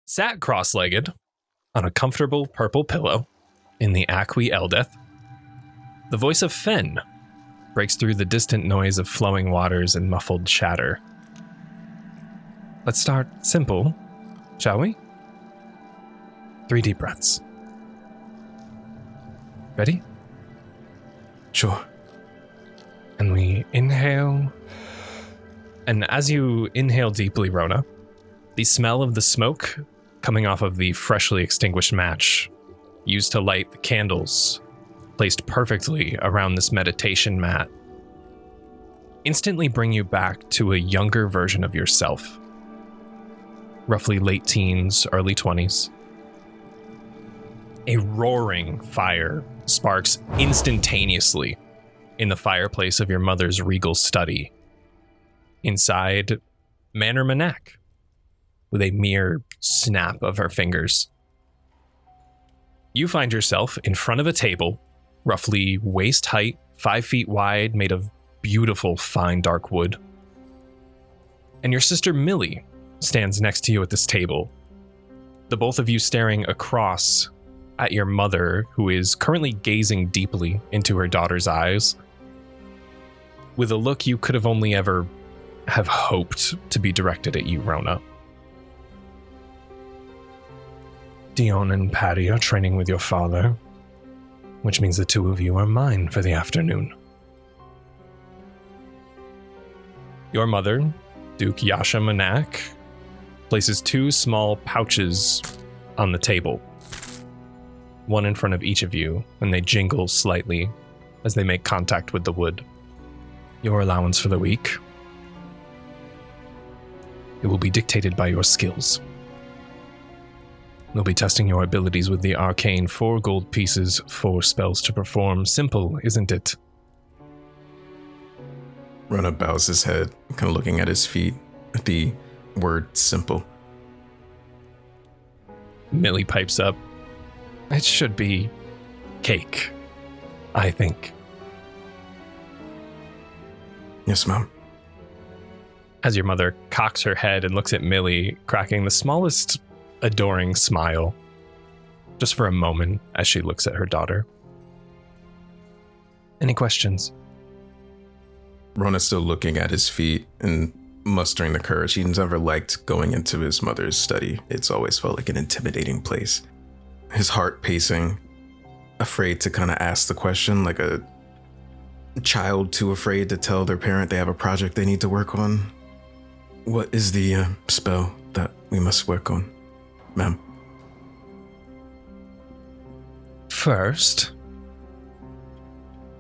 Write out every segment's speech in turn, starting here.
Sat cross-legged on a comfortable purple pillow in the Aqui Eldeth, the voice of Fen breaks through the distant noise of flowing waters and muffled chatter. Let's start simple, shall we? 3 deep breaths. Ready? Sure. And we inhale. And as you inhale deeply, Rona, the smell of the smoke coming off of the freshly extinguished match used to light the candles placed perfectly around this meditation mat instantly bring you back to a younger version of yourself. Roughly late teens, early 20s. A roaring fire sparks instantaneously in the fireplace of your mother's regal study. Inside, Manor Manak, with a mere snap of her fingers. You find yourself in front of a table, roughly waist height, 5 feet wide, made of beautiful fine dark wood. And your sister Millie stands next to you at this table, the both of you staring across at your mother, who is currently gazing deeply into her daughter's eyes, with a look you could have only ever have hoped to be directed at you, Rona. Dion and Patty are training with your father, which means the 2 of you are mine for the afternoon. Your mother, Duke Yasha Manak, places 2 small pouches on the table, one in front of each of you, and they jingle slightly as they make contact with the wood. Your allowance for the week. It will be dictated by your skills. We'll be testing your abilities with the arcane 4 gold pieces, 4 spells to perform. Simple, isn't it? Rona bows his head, kind of looking at his feet, at the word simple. Millie pipes up. It should be cake, I think. Yes, Mom. As your mother cocks her head and looks at Millie, cracking the smallest adoring smile, just for a moment as she looks at her daughter. Any questions? Rona's still looking at his feet and mustering the courage. He's never liked going into his mother's study. It's always felt like an intimidating place. His heart pacing, afraid to kind of ask the question, like a child too afraid to tell their parent they have a project they need to work on. What is the spell that we must work on, ma'am? First,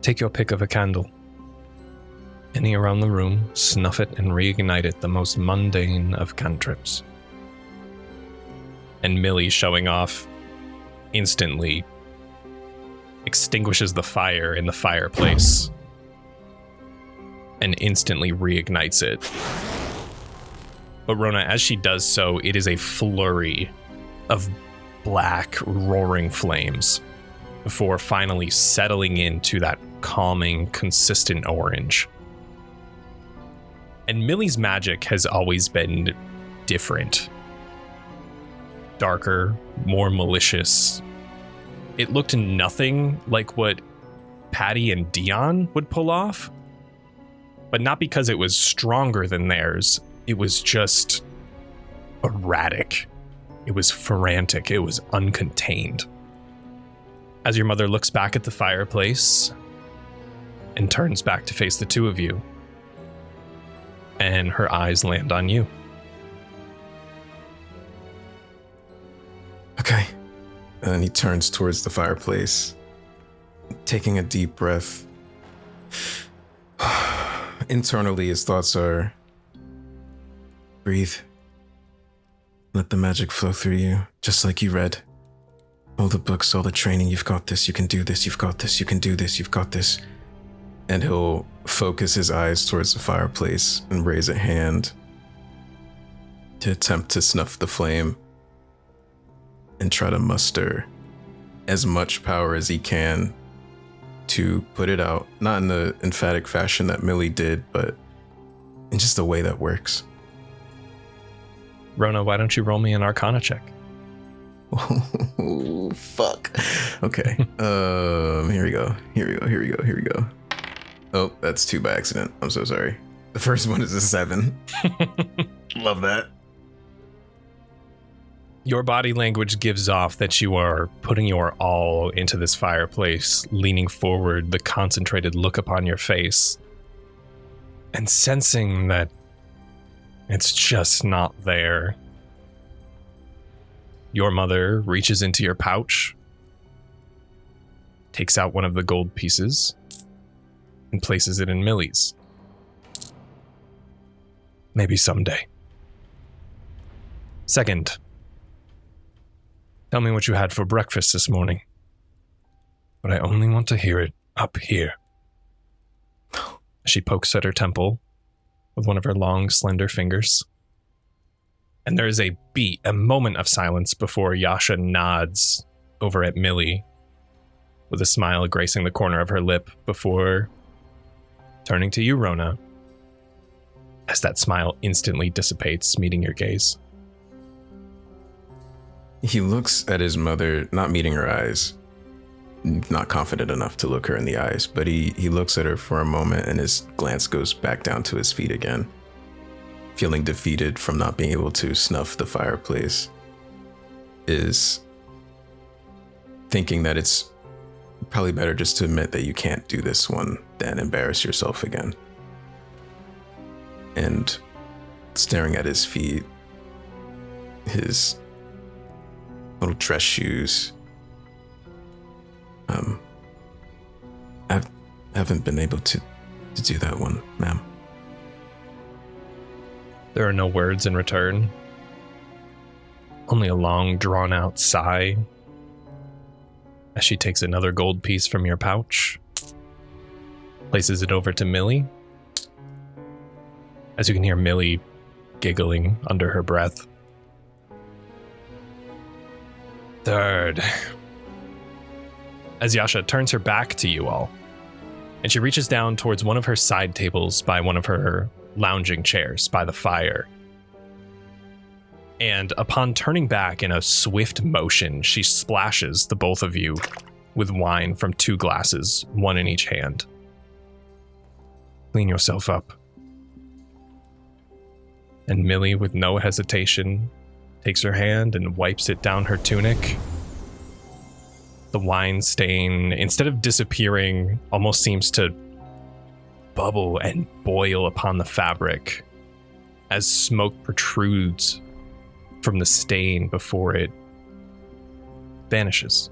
take your pick of a candle. Any around the room, snuff it and reignite it, the most mundane of cantrips. And Millie, showing off, instantly extinguishes the fire in the fireplace and instantly reignites it. But Rona, as she does so, it is a flurry of black, roaring flames before finally settling into that calming, consistent orange. And Millie's magic has always been different. Darker, more malicious. It looked nothing like what Patty and Dion would pull off, but not because it was stronger than theirs. It was just erratic. It was frantic. It was uncontained. As your mother looks back at the fireplace and turns back to face the 2 of you, and her eyes land on you. Okay. And then he turns towards the fireplace, taking a deep breath. Internally, his thoughts are, breathe. Let the magic flow through you, just like you read. All the books, all the training, you've got this, you can do this, you've got this, you can do this, you've got this. And he'll focus his eyes towards the fireplace and raise a hand to attempt to snuff the flame and try to muster as much power as he can to put it out, not in the emphatic fashion that Millie did, but in just a way that works. Rona, why don't you roll me an Arcana check? Oh, fuck. Okay. Here we go. Oh, that's 2 by accident. I'm so sorry. The first one is a 7. Love that. Your body language gives off that you are putting your all into this fireplace, leaning forward, the concentrated look upon your face, and sensing that it's just not there. Your mother reaches into your pouch, takes out one of the gold pieces, and places it in Millie's. Maybe someday. Second, tell me what you had for breakfast this morning. But I only want to hear it up here. She pokes at her temple with one of her long, slender fingers. And there is a moment of silence before Yasha nods over at Millie with a smile gracing the corner of her lip before turning to you, Rona, as that smile instantly dissipates, meeting your gaze. He looks at his mother, not meeting her eyes, not confident enough to look her in the eyes, but he looks at her for a moment and his glance goes back down to his feet again, feeling defeated from not being able to snuff the fireplace, is thinking that it's probably better just to admit that you can't do this one than embarrass yourself again. And staring at his feet, his little dress shoes, I haven't been able to do that one, ma'am. There are no words in return. Only a long, drawn-out sigh as she takes another gold piece from your pouch, places it over to Millie, as you can hear Millie giggling under her breath. Third, as Yasha turns her back to you all, and she reaches down towards one of her side tables by one of her lounging chairs by the fire. And upon turning back in a swift motion, she splashes the both of you with wine from 2 glasses, one in each hand. Clean yourself up. And Millie, with no hesitation, takes her hand and wipes it down her tunic. The wine stain, instead of disappearing, almost seems to bubble and boil upon the fabric as smoke protrudes from the stain before it vanishes.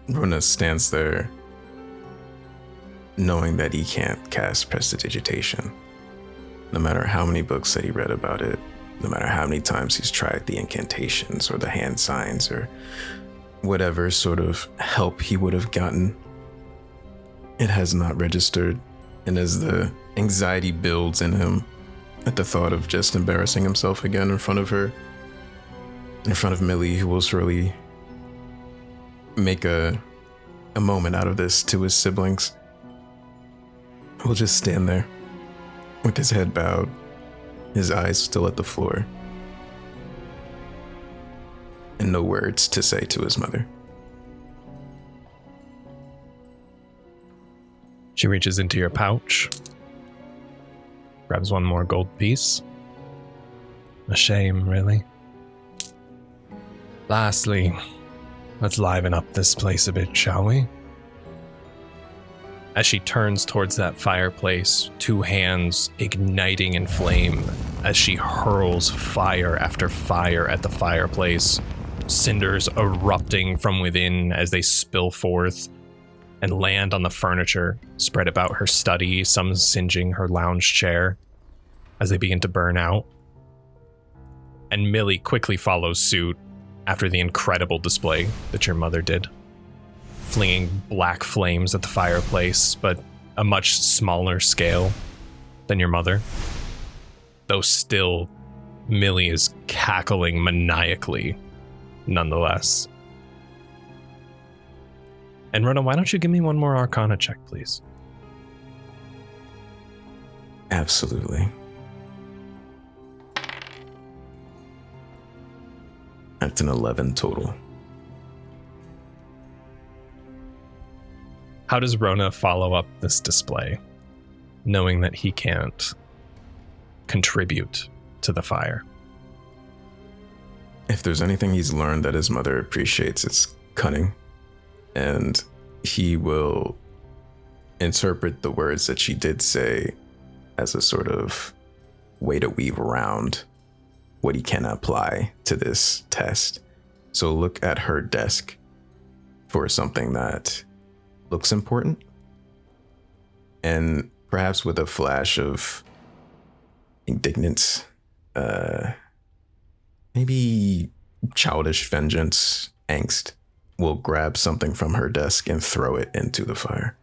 Rona stands there, knowing that he can't cast prestidigitation. No matter how many books that he read about it, no matter how many times he's tried the incantations or the hand signs or whatever sort of help he would have gotten, it has not registered. And as the anxiety builds in him at the thought of just embarrassing himself again in front of her, in front of Millie, who will surely make a moment out of this to his siblings, will just stand there with his head bowed, his eyes still at the floor, and no words to say to his mother. She reaches into your pouch, grabs one more gold piece. A shame, really. Lastly, let's liven up this place a bit, shall we? As she turns towards that fireplace, 2 hands igniting in flame as she hurls fire after fire at the fireplace, cinders erupting from within as they spill forth and land on the furniture spread about her study, some singeing her lounge chair as they begin to burn out. And Millie quickly follows suit after the incredible display that your mother did, flinging black flames at the fireplace, but a much smaller scale than your mother. Though still, Millie is cackling maniacally, nonetheless. And Rona, why don't you give me one more Arcana check, please? Absolutely. That's an 11 total. How does Rona follow up this display, knowing that he can't contribute to the fire? If there's anything he's learned that his mother appreciates, it's cunning. And he will interpret the words that she did say as a sort of way to weave around what he can apply to this test. So look at her desk for something that looks important, and perhaps with a flash of indignance, maybe childish vengeance, angst, will grab something from her desk and throw it into the fire.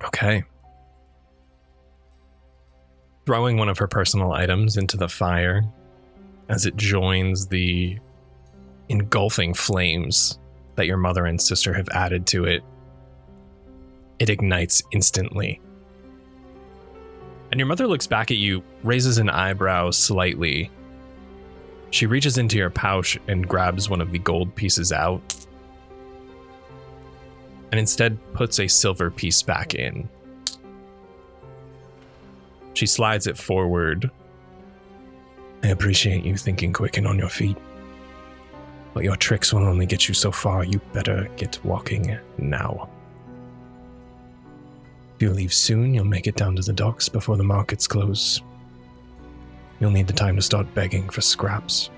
Okay. Throwing one of her personal items into the fire as it joins the engulfing flames that your mother and sister have added to it, it ignites instantly. And your mother looks back at you, raises an eyebrow slightly. She reaches into your pouch and grabs one of the gold pieces out, and instead puts a silver piece back in. She slides it forward. I appreciate you thinking quick and on your feet, but your tricks will only get you so far. You better get walking now. If you leave soon, you'll make it down to the docks before the markets close. You'll need the time to start begging for scraps.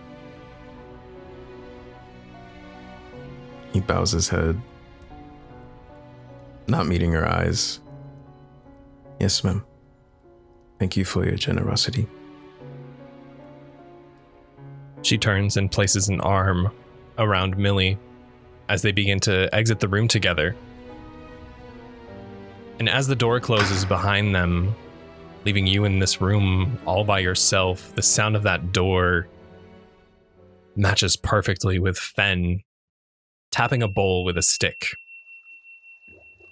He bows his head, not meeting her eyes. Yes, ma'am. Thank you for your generosity. She turns and places an arm around Millie as they begin to exit the room together. And as the door closes behind them, leaving you in this room all by yourself, the sound of that door matches perfectly with Fen tapping a bowl with a stick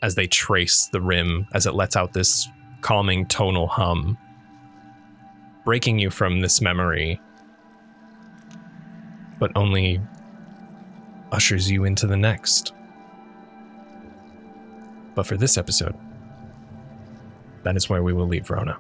as they trace the rim as it lets out this calming tonal hum, breaking you from this memory, but only ushers you into the next. But for this episode, that is where we will leave Rona.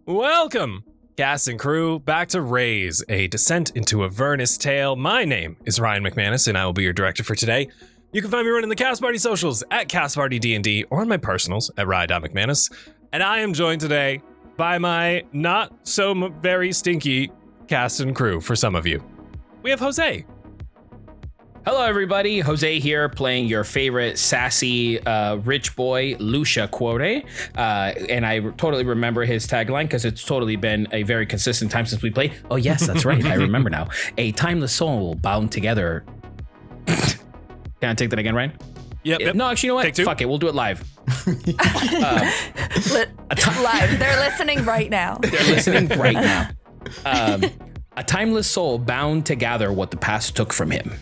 Welcome, cast and crew, back to RAZE, a descent into Avernus tale. My name is Ryan McManus, and I will be your director for today. You can find me running the Cast Party socials at Cast Party D&D or on my personals at Ryan.McManus. And I am joined today by my not so very stinky cast and crew for some of you. We have Jose. Hello, everybody. Jose here, playing your favorite sassy rich boy, Luxia Quore. And I totally remember his tagline because it's totally been a very consistent time since we played. Oh, yes, that's right. I remember now. A timeless soul bound together. Can I take that again, Ryan? Yep. No, actually, you know what? Take two. Fuck it. We'll do it live. Live. They're listening right now. A timeless soul bound to gather what the past took from him.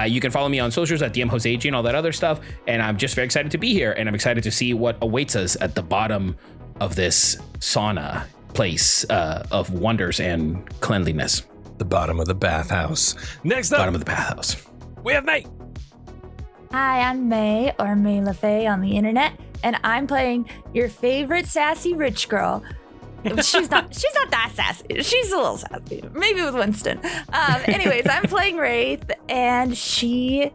You can follow me on socials at DMJoseG and all that other stuff. And I'm just very excited to be here. And I'm excited to see what awaits us at the bottom of this sauna place of wonders and cleanliness. The bottom of the bathhouse. Next up, Bottom of the bathhouse. we have May. Hi, I'm May, or May LaFay on the internet, and I'm playing your favorite sassy rich girl. She's not that sassy. She's a little sassy. Maybe with Winston. Anyways, I'm playing Raith, and she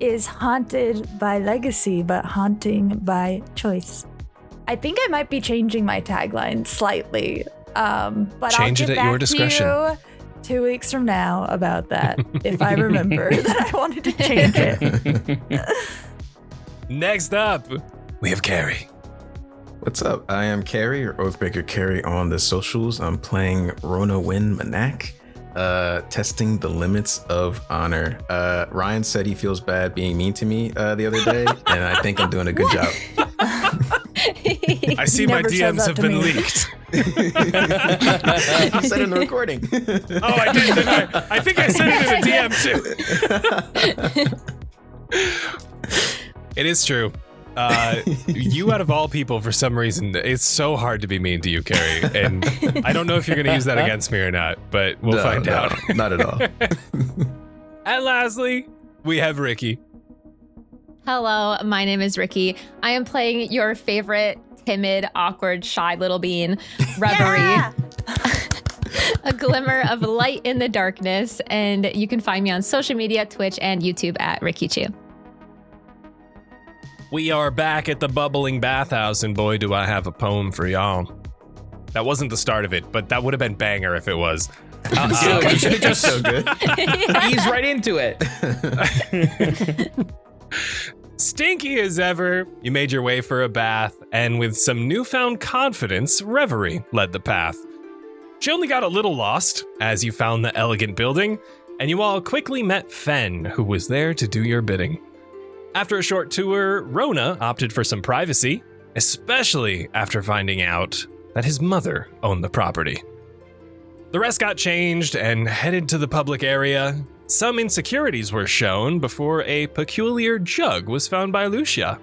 is haunted by legacy, but haunting by choice. I think I might be changing my tagline slightly. But Change I'll it get at your back discretion. to you 2 weeks from now about that, if I remember that I wanted to change it. Next up, we have Cary. What's up? I am Cary, or Oathbreaker Cary on the socials. I'm playing Ronah'Wyn Manak, testing the limits of honor. Ryan said he feels bad being mean to me the other day, and I think I'm doing a good job. I see He my never shows DMs up have to been me. leaked. You said it in the recording. Oh, I did, didn't I? I think I said it in a DM too. It is true. You out of all people, for some reason, it's so hard to be mean to you, Cary. And I don't know if you're going to use that against me or not, but we'll find out. Not at all. And lastly, we have Rikki. Hello, my name is Rikki. I am playing your favorite timid, awkward, shy little bean, Reverie. Yeah. A glimmer of light in the darkness. And you can find me on social media, Twitch, and YouTube at Rikki Chu. We are back at the bubbling bathhouse, and boy, do I have a poem for y'all. That wasn't the start of it, but that would have been banger if it was. Dude, you should have just So good. eased right into it. Stinky as ever, you made your way for a bath, and with some newfound confidence, Reverie led the path. She only got a little lost as you found the elegant building, and you all quickly met Fen, who was there to do your bidding. After a short tour, Rona opted for some privacy, especially after finding out that his mother owned the property. The rest got changed and headed to the public area. Some insecurities were shown before a peculiar jug was found by Luxia.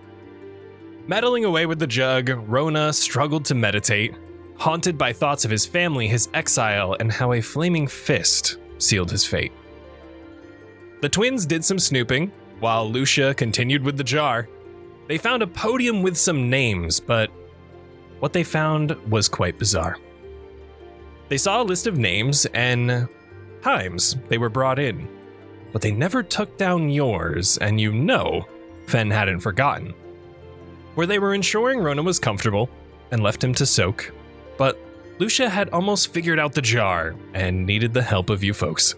Meddling away with the jug, Rona struggled to meditate, haunted by thoughts of his family, his exile, and how a flaming fist sealed his fate. The twins did some snooping, while Luxia continued with the jar. They found a podium with some names, but what they found was quite bizarre. They saw a list of names and times they were brought in, but they never took down yours, and you know Fen hadn't forgotten. Where they were ensuring Rona was comfortable and left him to soak, but Luxia had almost figured out the jar and needed the help of you folks.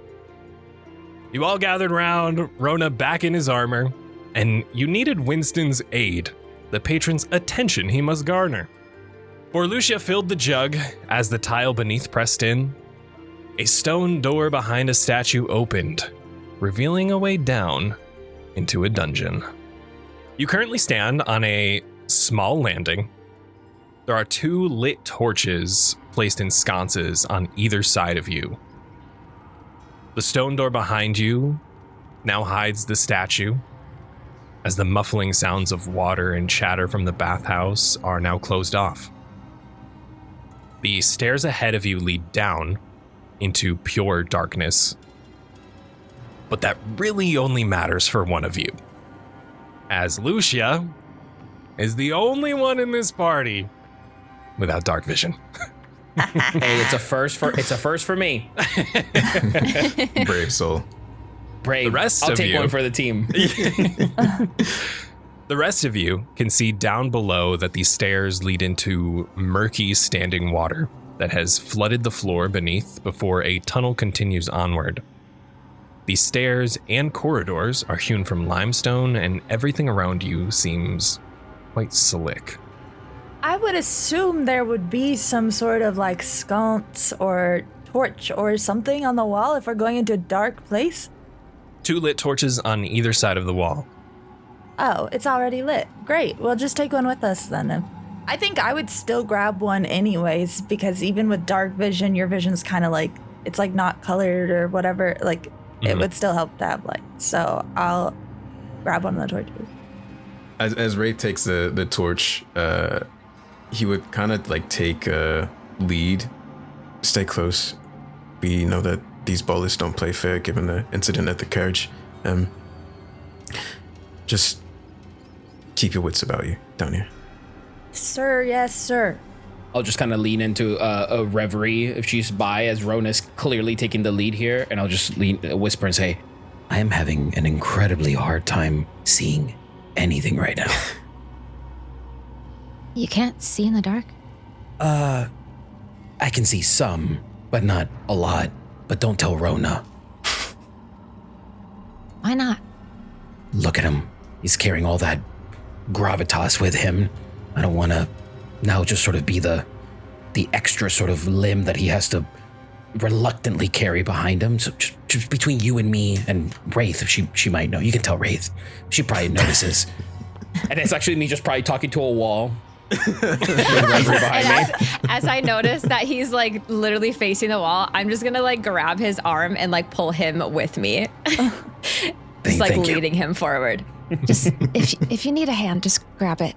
You all gathered round, Rona back in his armor, and you needed Winston's aid, the patron's attention he must garner. For Luxia filled the jug as the tile beneath pressed in. A stone door behind a statue opened, revealing a way down into a dungeon. You currently stand on a small landing. There are 2 lit torches placed in sconces on either side of you. The stone door behind you now hides the statue, as the muffling sounds of water and chatter from the bathhouse are now closed off. The stairs ahead of you lead down into pure darkness, but that really only matters for one of you, as Luxia is the only one in this party without dark vision. Hey, it's a first for me. Brave soul. Brave. The rest I'll of take you- one for the team. The rest of you can see down below that these stairs lead into murky standing water that has flooded the floor beneath before a tunnel continues onward. These stairs and corridors are hewn from limestone, and everything around you seems quite slick. I would assume there would be some sort of like sconce or torch or something on the wall if we're going into a dark place. 2 lit torches on either side of the wall. Oh, it's already lit. Great. We'll just take one with us then. I think I would still grab one anyways, because even with dark vision, your vision's kind of like, it's like not colored or whatever. Like, it would still help to have light. So I'll grab one of the torches. As Raith takes the torch, he would kind of like take a lead. Stay close. We know that these ballers don't play fair given the incident at the carriage. Just keep your wits about you down here. Sir, yes, sir. I'll just kind of lean into a Reverie if she's by, as Rona's clearly taking the lead here, and I'll just whisper and say, I am having an incredibly hard time seeing anything right now. You can't see in the dark? I can see some, but not a lot. But don't tell Rona. Why not? Look at him. He's carrying all that gravitas with him. I don't want to now just sort of be the extra sort of limb that he has to reluctantly carry behind him. So just between you and me and Raith, she might know. You can tell Raith. She probably notices. And it's actually me just probably talking to a wall. Reverie behind me. As I notice that he's like literally facing the wall, I'm just gonna like grab his arm and like pull him with me. Just like leading him forward. Just if you need a hand, just grab it.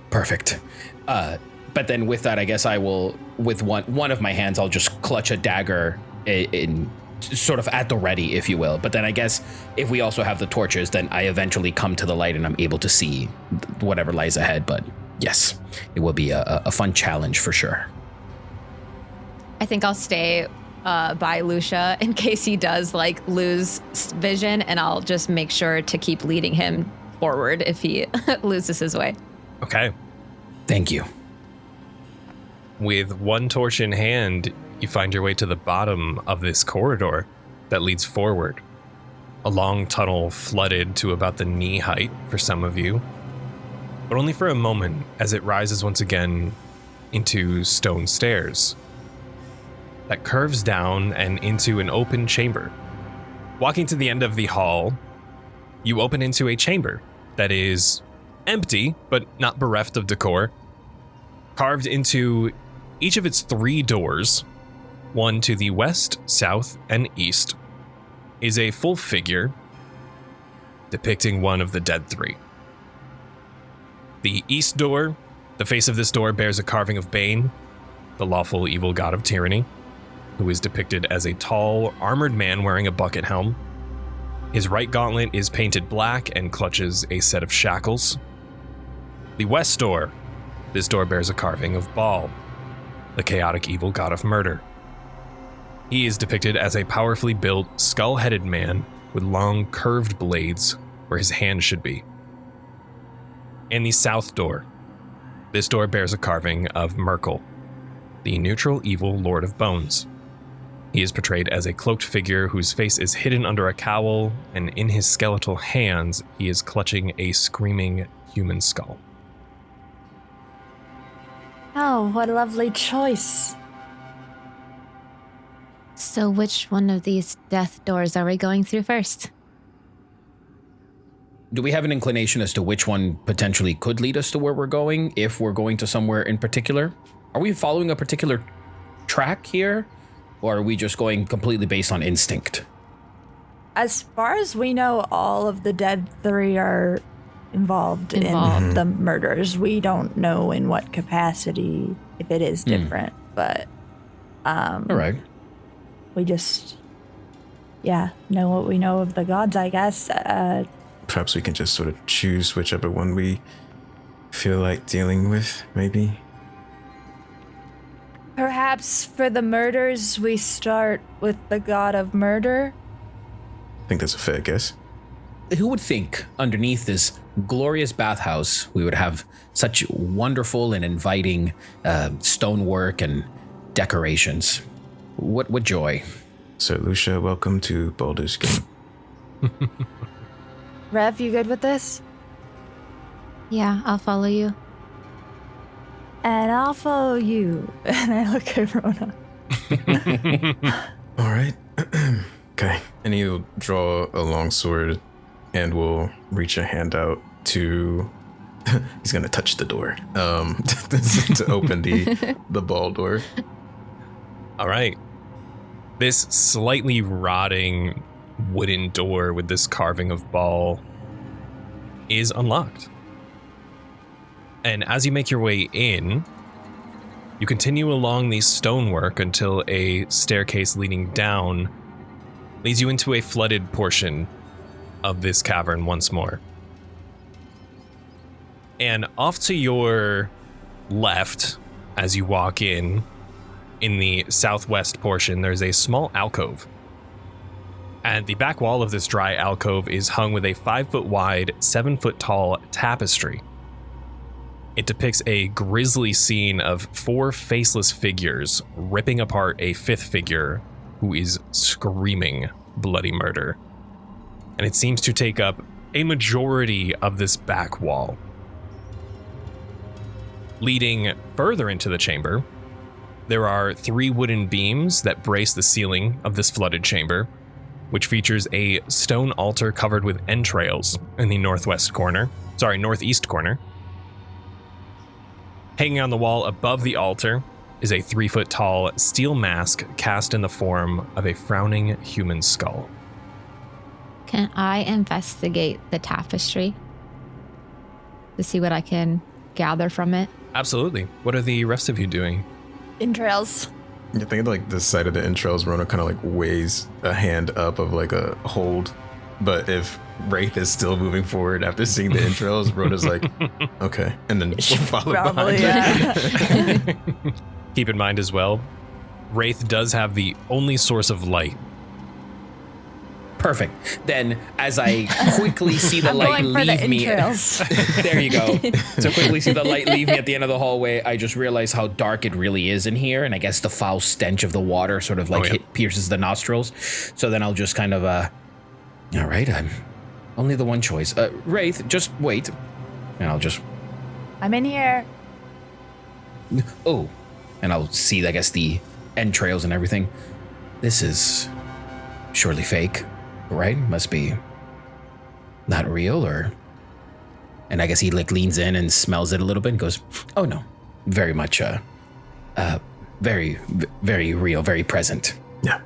Perfect. But then with that, I guess I will, with one of my hands, I'll just clutch a dagger in sort of at the ready, if you will. But then I guess if we also have the torches, then I eventually come to the light and I'm able to see whatever lies ahead. But yes, it will be a fun challenge for sure. I think I'll stay by Lucia in case he does like lose vision, and I'll just make sure to keep leading him forward if he loses his way. Okay. Thank you. With one torch in hand, you find your way to the bottom of this corridor that leads forward. A long tunnel flooded to about the knee height for some of you, but only for a moment as it rises once again into stone stairs that curves down and into an open chamber. Walking to the end of the hall, you open into a chamber that is empty, but not bereft of decor. Carved into each of its 3 doors, one to the west, south, and east, is a full figure depicting one of the dead 3. The east door, the face of this door bears a carving of Bane, the lawful evil god of tyranny, who is depicted as a tall, armored man wearing a bucket helm. His right gauntlet is painted black and clutches a set of shackles. The west door, this door bears a carving of Baal, the chaotic evil god of murder. He is depicted as a powerfully built, skull-headed man with long, curved blades where his hand should be. And the south door, this door bears a carving of Merkel, the neutral evil lord of bones. He is portrayed as a cloaked figure whose face is hidden under a cowl, and in his skeletal hands, he is clutching a screaming human skull. Oh, what a lovely choice. So which one of these death doors are we going through first? Do we have an inclination as to which one potentially could lead us to where we're going, if we're going to somewhere in particular? Are we following a particular track here, or are we just going completely based on instinct? As far as we know, all of the dead 3 are involved in the murders. We don't know in what capacity, if it is different, but all right. We just, know what we know of the gods, I guess. Perhaps we can just sort of choose whichever one we feel like dealing with, maybe. Perhaps for the murders, we start with the god of murder. I think that's a fair guess. Who would think underneath this glorious bathhouse we would have such wonderful and inviting stonework and decorations? What joy. So, Lucia, welcome to Baldur's Gate. Rev, you good with this? Yeah, I'll follow you. And I'll follow you. And I look at Rona. All right. Okay. And he'll draw a long sword and will reach a hand out to... He's going to touch the door to open the ball door. All right. This slightly rotting wooden door with this carving of Baal is unlocked. And as you make your way in, you continue along the stonework until a staircase leading down leads you into a flooded portion of this cavern once more. And off to your left, as you walk in the southwest portion, there's a small alcove. And the back wall of this dry alcove is hung with a 5-foot wide, 7-foot tall tapestry. It depicts a grisly scene of 4 faceless figures ripping apart a 5th figure who is screaming bloody murder. And it seems to take up a majority of this back wall. Leading further into the chamber, there are 3 wooden beams that brace the ceiling of this flooded chamber, which features a stone altar covered with entrails in the northeast corner. Hanging on the wall above the altar is a 3-foot-tall steel mask cast in the form of a frowning human skull. Can I investigate the tapestry to see what I can gather from it? Absolutely. What are the rest of you doing? Entrails. You think like the side of the entrails, Rona kind of like weighs a hand up of like a hold. But if Raith is still moving forward after seeing the entrails, Rona's like, okay. And then we'll follow Probably, behind. yeah. Keep in mind as well, Raith does have the only source of light. Perfect. Then, as I quickly see the I'm light going for the leave me, entrails. there you go. So quickly see the light leave me at the end of the hallway. I just realize how dark it really is in here, and I guess the foul stench of the water sort of like pierces the nostrils. So then I'll just kind of, all right, I'm only the one choice. Raith, just wait, and I'll just. I'm in here. Oh, and I'll see, I guess, the entrails and everything. This is surely fake. Right? Must be not real, or... And I guess he like leans in and smells it a little bit and goes, oh no, very much, very, very real, very present. Yeah.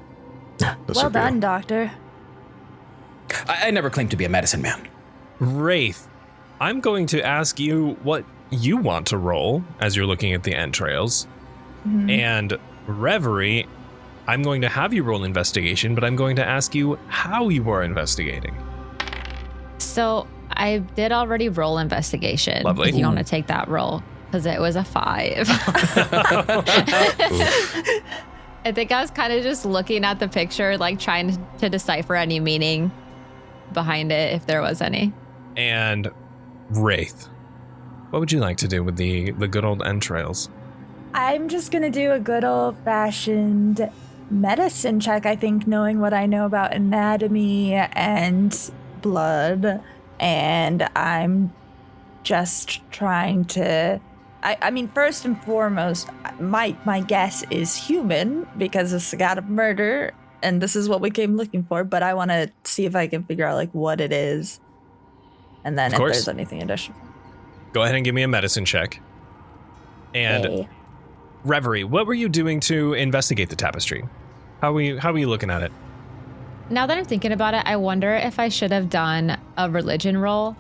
Well done, Doctor. I never claimed to be a medicine man. Raith, I'm going to ask you what you want to roll as you're looking at the entrails. Mm-hmm. And Reverie, I'm going to have you roll investigation, but I'm going to ask you how you are investigating. So I did already roll investigation. Lovely. If you want to take that roll, because it was a 5. I think I was kind of just looking at the picture, like trying to decipher any meaning behind it, if there was any. And Raith, what would you like to do with the good old entrails? I'm just going to do a good old-fashioned medicine check, I think, knowing what I know about anatomy and blood. And I'm just trying to... I mean, first and foremost, my guess is human, because it's a god of murder, and this is what we came looking for, but I want to see if I can figure out, like, what it is. And then if there's anything additional. Go ahead and give me a medicine check. And... Hey. Reverie, what were you doing to investigate the tapestry? How are you looking at it? Now that I'm thinking about it, I wonder if I should have done a religion roll,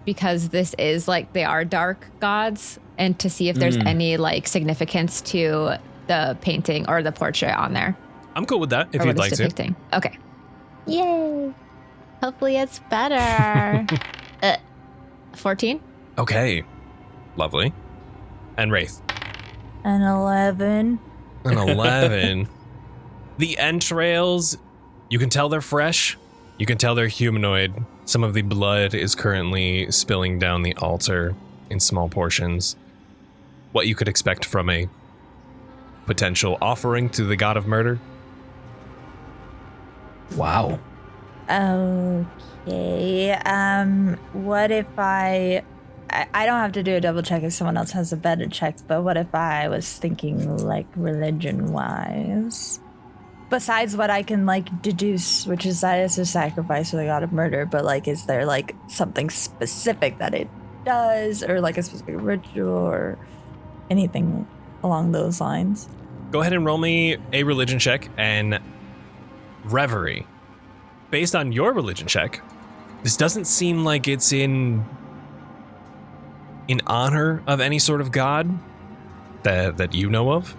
because this is like, they are dark gods, and to see if there's any like significance to the painting or the portrait on there. I'm cool with that if or you'd what like it's to. depicting. Okay. Yay. Hopefully it's better. 14? Okay. Lovely. And Raith? An 11. An 11. The entrails, you can tell they're fresh. You can tell they're humanoid. Some of the blood is currently spilling down the altar in small portions. What you could expect from a potential offering to the god of murder. Wow. Okay. What if I don't have to do a double check if someone else has a better check, but what if I was thinking like religion-wise? Besides what I can like deduce, which is that it's a sacrifice for the god of murder, but like is there like something specific that it does, or like a specific ritual or anything along those lines? Go ahead and roll me a religion check. And Reverie, based on your religion check, this doesn't seem like it's in honor of any sort of god that you know of.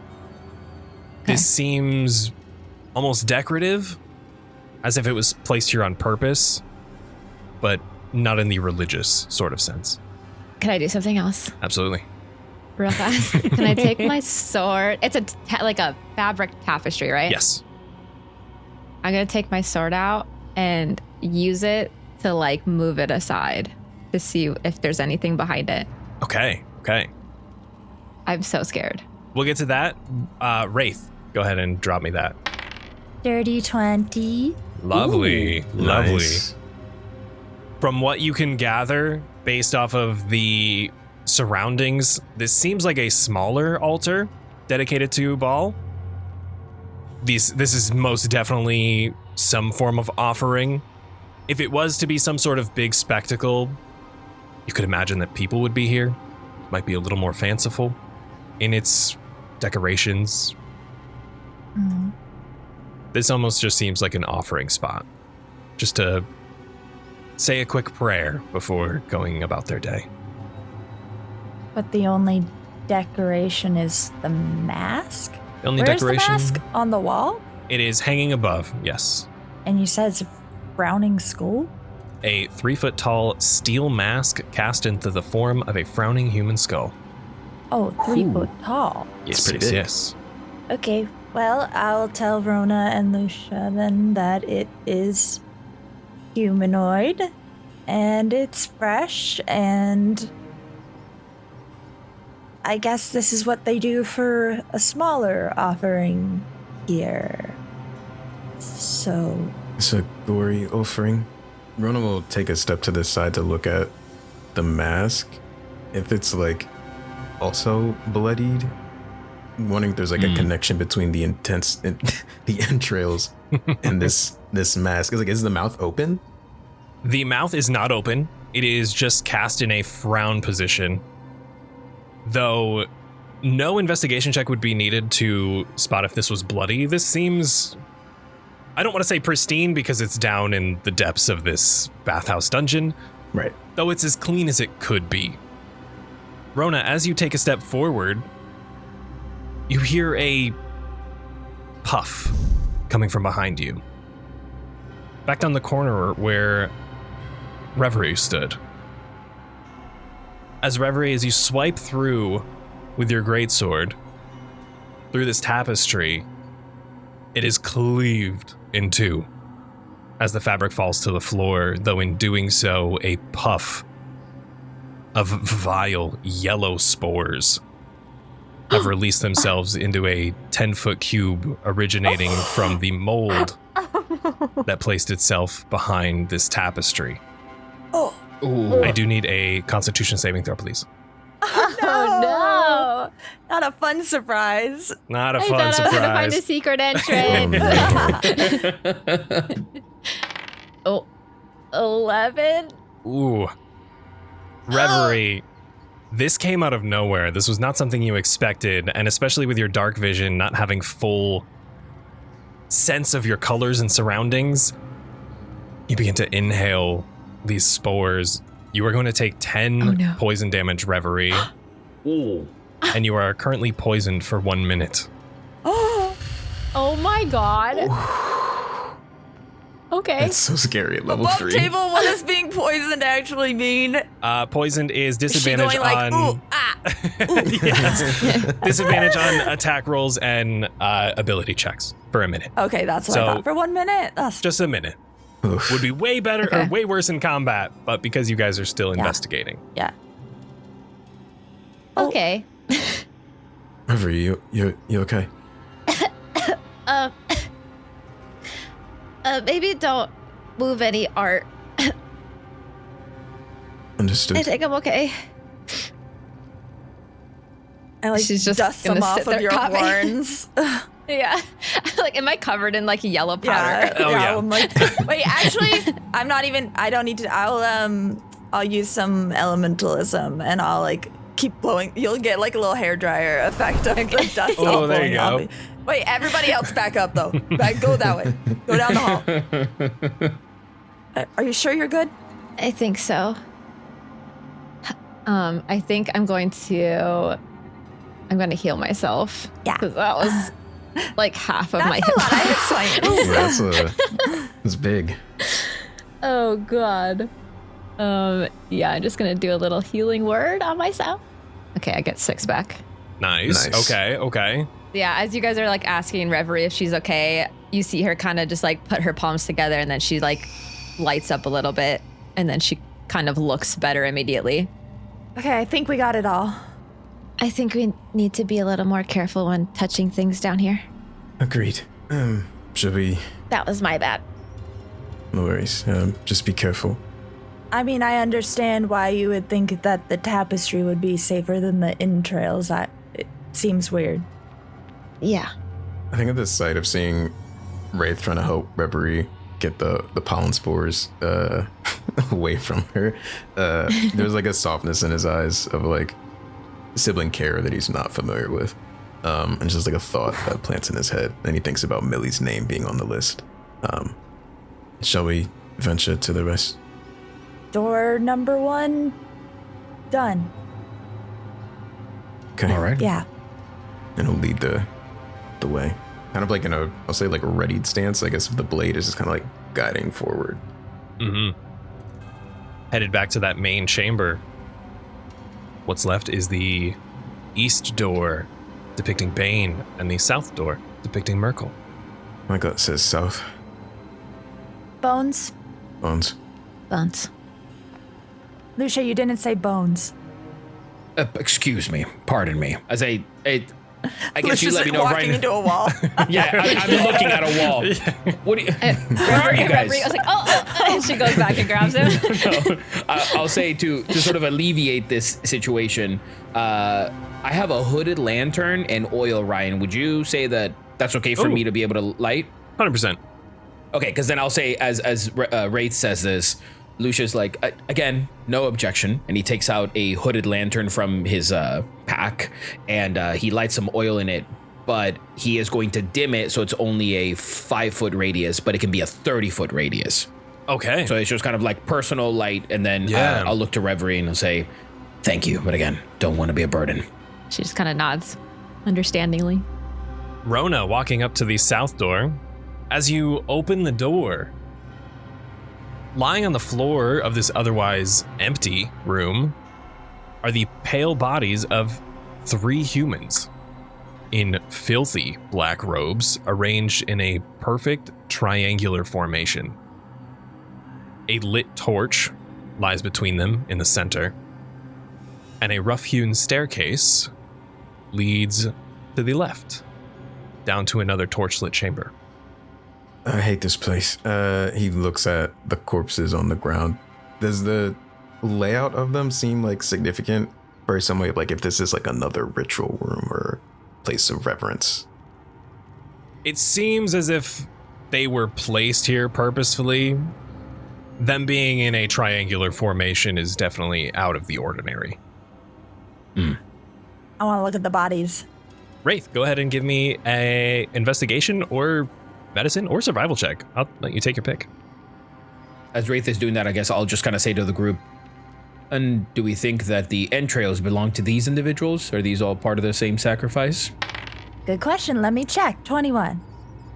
Okay. This seems almost decorative, as if it was placed here on purpose, but not in the religious sort of sense. Can I do something else? Absolutely. Real fast. Can I take my sword? It's like a fabric tapestry, right? Yes. I'm going to take my sword out and use it to like move it aside to see if there's anything behind it. Okay. I'm so scared. We'll get to that. Raith, go ahead and drop me that. Dirty 20. Lovely. Ooh, lovely. Nice. From what you can gather, based off of the surroundings, this seems like a smaller altar dedicated to Baal. This is most definitely some form of offering. If it was to be some sort of big spectacle, you could imagine that people would be here. might be a little more fanciful in its decorations. This almost just seems like an offering spot, just to say a quick prayer before going about their day. But the only decoration is the mask? The only Where's decoration, the mask? On the wall? it is hanging above, yes. And you said it's a frowning skull? A 3-foot tall steel mask cast into the form of a frowning human skull. Oh, 3 foot tall. Yes, pretty yes, big. yes. Okay, well, I'll tell Rona and Lucia then that it is humanoid, and it's fresh, and I guess this is what they do for a smaller offering here. So, It's a gory offering. Rona will take a step to the side to look at the mask. If it's like also bloodied, wondering if there's like a connection between the the entrails and this mask. Is like, is the mouth open? The mouth is not open. It is just cast in a frown position. Though no investigation check would be needed to spot if this was bloody. This seems, I don't want to say pristine because it's down in the depths of this bathhouse dungeon, Right. though it's as clean as it could be. Rona, as you take a step forward, you hear a puff coming from behind you. Back down the corner where Reverie stood. As Reverie, as you swipe through with your greatsword, through this tapestry, it is cleaved in two as the fabric falls to the floor, though in doing so, a puff of vile yellow spores have released themselves into a 10-foot cube originating from the mold that placed itself behind this tapestry. oh, Ooh. I do need a Constitution saving throw, please. Oh, not a fun surprise. Not a I fun thought I was gonna find a surprise. secret entrance. Oh, 11. Ooh. Reverie. This came out of nowhere. This was not something you expected, and especially with your dark vision not having full sense of your colors and surroundings, you begin to inhale these spores. You are going to take 10 poison damage, Reverie, Ooh. and you are currently poisoned for 1 minute. Oh my god. Okay. That's so scary at level Above 3. table, what does being poisoned actually mean? Poisoned is Is she disadvantage going like, on ooh, ah? yes. Disadvantage on attack rolls and ability checks for a minute. Okay, that's what So- I thought. For 1 minute? That's Just a minute. Oof. Would be way better or Okay. way worse in combat, but because you guys are still investigating. yeah. Okay. Reverie, you okay? Maybe don't move any art. Understood. I think I'm okay. I like She's just dust gonna some off sit of there your coughing. horns. Yeah. Like, am I covered in like yellow powder? Oh, yeah. I'm like, wait, actually, I'm not even. I don't need to. I'll use some elementalism, and I'll like keep blowing. You'll get like a little hairdryer effect of the dust. Oh, all there you blowing go. off. Wait, everybody else back up though. Go that way. Go down the hall. Are you sure you're good? I think so. I think I'm going to heal myself. Yeah. Because that was like half of That's my a hit lot of points. hit points. That's big. Oh god. Yeah, I'm just gonna do a little healing word on myself. Okay, I get 6 back. Nice. Nice. Okay. Yeah, as you guys are like asking Reverie if she's okay, you see her kind of just like put her palms together and then she like lights up a little bit and then she kind of looks better immediately. Okay, I think we got it all. I think we need to be a little more careful when touching things down here. Agreed. Should we? That was my bad. No worries. Just be careful. I mean, I understand why you would think that the tapestry would be safer than the entrails. It seems weird. Yeah. I think at the sight of seeing Raith trying to help Reverie get the pollen spores away from her, there's like a softness in his eyes of like, sibling care that he's not familiar with. And it's just like a thought that plants in his head, and he thinks about Millie's name being on the list. Shall we venture to the rest? Door number 1, done. Okay. All right. Yeah. And he'll lead the way. Kind of like in a, I'll say like a readied stance, I guess, if the blade is just kind of like guiding forward. Mm-hmm. Headed back to that main chamber. What's left is the east door, depicting Bane, and the south door, depicting Merkel. My gut says south. Bones. Bones. Bones. Lucia, you didn't say bones. Excuse me. Pardon me. As I guess you Lucia's let me know walking right into a wall. Yeah, I'm looking at a wall. What do you? Where are you guys? Reverie, I was like, oh, and she goes back and grabs him. No, I'll say to sort of alleviate this situation, I have a hooded lantern and oil. Ryan, would you say that that's okay for me to be able to light? 100%. Okay, because then I'll say, as Raith says this, Lucia's like, again, no objection, and he takes out a hooded lantern from his pack, and he lights some oil in it, but he is going to dim it so it's only a 5-foot radius, but it can be a 30-foot radius. Okay. So it's just kind of like personal light, and then I'll look to Reverie and I'll say, thank you, but again, don't want to be a burden. She just kind of nods, understandingly. Rona walking up to the south door. As you open the door, lying on the floor of this otherwise empty room are the pale bodies of 3 humans in filthy black robes arranged in a perfect triangular formation. A lit torch lies between them in the center, and a rough-hewn staircase leads to the left, down to another torchlit chamber. I hate this place. He looks at the corpses on the ground. Does the layout of them seem like significant? Or some way, like if this is like another ritual room or place of reverence? It seems as if they were placed here purposefully. Them being in a triangular formation is definitely out of the ordinary. I want to look at the bodies. Raith, go ahead and give me a investigation or medicine or survival check. I'll let you take your pick. As Raith is doing that, I guess I'll just kind of say to the group, and do we think that the entrails belong to these individuals? Are these all part of the same sacrifice? Good question. Let me check. 21.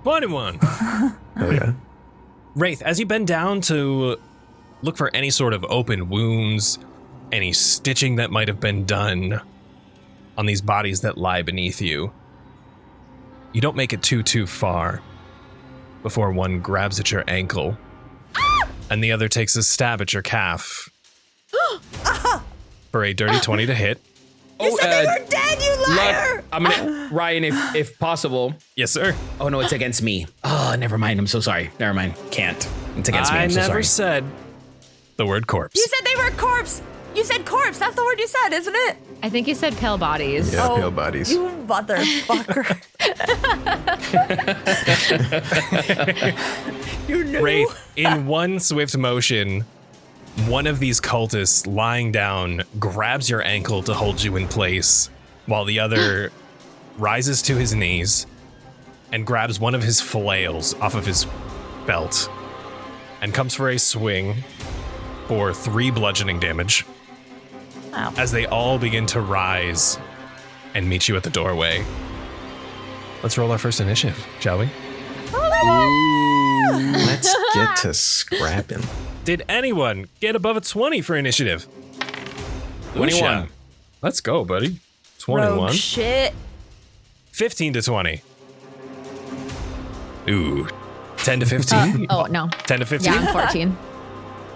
21. Oh yeah. Raith, as you bend down to look for any sort of open wounds, any stitching that might have been done on these bodies that lie beneath you, you don't make it too far before one grabs at your ankle and the other takes a stab at your calf for a dirty 20 to hit. You said they were dead, you liar! I'm gonna, Ryan, if possible. Yes, sir. Oh no, it's against me. Oh, never mind. I'm so sorry. Never mind. Can't. It's against me. I I'm so never sorry. said the word corpse. You said they were corpse. You said corpse. That's the word you said, isn't it? I think you said pale bodies. Yeah, pale bodies. You motherfucker. You knew. Raith, in one swift motion, one of these cultists lying down grabs your ankle to hold you in place, while the other rises to his knees and grabs one of his flails off of his belt and comes for a swing for 3 bludgeoning damage. Wow. As they all begin to rise and meet you at the doorway. Let's roll our first initiative, shall we? Let's get to scrapping. Did anyone get above a 20 for initiative? 21. Lucia. Let's go, buddy. 21. Rogue shit. 15 to 20. Ooh. 10 to 15? Oh, no. 10 to 15? Yeah, 14.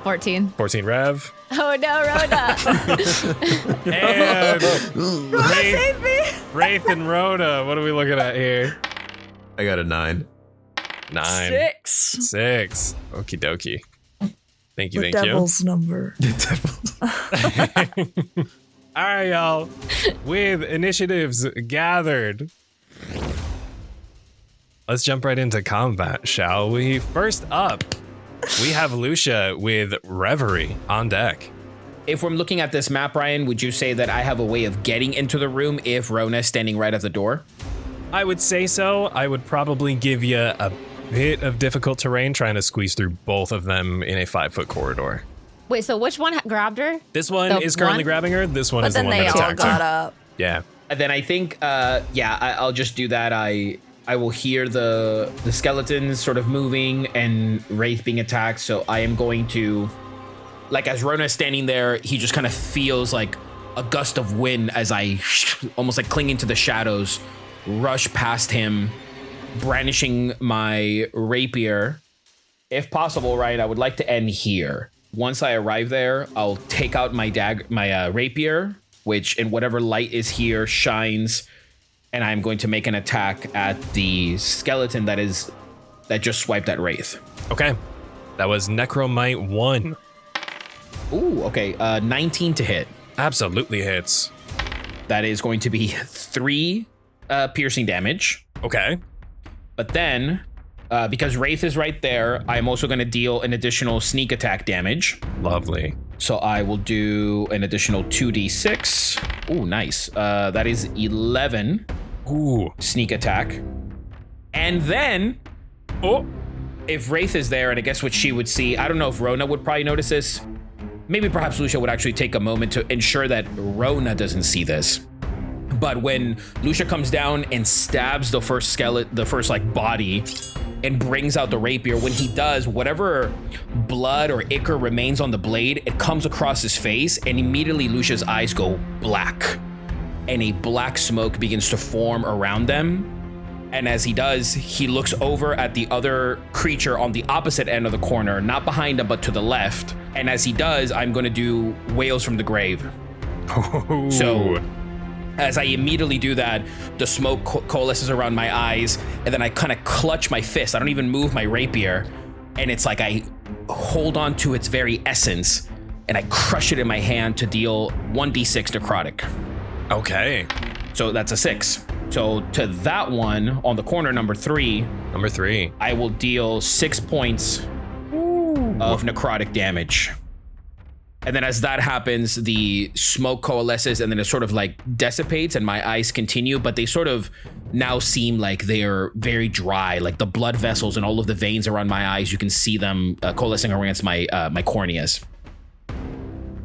14. 14 Rev. Oh, no, Rhoda. And Save me. Raith and Rhoda. What are we looking at here? I got a 9. 9. 6. 6. Okie dokie. Thank you, The thank devil's number. you. All right, y'all. With initiatives gathered, let's jump right into combat, shall we? First up, we have Lucia with Reverie on deck. if we're looking at this map, Ryan, would you say that I have a way of getting into the room if Ronah's standing right at the door? I would say so. I would probably give you a bit of difficult terrain trying to squeeze through both of them in a 5-foot corridor. Wait, so which one grabbed her? This one is currently grabbing her. This one is the one that attacked But then they all got her. up. Yeah. And then I think, I'll just do that. I will hear the skeletons sort of moving and Raith being attacked. So I am going to, like, as Ronah's standing there, he just kind of feels like a gust of wind as I, almost like clinging to the shadows, rush past him, brandishing my rapier. If possible, Ryan, I would like to end here. Once I arrive there, I'll take out my rapier, which in whatever light is here shines, and I'm going to make an attack at the skeleton that just swiped at Raith. Okay. That was Necromite 1. Ooh, okay. 19 to hit. Absolutely hits. That is going to be 3 piercing damage. Okay. But then, because Raith is right there, I'm also going to deal an additional sneak attack damage. Lovely. So I will do an additional 2d6. Ooh, nice. That is 11 sneak attack. And then, if Raith is there, and I guess what she would see, I don't know if Ronah would probably notice this. Maybe perhaps Luxia would actually take a moment to ensure that Ronah doesn't see this. But when Luxia comes down and stabs the first skeleton, the first body, and brings out the rapier, when he does, whatever blood or ichor remains on the blade, it comes across his face, and immediately Lucia's eyes go black, and a black smoke begins to form around them. And as he does, he looks over at the other creature on the opposite end of the corner, not behind him, but to the left. And as he does, I'm going to do Wails from the Grave. Ooh. So as I immediately do that, the smoke coalesces around my eyes, and then I kind of clutch my fist. I don't even move my rapier, and it's like I hold on to its very essence, and I crush it in my hand to deal 1d6 necrotic. Okay. So that's a 6. So to that one on the corner, number 3, I will deal 6 points of necrotic damage. And then as that happens, the smoke coalesces and then it sort of dissipates and my eyes continue, but they sort of now seem like they're very dry, like the blood vessels and all of the veins around my eyes, you can see them coalescing against my corneas.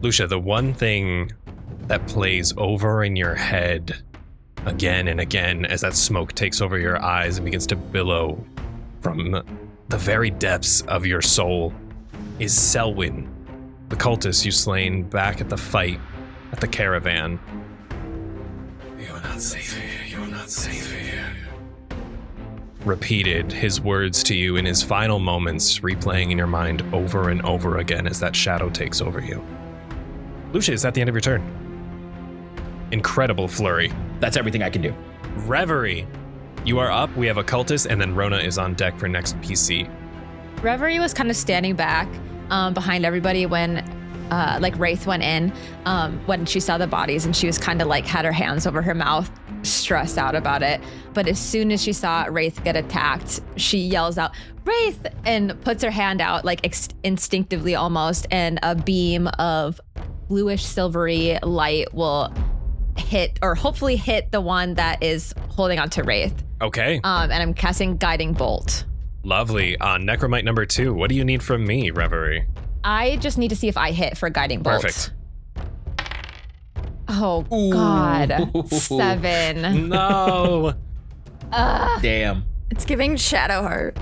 Luxia, the one thing that plays over in your head again and again as that smoke takes over your eyes and begins to billow from the very depths of your soul is Selwyn, the cultist you slain back at the fight at the caravan. You're not safe here. You're not safe here. Repeated his words to you in his final moments, replaying in your mind over and over again as that shadow takes over you. Luxia, is that the end of your turn? Incredible flurry. That's everything I can do. Reverie, you are up. We have a cultist, and then Ronah is on deck for next PC. Reverie was kind of standing back behind everybody when Raith went in when she saw the bodies, and she was kind of had her hands over her mouth, stressed out about it. But as soon as she saw Raith get attacked, she yells out, "Raith!" and puts her hand out instinctively almost, and a beam of bluish silvery light will hit, or hopefully hit, the one that is holding on to Raith. Okay. And I'm casting Guiding Bolt. Lovely. Necromite number 2. What do you need from me, Reverie? I just need to see if I hit for Guiding Bolt. Perfect. Oh, God. 7. No. Damn. It's giving Shadowheart.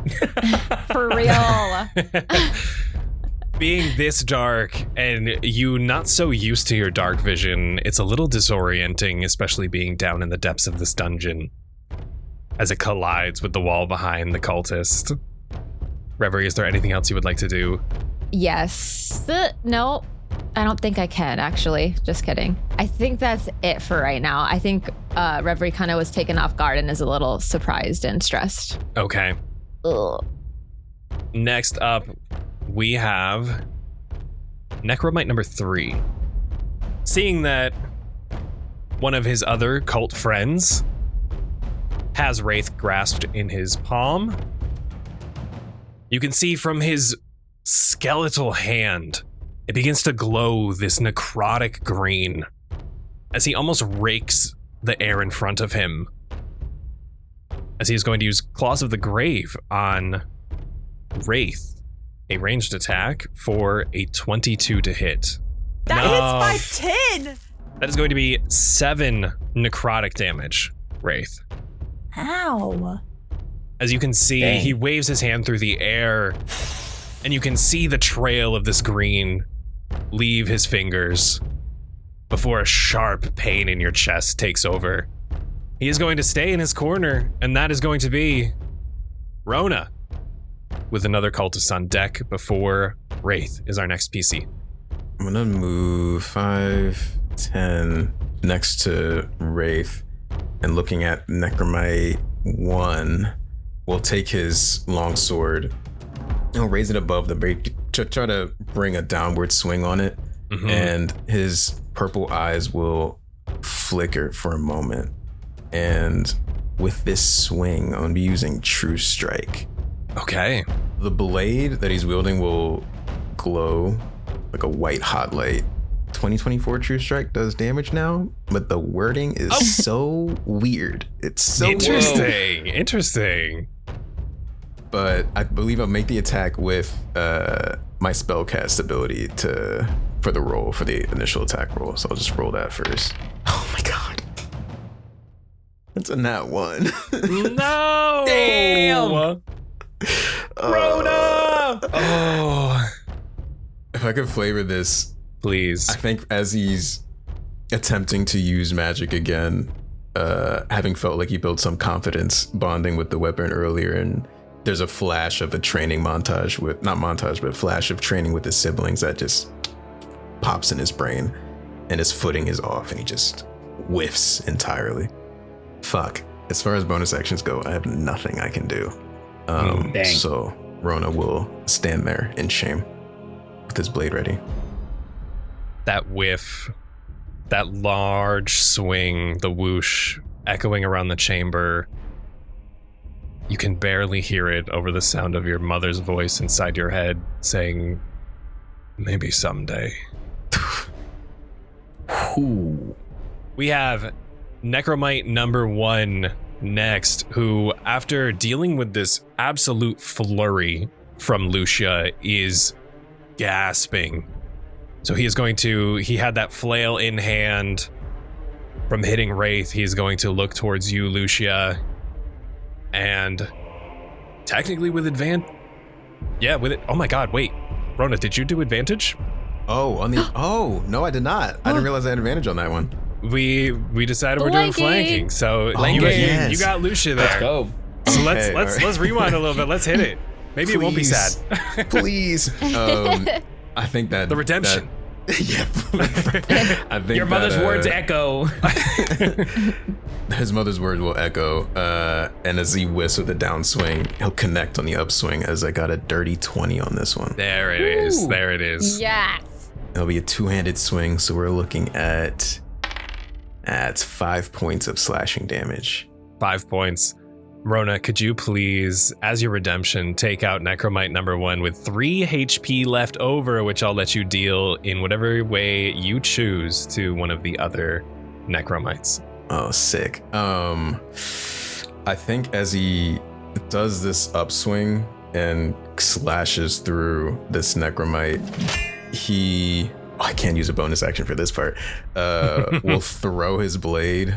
For real. Being this dark and you not so used to your dark vision, it's a little disorienting, especially being down in the depths of this dungeon as it collides with the wall behind the cultist. Reverie, is there anything else you would like to do? Yes. No, I don't think I can, actually. Just kidding. I think that's it for right now. I think Reverie kind of was taken off guard and is a little surprised and stressed. Okay. Ugh. Next up, we have Necromite number 3. Seeing that one of his other cult friends has Raith grasped in his palm, you can see from his skeletal hand It begins to glow this necrotic green as he almost rakes the air in front of him, as he is going to use Claws of the Grave on Raith, a ranged attack for a 22 to hit. That hits by 10. That is going to be 7 necrotic damage, Raith. Ow. As you can see, Dang. he waves his hand through the air, and you can see the trail of this green leave his fingers before a sharp pain in your chest takes over. He is going to stay in his corner, and that is going to be Rona, with another cultist on deck before Raith is our next PC. I'm gonna move 5, 10 next to Raith, and looking at Necromite 1, will take his longsword and raise it above the break, try to bring a downward swing on it, and his purple eyes will flicker for a moment. And with this swing, I'm gonna be using True Strike. Okay. The blade that he's wielding will glow like a white hot light. 2024 True Strike does damage now, but the wording is so weird. It's so Interesting. weird. Interesting. But I believe I'll make the attack with my spellcast ability for the initial attack roll. So I'll just roll that first. Oh my god. That's a nat 1. No! Damn! Rona! Oh. If I could flavor this, Please. I think as he's attempting to use magic again, having felt like he built some confidence bonding with the weapon earlier, and there's a flash of a training montage but flash of training with his siblings that just pops in his brain, and his footing is off and he just whiffs entirely. Fuck. As far as bonus actions go, I have nothing I can do. Dang. So Rona will stand there in shame with his blade ready. That whiff, that large swing, the whoosh echoing around the chamber. You can barely hear it over the sound of your mother's voice inside your head saying, maybe someday. Ooh. We have Necromite number 1 next, who, after dealing with this absolute flurry from Luxia, is gasping. So he had that flail in hand from hitting Raith. He's going to look towards you, Luxia, and technically with advantage. Yeah, with it. Oh my god, wait. Rona, did you do advantage? Oh, no, I did not. I didn't realize I had advantage on that one. We decided we're doing flanking. So you got Luxia there. Let's go. So Okay, let's rewind a little bit. Let's hit it. Maybe it won't be sad. Please. I think that The redemption. Yeah. I think Your mother's that, words echo. His mother's words will echo, and as he whisks with a downswing, he'll connect on the upswing, as I got a dirty 20 on this one. There it is. Ooh. There it is. Yes. It'll be a two-handed swing, so we're looking at 5 points of slashing damage. 5 points. Rona, could you please, as your redemption, take out Necromite number 1 with 3 HP left over, which I'll let you deal in whatever way you choose to one of the other Necromites. Oh, sick. I think as he does this upswing and slashes through this Necromite, I can't use a bonus action for this part, will throw his blade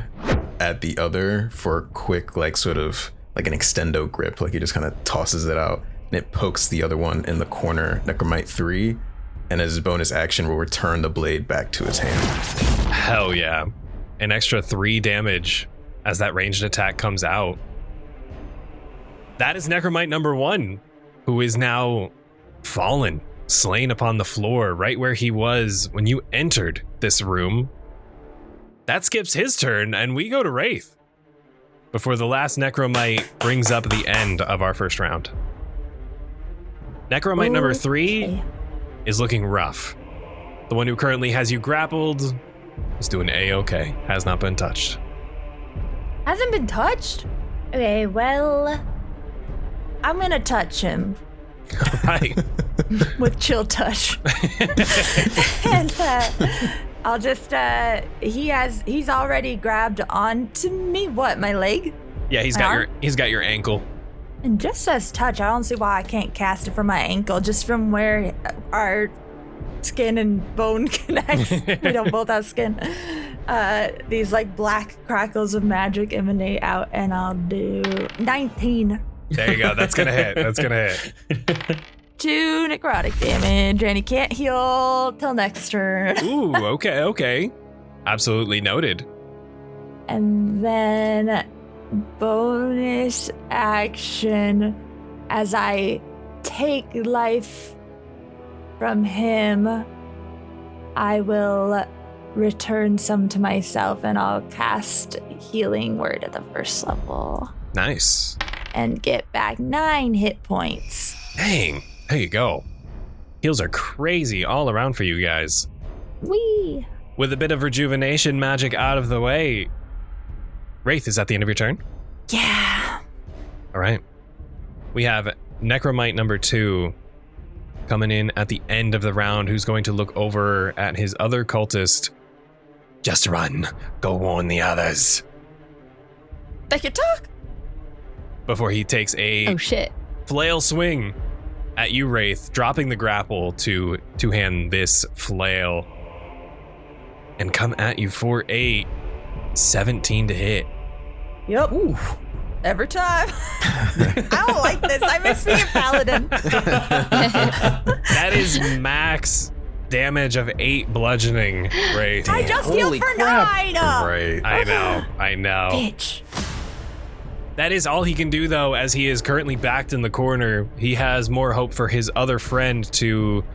at the other for a quick, sort of like an extendo grip. Like he just kind of tosses it out and it pokes the other one in the corner, Necromite 3, and as his bonus action will return the blade back to his hand. Hell yeah. An extra 3 damage as that ranged attack comes out. That is Necromite number 1, who is now fallen, slain upon the floor, right where he was when you entered this room. That skips his turn, and we go to Raith before the last Necromite brings up the end of our first round. Necromite number 3 is looking rough. The one who currently has you grappled is doing A-okay, has not been touched. Hasn't been touched? Okay, well, I'm gonna touch him. Right. with chill touch. And I'll just he's already grabbed onto me. What, my leg? Yeah, he's got your ankle. And just says touch. I don't see why I can't cast it from my ankle, just from where our skin and bone connects. We don't both have skin. These like black crackles of magic emanate out, and I'll do 19. There you go. That's gonna hit. 2 necrotic damage, and he can't heal till next turn. Ooh, okay. Absolutely noted. And then bonus action, as I take life from him, I will return some to myself, and I'll cast Healing Word at the first level. Nice. And get back 9 hit points. Dang. There you go. Heals are crazy all around for you guys. Whee! With a bit of rejuvenation magic out of the way, Raith, is that the end of your turn? Yeah. All right. We have Necromite number 2 coming in at the end of the round, who's going to look over at his other cultist. Just run. Go warn the others. They can talk. Before he takes a Oh shit. flail swing at you, Raith, dropping the grapple to two-hand this flail and come at you for a 17 to hit. Yep. Ooh. Every time. I don't like this. I miss being a paladin. That is max damage of 8 bludgeoning, Raith. I just healed for 9. Right. I know. Bitch. That is all he can do, though, as he is currently backed in the corner. He has more hope for his other friend to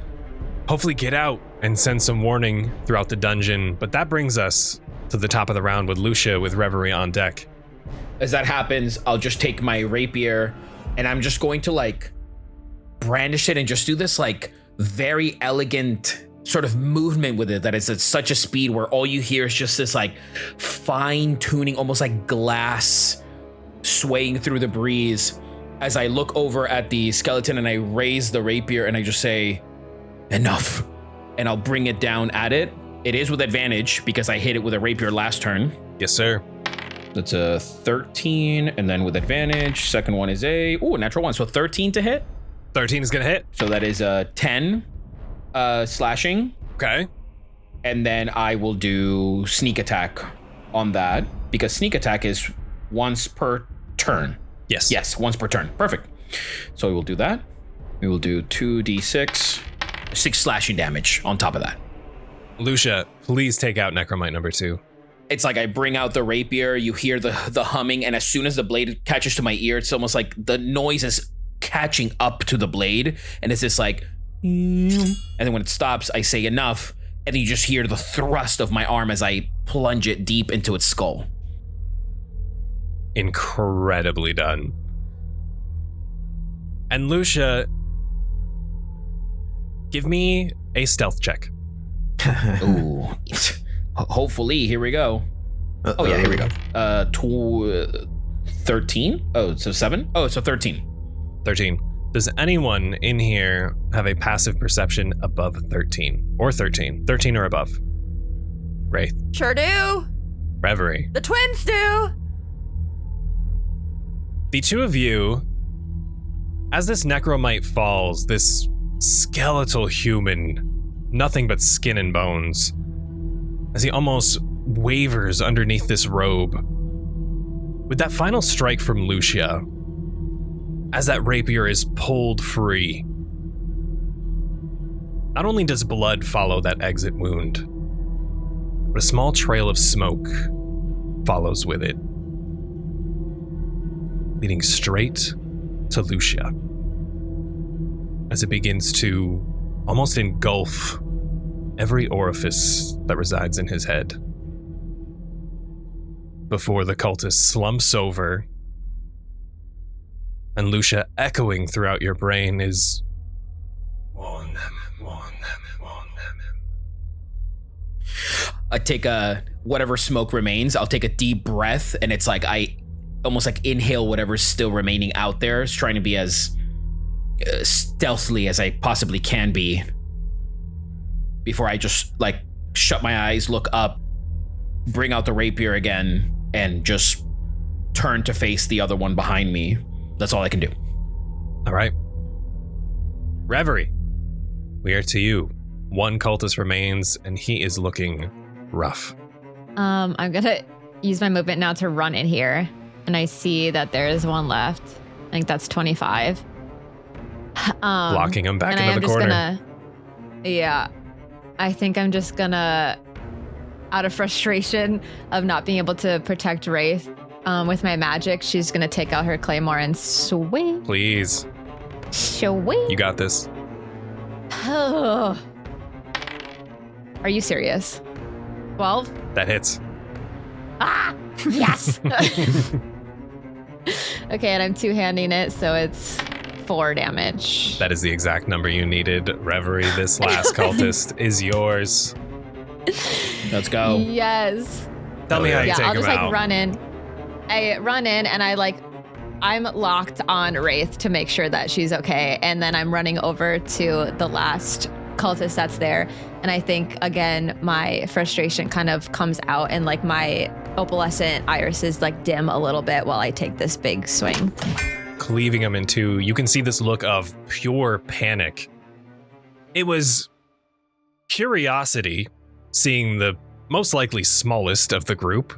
hopefully get out and send some warning throughout the dungeon. But that brings us to the top of the round with Luxia with Reverie on deck. As that happens, I'll just take my rapier and I'm just going to like brandish it and just do this like very elegant sort of movement with it that is at such a speed where all you hear is just this like fine tuning, almost like glass swaying through the breeze as I look over at the skeleton and I raise the rapier and I just say, enough. And I'll bring it down at it. It is with advantage because I hit it with a rapier last turn. Yes, sir. That's a 13, and then with advantage, second one is a natural 1, so 13 to hit. 13 is gonna hit. So that is a 10 slashing. Okay. And then I will do sneak attack on that because sneak attack is once per turn. Yes, once per turn. Perfect. So we will do that. We will do 2d6, 6 slashing damage on top of that. Luxia, please take out Necromite number 2. It's like I bring out the rapier, you hear the humming, and as soon as the blade catches to my ear, it's almost like the noise is catching up to the blade, and it's this like, and then when it stops, I say enough, and then you just hear the thrust of my arm as I plunge it deep into its skull. Incredibly done. And Luxia, give me a stealth check. Ooh. Hopefully, here we go. Oh yeah, here we go. 13? Oh, so 7? Oh, so 13. 13. Does anyone in here have a passive perception above 13? Or 13? 13 or above? Raith. Sure do. Reverie. The twins do. The two of you, as this necromite falls, this skeletal human, nothing but skin and bones, as he almost wavers underneath this robe. With that final strike from Luxia, as that rapier is pulled free, not only does blood follow that exit wound, but a small trail of smoke follows with it, leading straight to Luxia, as it begins to almost engulf every orifice that resides in his head. Before the cultist slumps over, and Luxia, echoing throughout your brain, is warn them, warn them, warn them. I take whatever smoke remains, I'll take a deep breath, and it's like I almost like inhale whatever's still remaining out there. It's trying to be as stealthily as I possibly can be before I just like shut my eyes, look up, bring out the rapier again, and just turn to face the other one behind me. That's all I can do. All right. Reverie, we are to you. One cultist remains, and he is looking rough. I'm gonna use my movement now to run in here, and I see that there is one left. I think that's 25. Blocking him back into the corner. I think I'm just gonna, out of frustration of not being able to protect Raith with my magic, she's gonna take out her claymore and swing. Please. Swing. You got this. Are you serious? 12? That hits. Ah! Yes! Okay, and I'm two-handing it, so it's 4 damage. That is the exact number you needed. Reverie, this last cultist is yours. Let's go. Yes. Tell me how you take I'll him just out. run in. I run in and I'm locked on Raith to make sure that she's okay. And then I'm running over to the last cultist that's there. And I think, again, my frustration kind of comes out and like my opalescent irises like dim a little bit while I take this big swing. Cleaving him in two, you can see this look of pure panic. It was curiosity, seeing the most likely smallest of the group.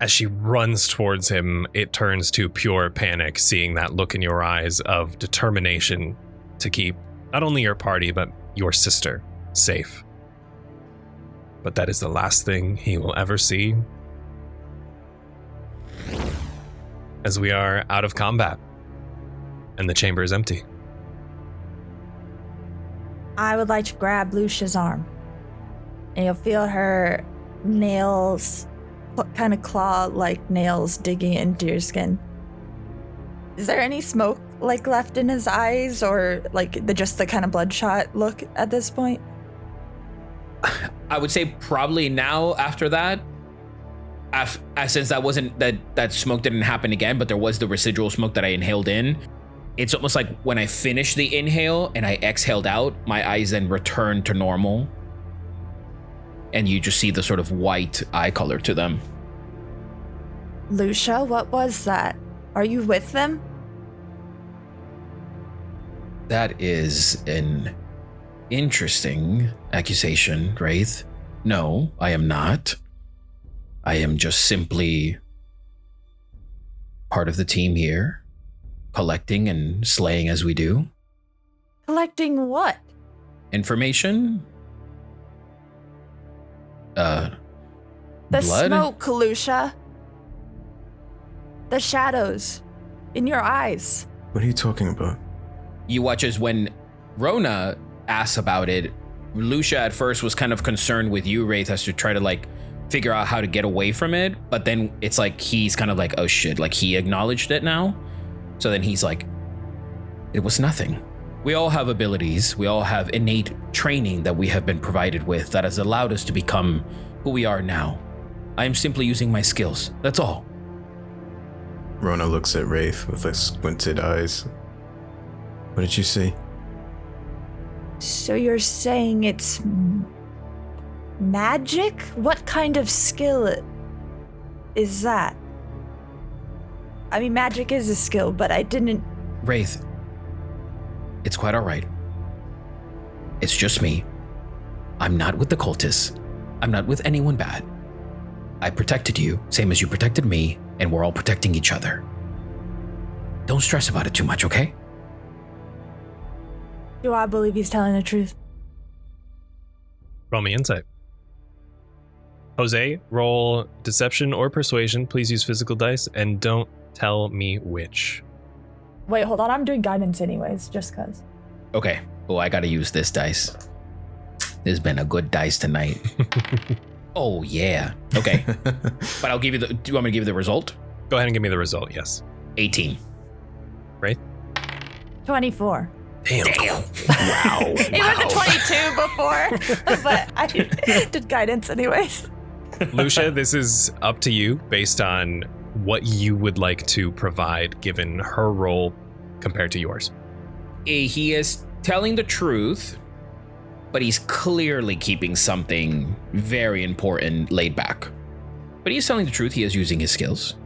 As she runs towards him, it turns to pure panic, seeing that look in your eyes of determination to keep not only your party, but your sister safe. But that is the last thing he will ever see, as we are out of combat and the chamber is empty. I would like to grab Lucia's arm, and you'll feel her nails, kind of claw-like nails digging into your skin. Is there any smoke left in his eyes, or just the kind of bloodshot look at this point? I would say probably now after that, since that wasn't that smoke didn't happen again, but there was the residual smoke that I inhaled in. It's almost like when I finished the inhale and I exhaled out, my eyes then returned to normal. And you just see the sort of white eye color to them. Lucia, what was that? Are you with them? That is an interesting accusation, Raith. No, I am not. I am just simply part of the team here, collecting and slaying as we do. Collecting what? Information? The blood? smoke, Lucia. The shadows in your eyes. What are you talking about? You watch as when Rona asks about it, Lucia at first was kind of concerned with you, Raith, as to try to figure out how to get away from it. But then it's like he's kind of like, oh shit, he acknowledged it now. So then he's like, it was nothing. We all have abilities. We all have innate training that we have been provided with that has allowed us to become who we are now. I am simply using my skills. That's all. Rona looks at Raith with squinted eyes. What did you see? So you're saying it's magic? What kind of skill is that? I mean, magic is a skill, but I didn't... Raith, it's quite all right. It's just me. I'm not with the cultists. I'm not with anyone bad. I protected you, same as you protected me, and we're all protecting each other. Don't stress about it too much, okay? Do I believe he's telling the truth? Roll me insight. Jose, roll deception or persuasion. Please use physical dice and don't tell me which. Wait, hold on. I'm doing guidance anyways, just cause. Okay. Oh, I gotta use this dice. This has been a good dice tonight. Oh, yeah. Okay. But I'll give you do you want me to give you the result? Go ahead and give me the result, yes. 18. Right? 24. Damn. Wow. It was a 22 before, but I did guidance anyways. Lucia, this is up to you based on what you would like to provide given her role compared to yours. He is telling the truth, but he's clearly keeping something very important laid back. But he's telling the truth. He is using his skills.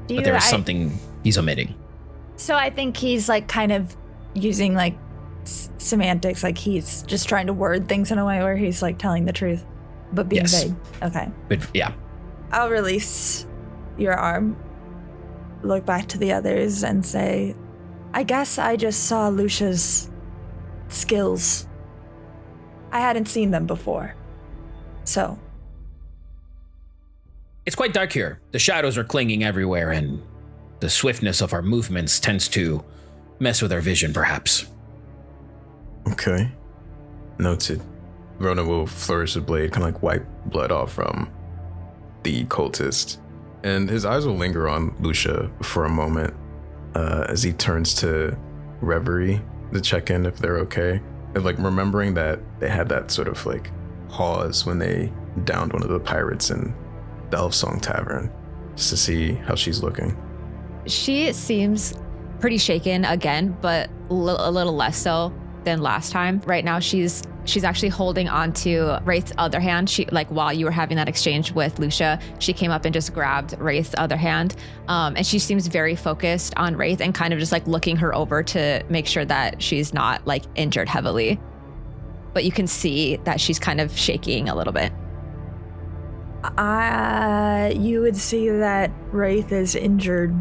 But there is something he's omitting. So I think he's like kind of using like semantics, like he's just trying to word things in a way where he's like telling the truth, but being vague. Okay. But yeah. I'll release your arm, look back to the others and say, I guess I just saw Lucia's skills. I hadn't seen them before. So. It's quite dark here. The shadows are clinging everywhere, and the swiftness of our movements tends to mess with our vision, perhaps. Okay. Noted. Rona will flourish the blade, kind of like wipe blood off from the cultist. And his eyes will linger on Lucia for a moment as he turns to Reverie to check in if they're okay. And like remembering that they had that sort of like pause when they downed one of the pirates in the Elf Song Tavern, just to see how she's looking. She seems pretty shaken again, but a little less so than last time. Right now, she's actually holding onto Raith's other hand. She, like, while you were having that exchange with Lucia, she came up and just grabbed Raith's other hand. And she seems very focused on Raith and kind of just like looking her over to make sure that she's not like injured heavily. But you can see that she's kind of shaking a little bit. You would see that Raith is injured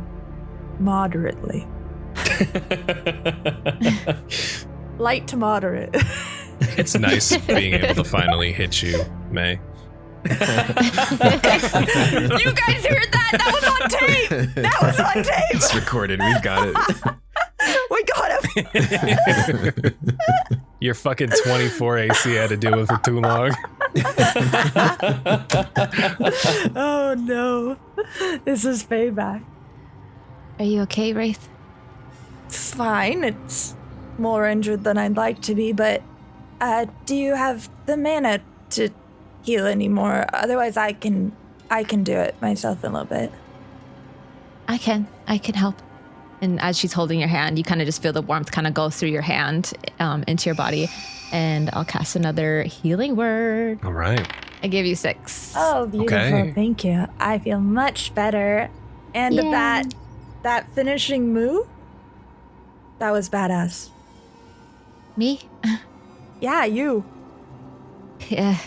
moderately. Light to moderate. It's nice being able to finally hit you, May. You guys heard that? That was on tape. That was on tape. It's recorded. We've got it. We got him. Your fucking 24 AC had to deal with for too long. Oh no. This is payback. Are you okay, Raith? It's fine. It's more injured than I'd like to be, but do you have the mana to heal anymore? Otherwise I can do it myself in a little bit. I can help. And as she's holding your hand, you kind of just feel the warmth kind of go through your hand into your body. And I'll cast another healing word. All right. I gave you 6. Oh, beautiful. Okay. Thank you. I feel much better. And Yeah. that finishing move, that was badass. Me? Yeah, you. Yeah,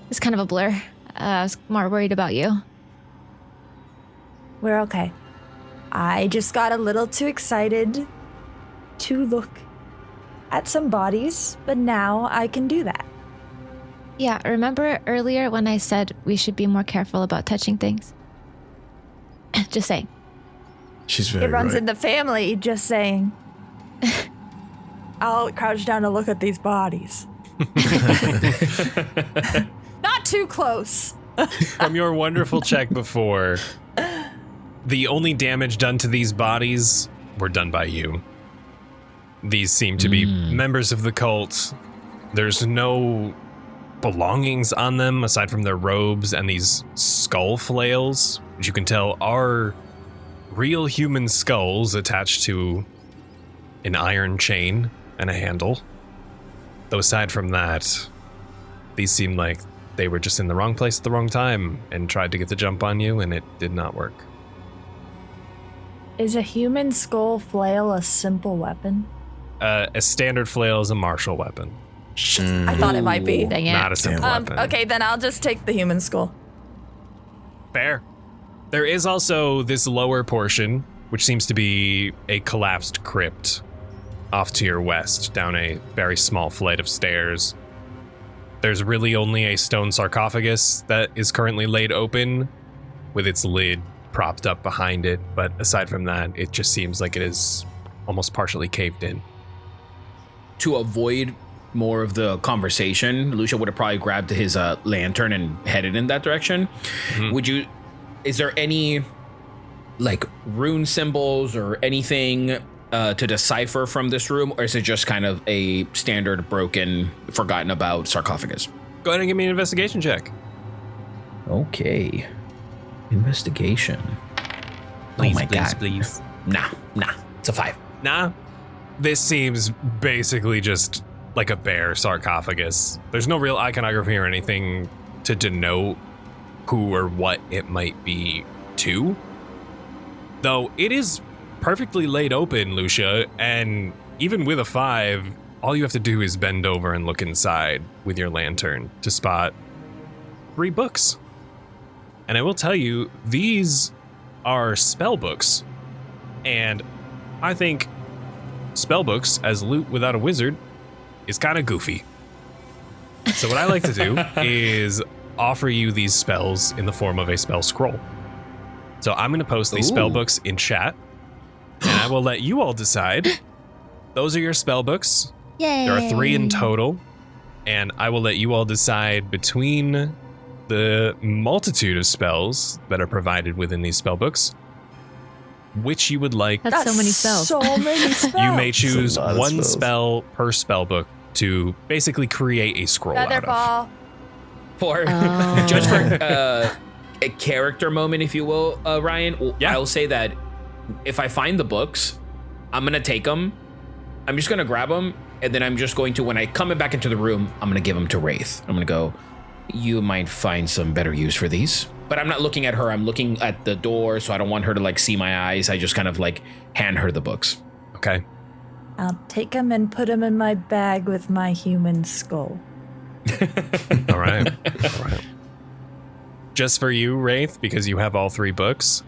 it's kind of a blur. I was more worried about you. We're okay. I just got a little too excited to look at some bodies, but now I can do that. Yeah, remember earlier when I said we should be more careful about touching things? Just saying. She's very It runs right. in the family, just saying. I'll crouch down to look at these bodies. Not too close. From your wonderful check before, the only damage done to these bodies were done by you. These seem to be members of the cult. There's no belongings on them aside from their robes and these skull flails, which you can tell are real human skulls attached to an iron chain and a handle. Though aside from that, these seem like they were just in the wrong place at the wrong time and tried to get the jump on you, and it did not work. Is a human skull flail a simple weapon? A standard flail is a martial weapon, I thought it might be. Dang it. not a simple weapon. Okay, then I'll just take the human skull. Fair. There is also this lower portion, which seems to be a collapsed crypt off to your west, down a very small flight of stairs. There's really only a stone sarcophagus that is currently laid open, with its lid propped up behind it, but aside from that, it just seems like it is almost partially caved in. To avoid more of the conversation, Lucia would have probably grabbed his lantern and headed in that direction. Mm-hmm. Is there any like rune symbols or anything to decipher from this room, or is it just kind of a standard broken, forgotten about sarcophagus? Go ahead and give me an investigation check. Okay. Investigation. Please, oh my please, God. please. Nah. It's a 5. Nah. This seems basically just like a bare sarcophagus. There's no real iconography or anything to denote who or what it might be to. Though it is perfectly laid open, Luxia, and even with a 5, all you have to do is bend over and look inside with your lantern to spot 3 books. And I will tell you, these are spell books. And I think spell books as loot without a wizard is kind of goofy. So what I like to do is offer you these spells in the form of a spell scroll. So I'm going to post these spell books in chat, and I will let you all decide. Those are your spell books. Yay. There are 3 in total, and I will let you all decide between the multitude of spells that are provided within these spell books, which you would like. That's so many spells. So many spells. You may choose That's a lot of one spells. spell per spell book to basically create a scroll out of. Featherball. For just for a character moment, if you will, Ryan. Yeah. I'll say that if I find the books, I'm gonna take them. I'm just gonna grab them, and then I'm just going to, when I come back into the room, I'm gonna give them to Raith. I'm gonna go, you might find some better use for these. But I'm not looking at her. I'm looking at the door, so I don't want her to like see my eyes. I just kind of like hand her the books. Okay. I'll take them and put them in my bag with my human skull. All right. All right. Just for you, Raith, because you have all 3 books,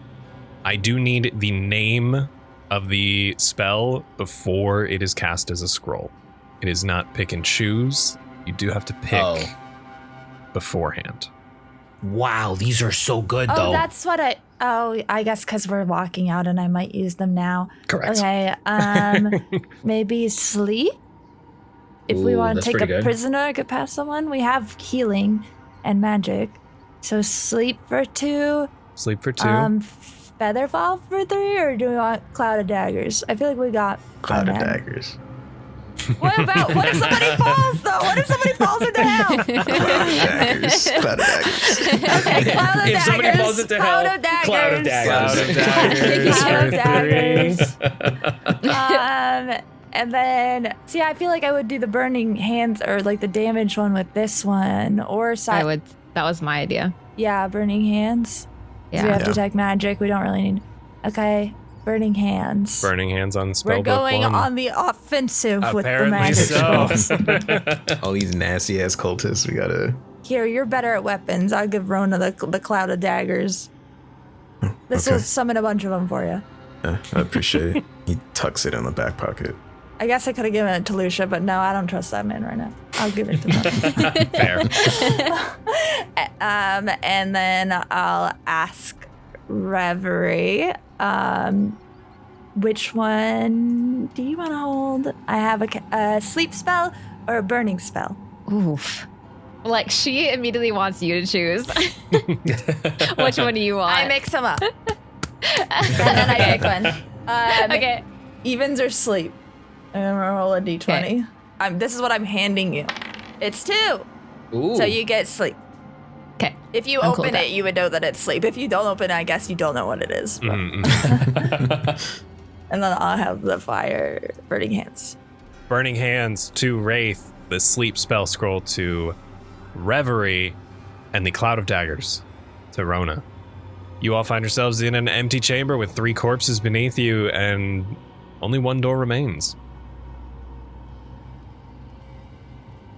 I do need the name of the spell before it is cast as a scroll. It is not pick and choose. You do have to pick beforehand. Wow, these are so good, Oh, though. that's what I guess because we're walking out and I might use them now. Correct. Okay, maybe sleep? If we Ooh, want to that's take a pretty good. prisoner, I could pass someone. We have healing and magic. So sleep for 2. Sleep for 2. Featherfall for 3, or do we want Cloud of Daggers? I feel like we got Cloud of that. daggers. What if somebody falls though? What if somebody falls into hell? Daggers. Cloud of daggers. Okay, Cloud of If Daggers. somebody falls into Cloud hell, of Daggers. Cloud of Daggers. Cloud of Daggers Cloud of for 3. And then, see, I feel like I would do the burning hands or like the damage one with this one, or That was my idea. Yeah, burning hands. Yeah. We have detect magic. We don't really need. Okay, burning hands. Burning hands on spellbook We're going 1. on the offensive with the Apparently magic. so. All these nasty ass cultists, we gotta. Here, you're better at weapons. I'll give Rona the Cloud of Daggers. This will okay. summon a bunch of them for you. I appreciate it. He tucks it in the back pocket. I guess I could have given it to Lucia, but no, I don't trust that man right now. I'll give it to him. Fair. And then I'll ask Reverie, which one do you want to hold? I have a sleep spell or a burning spell. Oof. Like, she immediately wants you to choose. Which one do you want? I mix them up. And then I pick one. Okay. Evens or sleep? I'm gonna roll a d20. This is what I'm handing you. It's 2. Ooh. So you get sleep. Okay. If you I'm cool open with it, you would know that it's sleep. If you don't open it, I guess you don't know what it is. But- And then I'll have the fire burning hands. Burning hands to Raith, the sleep spell scroll to Reverie, and the Cloud of Daggers to Rona. You all find yourselves in an empty chamber with 3 corpses beneath you, and only 1 door remains.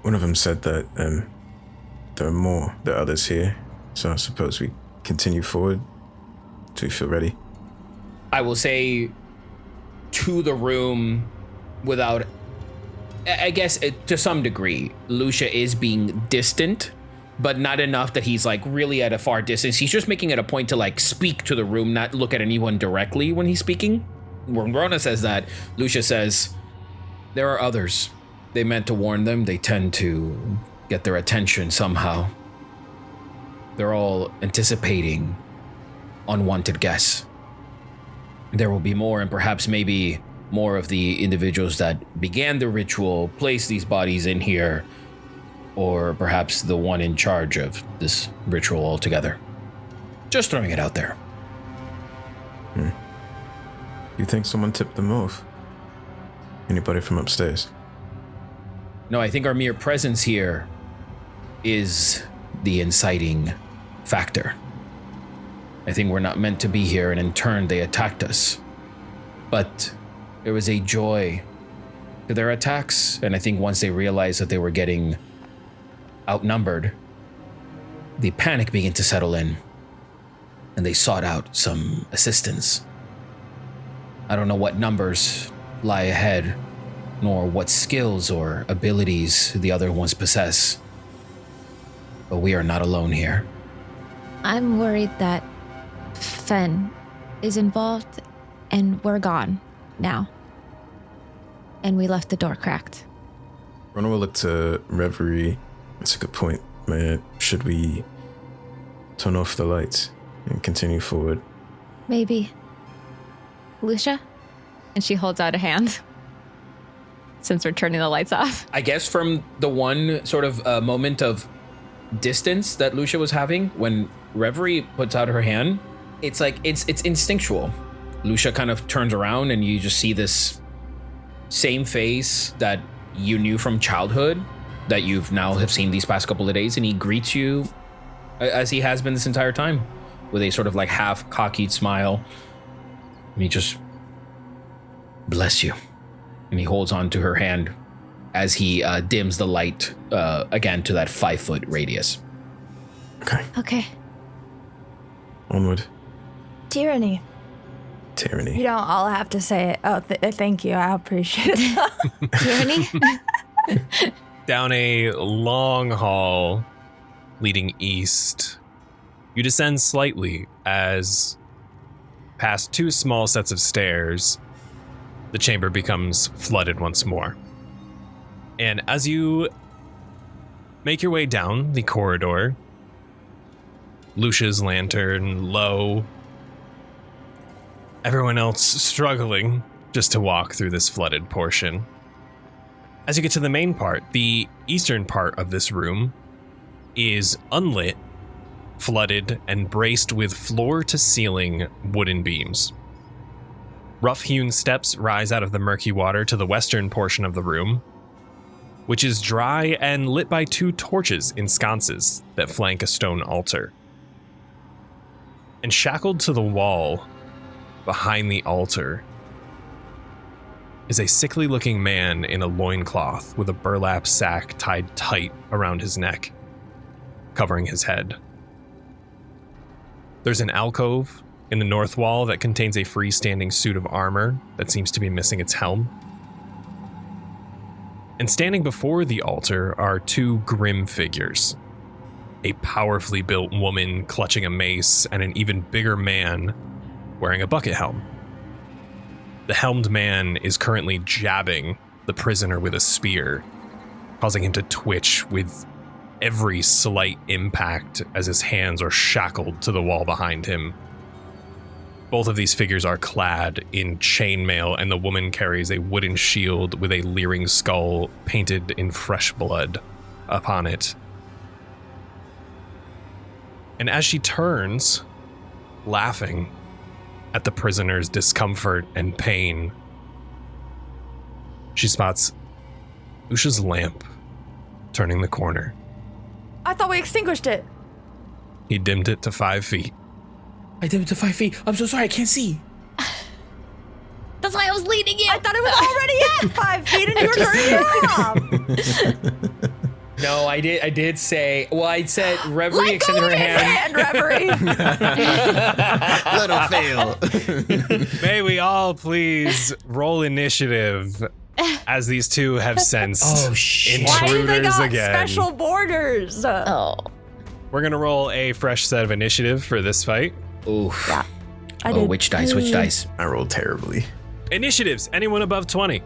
One of them said that there are more, there are others here. So I suppose we continue forward. Do you feel ready? I will say to the room without, I guess to some degree, Luxia is being distant, but not enough that he's like really at a far distance. He's just making it a point to like speak to the room, not look at anyone directly when he's speaking. When Rona says that, Luxia says, there are others. They meant to warn them. They tend to get their attention somehow. They're all anticipating unwanted guests. There will be more, and perhaps maybe more of the individuals that began the ritual place these bodies in here, or perhaps the one in charge of this ritual altogether. Just throwing it out there. You think someone tipped them off? Anybody from upstairs? No, I think our mere presence here is the inciting factor. I think we're not meant to be here, and in turn they attacked us. But there was a joy to their attacks, and I think once they realized that they were getting outnumbered, the panic began to settle in, and they sought out some assistance. I don't know what numbers lie ahead, nor what skills or abilities the other ones possess, but we are not alone here. I'm worried that Fen is involved and we're gone now. And we left the door cracked. Ronah will look to Reverie. That's a good point. Should we turn off the lights and continue forward? Maybe. Lucia? And she holds out a hand. Since we're turning the lights off. I guess from the one sort of moment of distance that Lucia was having when Reverie puts out her hand, it's like it's instinctual. Lucia kind of turns around and you just see this same face that you knew from childhood that you've now have seen these past couple of days, and he greets you as he has been this entire time with a sort of like half cockeyed smile. And he just bless you. And he holds on to her hand as he dims the light again to that 5-foot radius. Okay. Onward. Tyranny. Tyranny. You don't all have to say it. Oh, thank you. I appreciate it. Tyranny? Down a long hall leading east, you descend slightly as past 2 small sets of stairs, the chamber becomes flooded once more. And as you make your way down the corridor, Lucia's lantern low, everyone else struggling just to walk through this flooded portion. As you get to the main part, the eastern part of this room is unlit, flooded, and braced with floor-to-ceiling wooden beams. Rough-hewn steps rise out of the murky water to the western portion of the room, which is dry and lit by 2 torches in sconces that flank a stone altar. And shackled to the wall behind the altar is a sickly-looking man in a loincloth with a burlap sack tied tight around his neck, covering his head. There's an alcove in the north wall that contains a freestanding suit of armor that seems to be missing its helm. And standing before the altar are 2 grim figures. A powerfully built woman clutching a mace and an even bigger man wearing a bucket helm. The helmed man is currently jabbing the prisoner with a spear, causing him to twitch with every slight impact as his hands are shackled to the wall behind him. Both of these figures are clad in chainmail, and the woman carries a wooden shield with a leering skull painted in fresh blood upon it. And as she turns, laughing at the prisoner's discomfort and pain, she spots Lucia's lamp turning the corner. I thought we extinguished it. He dimmed it to 5 feet. I dimmed it to 5 feet. I'm so sorry, I can't see. That's why I was leading you. I thought it was already at 5 feet and you were turning it off. No, I did say, well, I said Reverie extended her hand. Reverie. Let him fail. May we all please roll initiative, as these 2 have sensed Oh, shit. Why do they intruders got again. special borders? Oh. We're gonna roll a fresh set of initiative for this fight. Oof. Yeah. I Oh, did. which dice? Which dice? I rolled terribly. Initiatives, anyone above 20?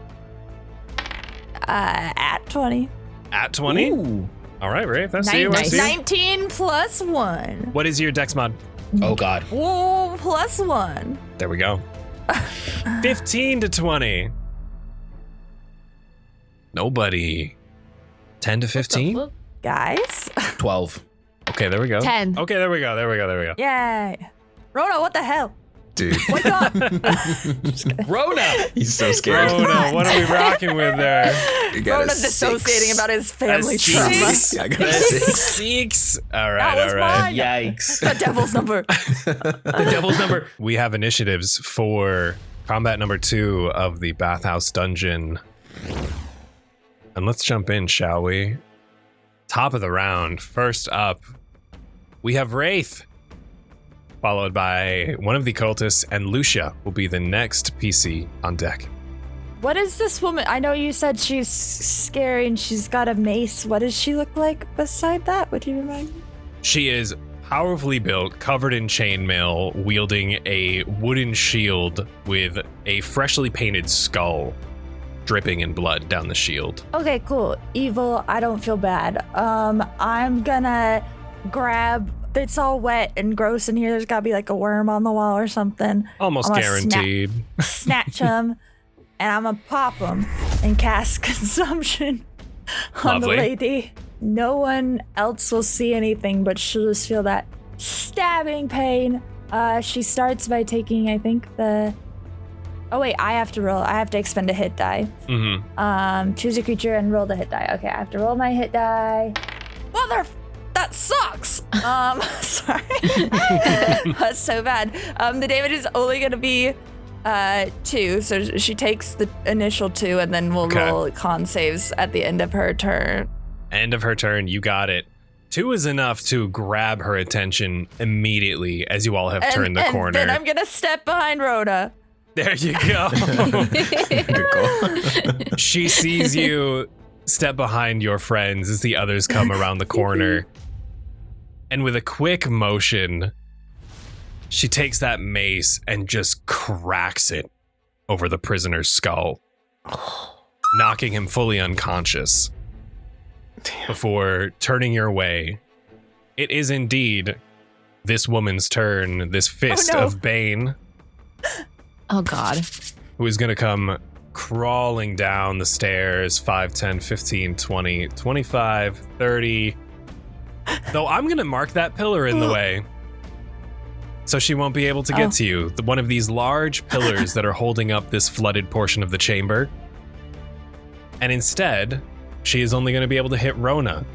At 20. At 20? Ooh. All right, Raith, I see you, I Nice. see you. 19 plus 1. What is your dex mod? Oh, God. Whoa, plus 1. There we go. 15 to 20. Nobody. 10 to 15? Guys. 12. Okay, there we go. 10. Okay, there we go. Yay. Rona, what the hell? dude. Wake up! Rona. He's so scared. Rona, what are we rocking with there? You got a Rona's dissociating 6. about his family A trauma. 6. Yeah, I got a 6. 6. All right, That was all right. mine. Yikes. The devil's number. The devil's number. We have initiatives for combat number 2 of the bathhouse dungeon. And let's jump in, shall we? Top of the round. First up, we have Raith, followed by one of the cultists, and Luxia will be the next PC on deck. What is this woman? I know you said she's scary and she's got a mace. What does she look like beside that? Would you remind me? She is powerfully built, covered in chainmail, wielding a wooden shield with a freshly painted skull dripping in blood down the shield. Okay, cool. Evil, I don't feel bad. I'm gonna grab, it's all wet and gross in here. There's gotta be like a worm on the wall or something. Almost I'm gonna guaranteed. Snatch them and I'm gonna pop them and cast consumption on Lovely. the lady. No one else will see anything, but she'll just feel that stabbing pain. She starts by taking, I think, oh wait, I have to roll. I have to expend a hit die. Mm-hmm. Choose a creature and roll the hit die. Okay, I have to roll my hit die. That sucks. Sorry. That's so bad. The damage is only gonna be 2, so she takes the initial 2, and then we'll roll con saves at the end of her turn. End of her turn, you got it. 2 is enough to grab her attention immediately as you all have turned the corner. Then I'm gonna step behind Rhoda. There you go. Good call. She sees you step behind your friends as the others come around the corner. And with a quick motion, she takes that mace and just cracks it over the prisoner's skull, knocking him fully unconscious. Damn. Before turning your way, it is indeed this woman's turn, this fist of Bane, Oh, God. who is going to come crawling down the stairs 5, 10, 15, 20, 25, 30. Though I'm going to mark that pillar in the way so she won't be able to get to you. One of these large pillars that are holding up this flooded portion of the chamber. And instead, she is only going to be able to hit Rona.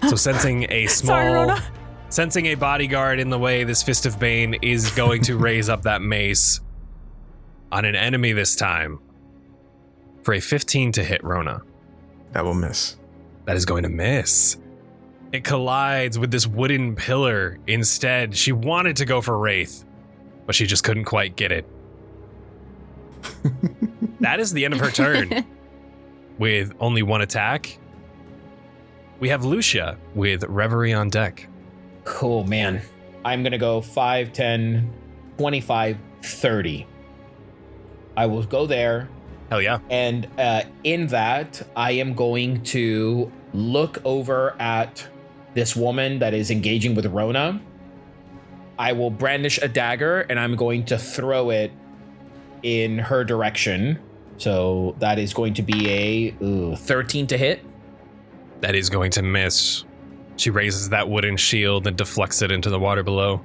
So sensing a small... Sorry, Rona. Sensing a bodyguard in the way, this Fist of Bane is going to raise up that mace on an enemy this time for a 15 to hit Rona. That will miss. That is going to miss. It collides with this wooden pillar instead. She wanted to go for Raith, but she just couldn't quite get it. That is the end of her turn. With only one attack, we have Luxia with Reverie on deck. Oh, man. I'm going to go 5, 10, 25, 30. I will go there. Hell yeah. And in that, I am going to look over at this woman that is engaging with Rona. I will brandish a dagger and I'm going to throw it in her direction. So that is going to be a 13 to hit. That is going to miss. She raises that wooden shield and deflects it into the water below.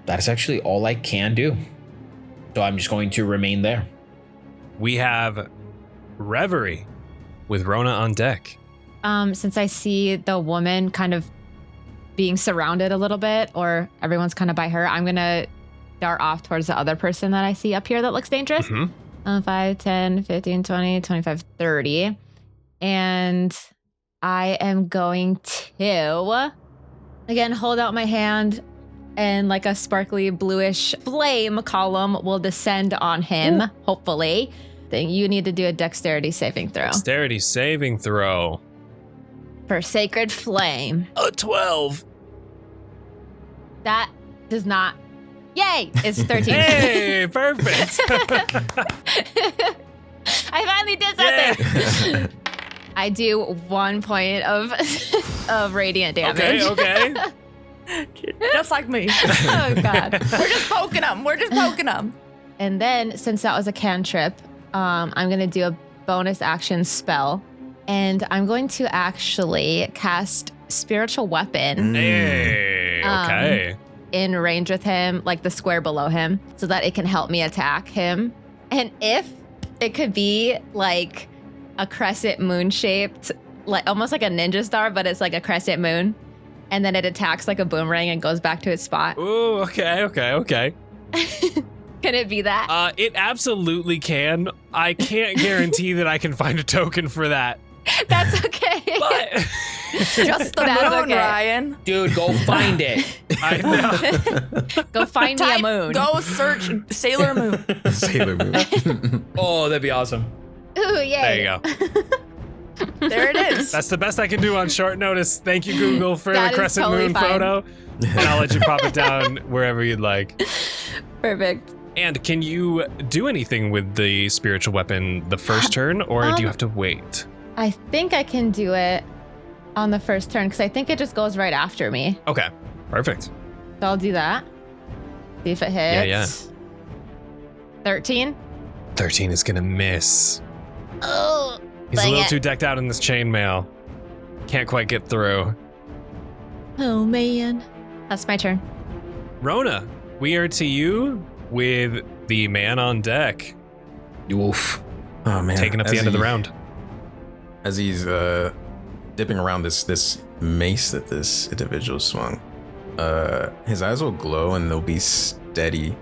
That is actually all I can do. So I'm just going to remain there. We have Reverie with Rona on deck. Since I see the woman kind of being surrounded a little bit, or everyone's kind of by her, I'm going to dart off towards the other person that I see up here that looks dangerous. Mm-hmm. 5, 10, 15, 20, 25, 30. And I am going to, again, hold out my hand, and like a sparkly bluish flame column will descend on him, hopefully. Then you need to do a dexterity saving throw. Dexterity saving throw. For Sacred Flame. A 12. That does not. Yay! It's 13. Hey, perfect. I finally did something. I do 1 point of radiant damage. Okay. Just like me. Oh, God. We're just poking them. And then, since that was a cantrip, I'm going to do a bonus action spell. And I'm going to actually cast Spiritual Weapon. Hey, okay. in range with him, like the square below him, so that it can help me attack him. And if it could be like a crescent moon shaped, like almost like a ninja star, but it's like a crescent moon. And then it attacks like a boomerang and goes back to its spot. Ooh, okay. Can it be that? It absolutely can. I can't guarantee that I can find a token for that. That's okay. But Just the That's moon, okay. Ryan. Dude, go find it. I know. Go find me a moon. Go search Sailor Moon. Sailor Moon. Oh, that'd be awesome. Ooh, yay. There you go. There it is. That's the best I can do on short notice. Thank you, Google, for That the is crescent totally moon fine. photo. And I'll let you pop it down wherever you'd like. Perfect. And can you do anything with the spiritual weapon the first turn, or do you have to wait? I think I can do it on the first turn because I think it just goes right after me. Okay, perfect. So I'll do that. See if it hits. Yeah. 13. 13 is gonna miss. Oh, He's a dang little it. too decked out in this chainmail. Can't quite get through. Oh, man. That's my turn. Rona, we are to you with the man on deck, Oof. Oh man. taking up the end of the round. As he's dipping around this mace that this individual swung, his eyes will glow and they'll be steady.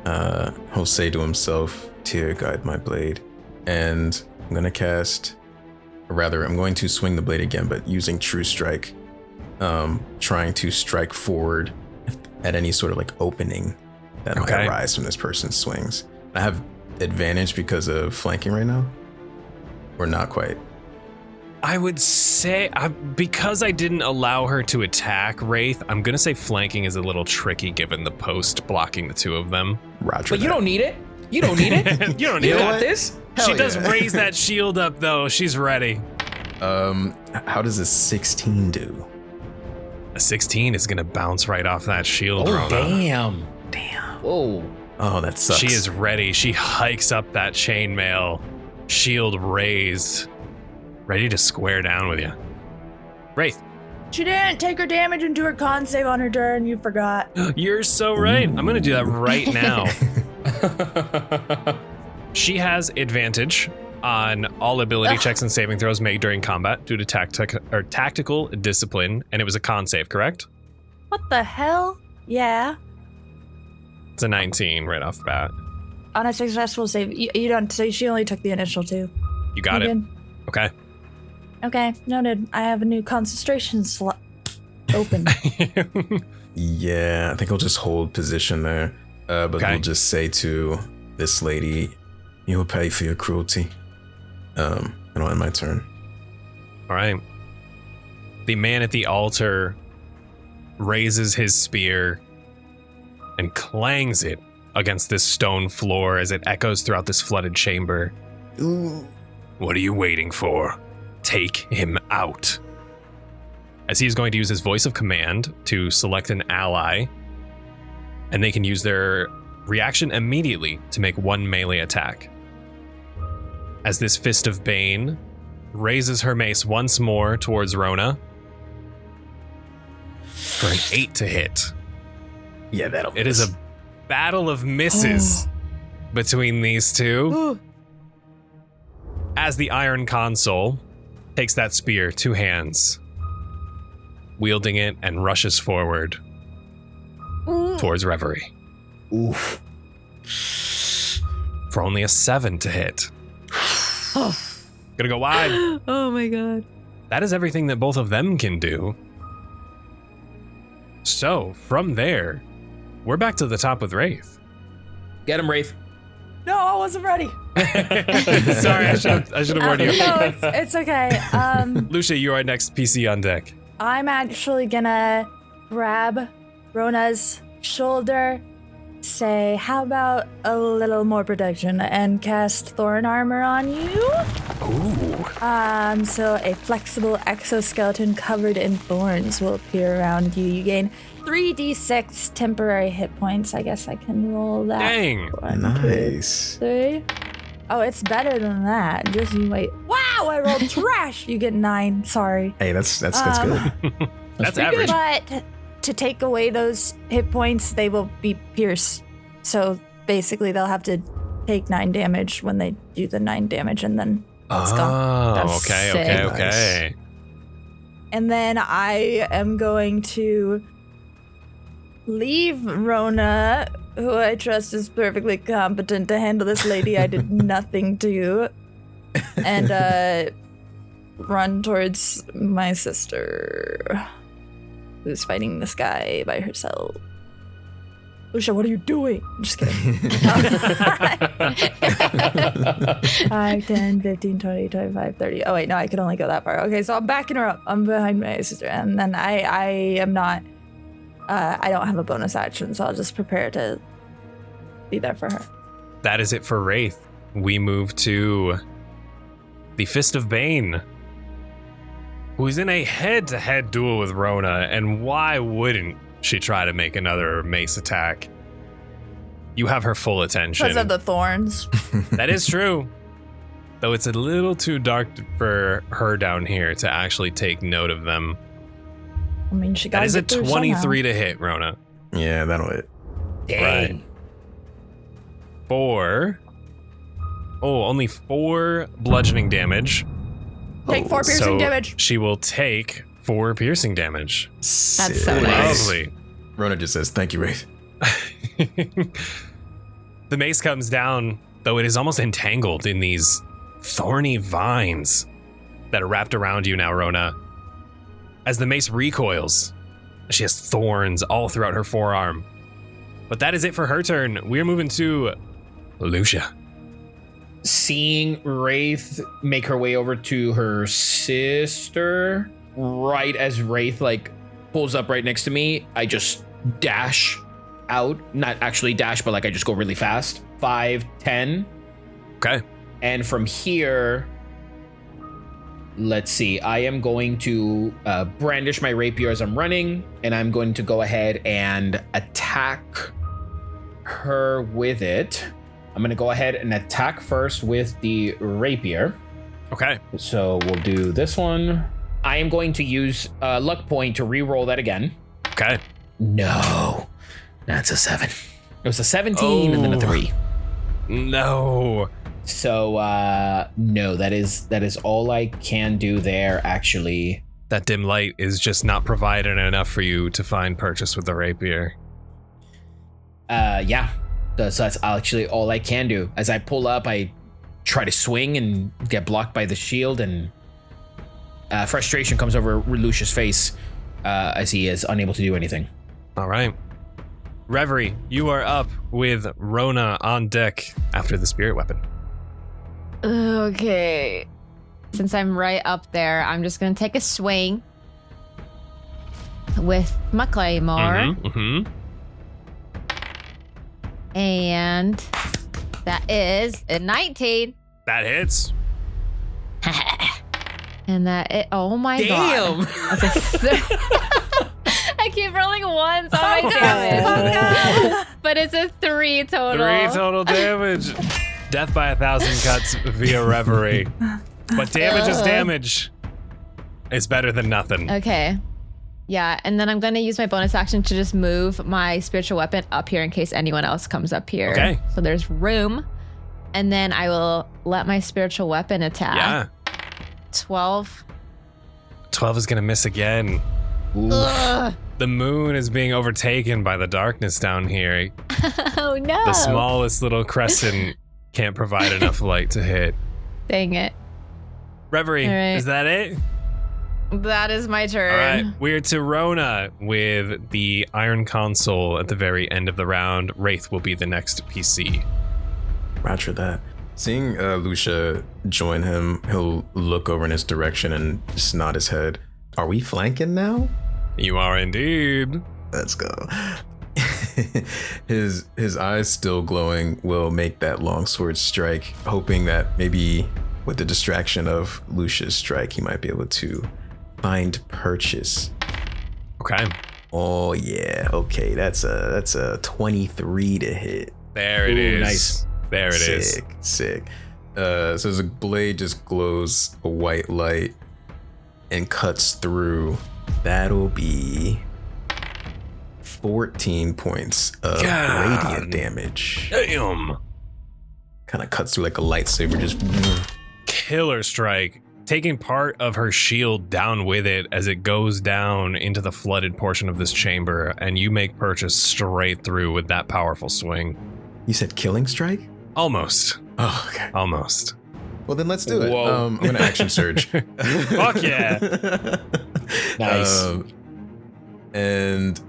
He'll say to himself, "Tear, guide my blade." And I'm going to swing the blade again, but using True Strike, trying to strike forward at any sort of like opening that might arise from this person's swings. I have advantage because of flanking right now, or not quite. I would say, because I didn't allow her to attack Raith, I'm going to say flanking is a little tricky given the post blocking the two of them. Roger. But you don't need it. You don't need it. You don't You need got it. this. She Hell does yeah. raise that shield up, though. She's ready. How does a 16 do? A 16 is going to bounce right off that shield, Oh, Rona. damn. Whoa. Oh, that sucks. She is ready. She hikes up that chainmail, shield raised, ready to square down with you. Wraith, She didn't take her damage and do her con save on her turn. You forgot. you're so right. I'm going to do that right now. She has advantage on all ability checks and saving throws made during combat due to tactical discipline, and it was a con save, correct? What the hell? Yeah. It's a 19 right off the bat. On a successful save, you don't. So she only took the initial two. You got You it. did. Okay. Okay, noted. I have a new concentration slot open. Yeah, I think I'll just hold position there. But Okay. we'll just say to this lady, "You will pay for your cruelty." And I'll end my turn. All right. The man at the altar raises his spear and clangs it against this stone floor as it echoes throughout this flooded chamber. Ooh. What are you waiting for? Take him out. As he's going to use his voice of command to select an ally, and they can use their reaction immediately to make one melee attack. As this Fist of Bane raises her mace once more towards Rona for an 8 to hit. Yeah, that'll It is a battle of misses between these two. As the Iron Console takes that spear, two hands, wielding it, and rushes forward towards Reverie. Oof. For only a 7 to hit. Gonna go wide. Oh my god. That is everything that both of them can do. So, from there, we're back to the top with Raith. Get him, Raith. No, I wasn't ready. Sorry, I should have warned you. No, it's okay. Luxia, you are next PC on deck. I'm actually gonna grab Rona's shoulder, say, how about a little more protection, and cast Thorn Armor on you? Ooh. So a flexible exoskeleton covered in thorns will appear around you. You gain 3d6 temporary hit points. I guess I can roll that. Dang. 1, 2, nice. 3. Oh, it's better than that. Just you wait. Wow, I rolled trash. You get 9. Sorry. Hey, that's good. That's average. But to take away those hit points, they will be pierced. So basically, they'll have to take 9 damage when they do the 9 damage, and then it's gone. Oh, okay. And then I am going to leave Rona, who I trust is perfectly competent to handle this lady I did nothing to, and run towards my sister, who's fighting this guy by herself. Lucia, what are you doing? I'm just kidding. 5, 10, 15, 20, 25, 30. Oh, wait, no, I could only go that far. Okay, so I'm backing her up. I'm behind my sister. And then I am not, I don't have a bonus action, so I'll just prepare to be there for her. That is it for Raith. We move to the Fist of Bane, who's in a head-to-head duel with Rona, and why wouldn't she try to make another mace attack? You have her full attention. Because of the thorns. That is true. Though it's a little too dark for her down here to actually take note of them. I mean, she got That is a 23 to hit, Rona. Yeah, that'll hit. Dang. Right. 4. Oh, only 4 bludgeoning damage. Take 4 piercing So damage. she will take 4 piercing damage. That's so nice. Lovely. Rona just says, "Thank you, Raith." The mace comes down, though it is almost entangled in these thorny vines that are wrapped around you now, Rona. As the mace recoils, she has thorns all throughout her forearm. But that is it for her turn. We're moving to Lucia. Seeing Raith make her way over to her sister, right as Raith like pulls up right next to me, I just dash out. Not actually dash, but like I just go really fast. 5, 10. Okay. And from here, let's see, I am going to brandish my rapier as I'm running, and I'm going to go ahead and attack her with it. I'm going to go ahead and attack first with the rapier. Okay. So we'll do this one. I am going to use luck point to re-roll that again. Okay. No, that's a 7. It was a 17 and then a 3. No. So no, that is all I can do there, actually. That dim light is just not provided enough for you to find purchase with the rapier. Yeah. So that's actually all I can do. As I pull up, I try to swing and get blocked by the shield, and frustration comes over Lucia's face as he is unable to do anything. All right. Reverie, you are up with Rona on deck after the spirit weapon. Okay. Since I'm right up there, I'm just going to take a swing with my claymore. And that is a 19. That hits. And that it, oh my god. I keep rolling ones on my damage. But it's a 3 total. 3 total damage. Death by 1,000 cuts via Reverie. But damage is damage. It's better than nothing. Okay. Yeah, and then I'm going to use my bonus action to just move my spiritual weapon up here in case anyone else comes up here. Okay. So there's room. And then I will let my spiritual weapon attack. Yeah. 12. 12 is going to miss again. Ugh. The moon is being overtaken by the darkness down here. Oh no. The smallest little crescent can't provide enough light to hit. Dang it. Reverie, All right. is that it? That is my turn. All right, we're to Rona with the Iron Console at the very end of the round. Raith will be the next PC. Roger that. Seeing Lucia join him, he'll look over in his direction and just nod his head. Are we flanking now? You are indeed. Let's go. His eyes still glowing will make that longsword strike, hoping that maybe with the distraction of Lucia's strike, he might be able to find purchase. Okay. Oh yeah, okay, that's a 23 to hit. There it is. Nice. There it is. Sick. So the blade just glows a white light and cuts through. That'll be 14 points of radiant damage. Damn. Kind of cuts through like a lightsaber, just Killer strike, taking part of her shield down with it as it goes down into the flooded portion of this chamber, and you make purchase straight through with that powerful swing. You said killing strike? Almost. Oh, okay. Almost. Well, then let's do it. Whoa. I'm gonna action surge. Fuck yeah. Nice. And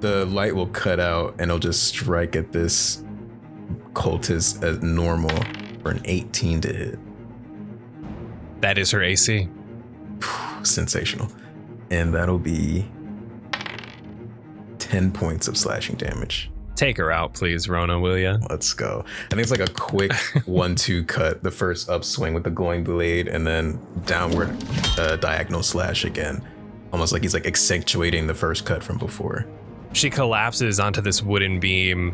the light will cut out, and it'll just strike at this cultist as normal for an 18 to hit. That is her AC. Sensational. And that'll be 10 points of slashing damage. Take her out, please, Rona, will ya? Let's go. I think it's like a quick 1-2 cut. The first upswing with the glowing blade, and then downward diagonal slash again. Almost like he's like accentuating the first cut from before. She collapses onto this wooden beam,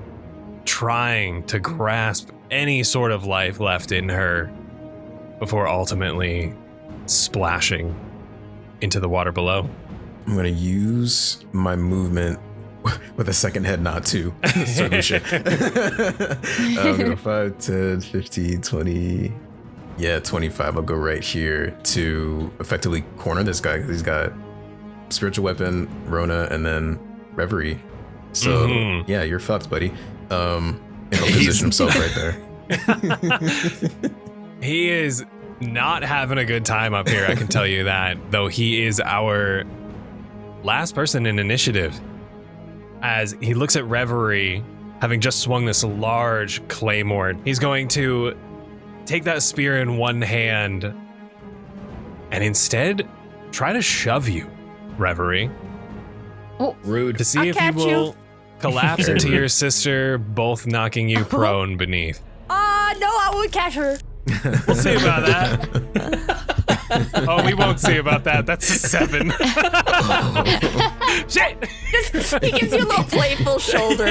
trying to grasp any sort of life left in her before ultimately splashing into the water below. I'm going to use my movement with a second head nod too. Solution. 5, 10, 15, 20. Yeah, 25. I'll go right here to effectively corner this guy because he's got spiritual weapon, Rona, and then Reverie. So yeah, you're fucked, buddy. And he'll position himself right there. He is not having a good time up here, I can tell you that, though he is our last person in initiative. As he looks at Reverie, having just swung this large claymore, he's going to take that spear in one hand and instead try to shove you, Reverie. Rude. To see I'll if he catch will you. collapse into your sister, both knocking you prone beneath. No, I would catch her. We'll see about that. Oh, we won't see about that. That's a 7. Shit! He gives you a little playful shoulder.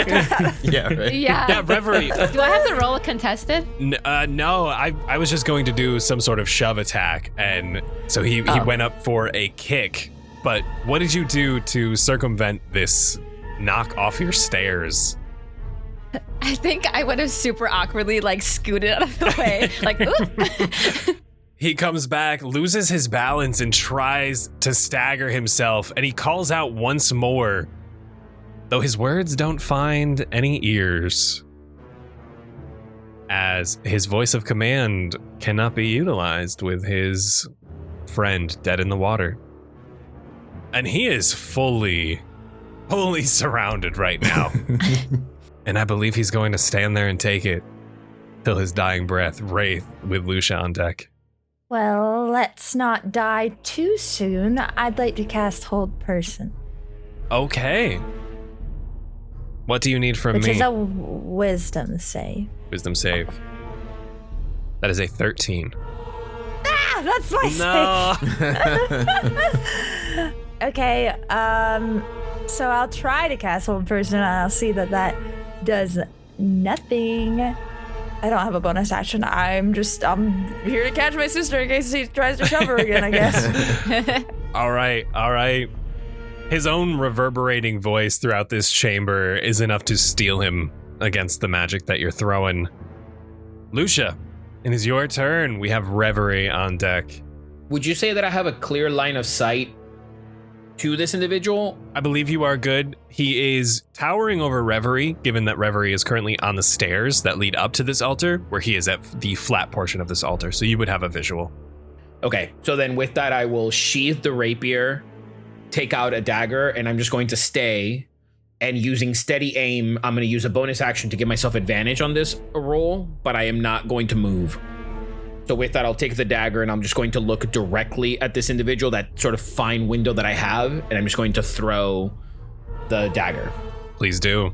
Yeah, right? Yeah, Reverie. Do I have to roll a contested? No, I was just going to do some sort of shove attack, and so he went up for a kick. But what did you do to circumvent this knock off your stairs? I think I would have super awkwardly like scooted out of the way. Like, oop. He comes back, loses his balance, and tries to stagger himself, and he calls out once more, though his words don't find any ears, as his voice of command cannot be utilized with his friend dead in the water. And he is fully surrounded right now. And I believe he's going to stand there and take it till his dying breath, Raith with Luxia on deck. Well, let's not die too soon. I'd like to cast Hold Person, Okay. What do you need from which me? is a wisdom save. Wisdom save. That is a 13. Ah, that's my save. Okay, so I'll try to cast Hold Person, and I'll see that does nothing. I don't have a bonus action. I'm here to catch my sister in case he tries to shove her again, I guess. All right. His own reverberating voice throughout this chamber is enough to steel him against the magic that you're throwing. Luxia, it is your turn. We have Reverie on deck. Would you say that I have a clear line of sight to this individual? I believe you are good. He is towering over Reverie, given that Reverie is currently on the stairs that lead up to this altar, where he is at the flat portion of this altar, so you would have a visual. Okay, so then with that, I will sheath the rapier, take out a dagger, and I'm just going to stay. And using steady aim, I'm going to use a bonus action to give myself advantage on this roll, but I am not going to move. So with that, I'll take the dagger, and I'm just going to look directly at this individual, that sort of fine window that I have, and I'm just going to throw the dagger. Please do.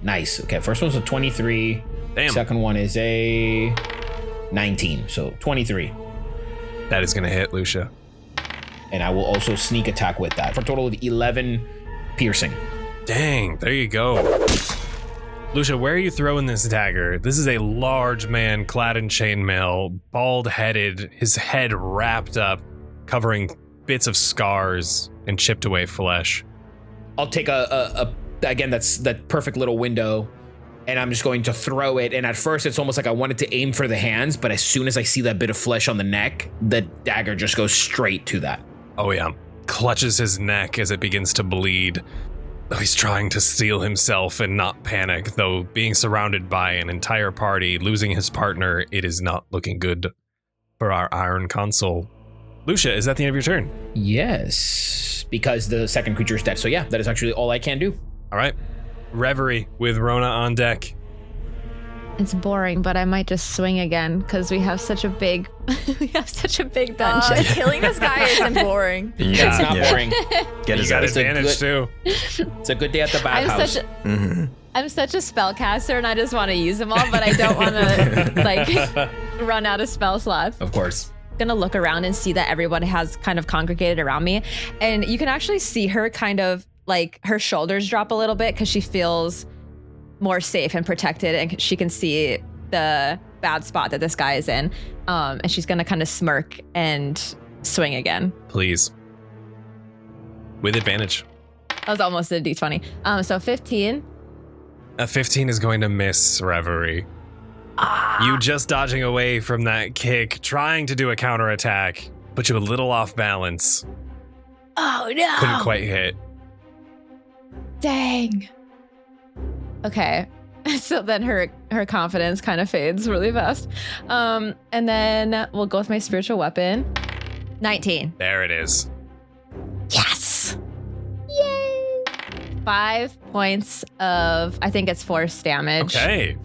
Nice. Okay, first one's a 23. Damn. Second one is a 19, so 23. That is going to hit, Luxia. And I will also sneak attack with that for a total of 11 piercing. Dang, there you go. Luxia, where are you throwing this dagger? This is a large man clad in chainmail, bald-headed, his head wrapped up, covering bits of scars and chipped away flesh. I'll take a that's that perfect little window. And I'm just going to throw it. And at first, it's almost like I wanted to aim for the hands. But as soon as I see that bit of flesh on the neck, the dagger just goes straight to that. Oh, yeah. Clutches his neck as it begins to bleed. Though he's trying to steel himself and not panic. Though being surrounded by an entire party, losing his partner, it is not looking good for our Iron Consul. Luxia, is that the end of your turn? Yes, because the second creature is dead. So yeah, that is actually all I can do. All right. Reverie with Rona on deck. It's boring, but I might just swing again because we have such a big dungeon. Killing this guy isn't boring. Yeah, it's not boring. Get You his got ass. advantage too. It's a good day at the bathhouse. I'm such a spellcaster and I just want to use them all, but I don't want to like run out of spell slots. Of course. Gonna look around and see that everyone has kind of congregated around me, and you can actually see her kind of like her shoulders drop a little bit because she feels more safe and protected, and she can see the bad spot that this guy is in, and she's gonna kind of smirk and swing again. Please. With advantage. That was almost a d20. So 15. A 15 is going to miss Reverie. You just dodging away from that kick, trying to do a counterattack, but you're a little off balance. Oh no! Couldn't quite hit. Dang. Okay. So then her confidence kind of fades really fast. And then we'll go with my spiritual weapon. 19. There it is. Yes. Yay. 5 points of, I think it's force damage. Okay.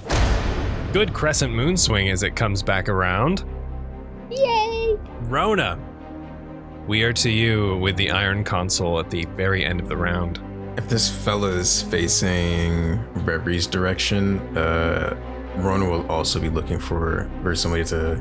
Good crescent moon swing as it comes back around. Yay. Rona, we are to you with the Iron Consul at the very end of the round. If this fella is facing Reverie's direction, Rona will also be looking for somebody to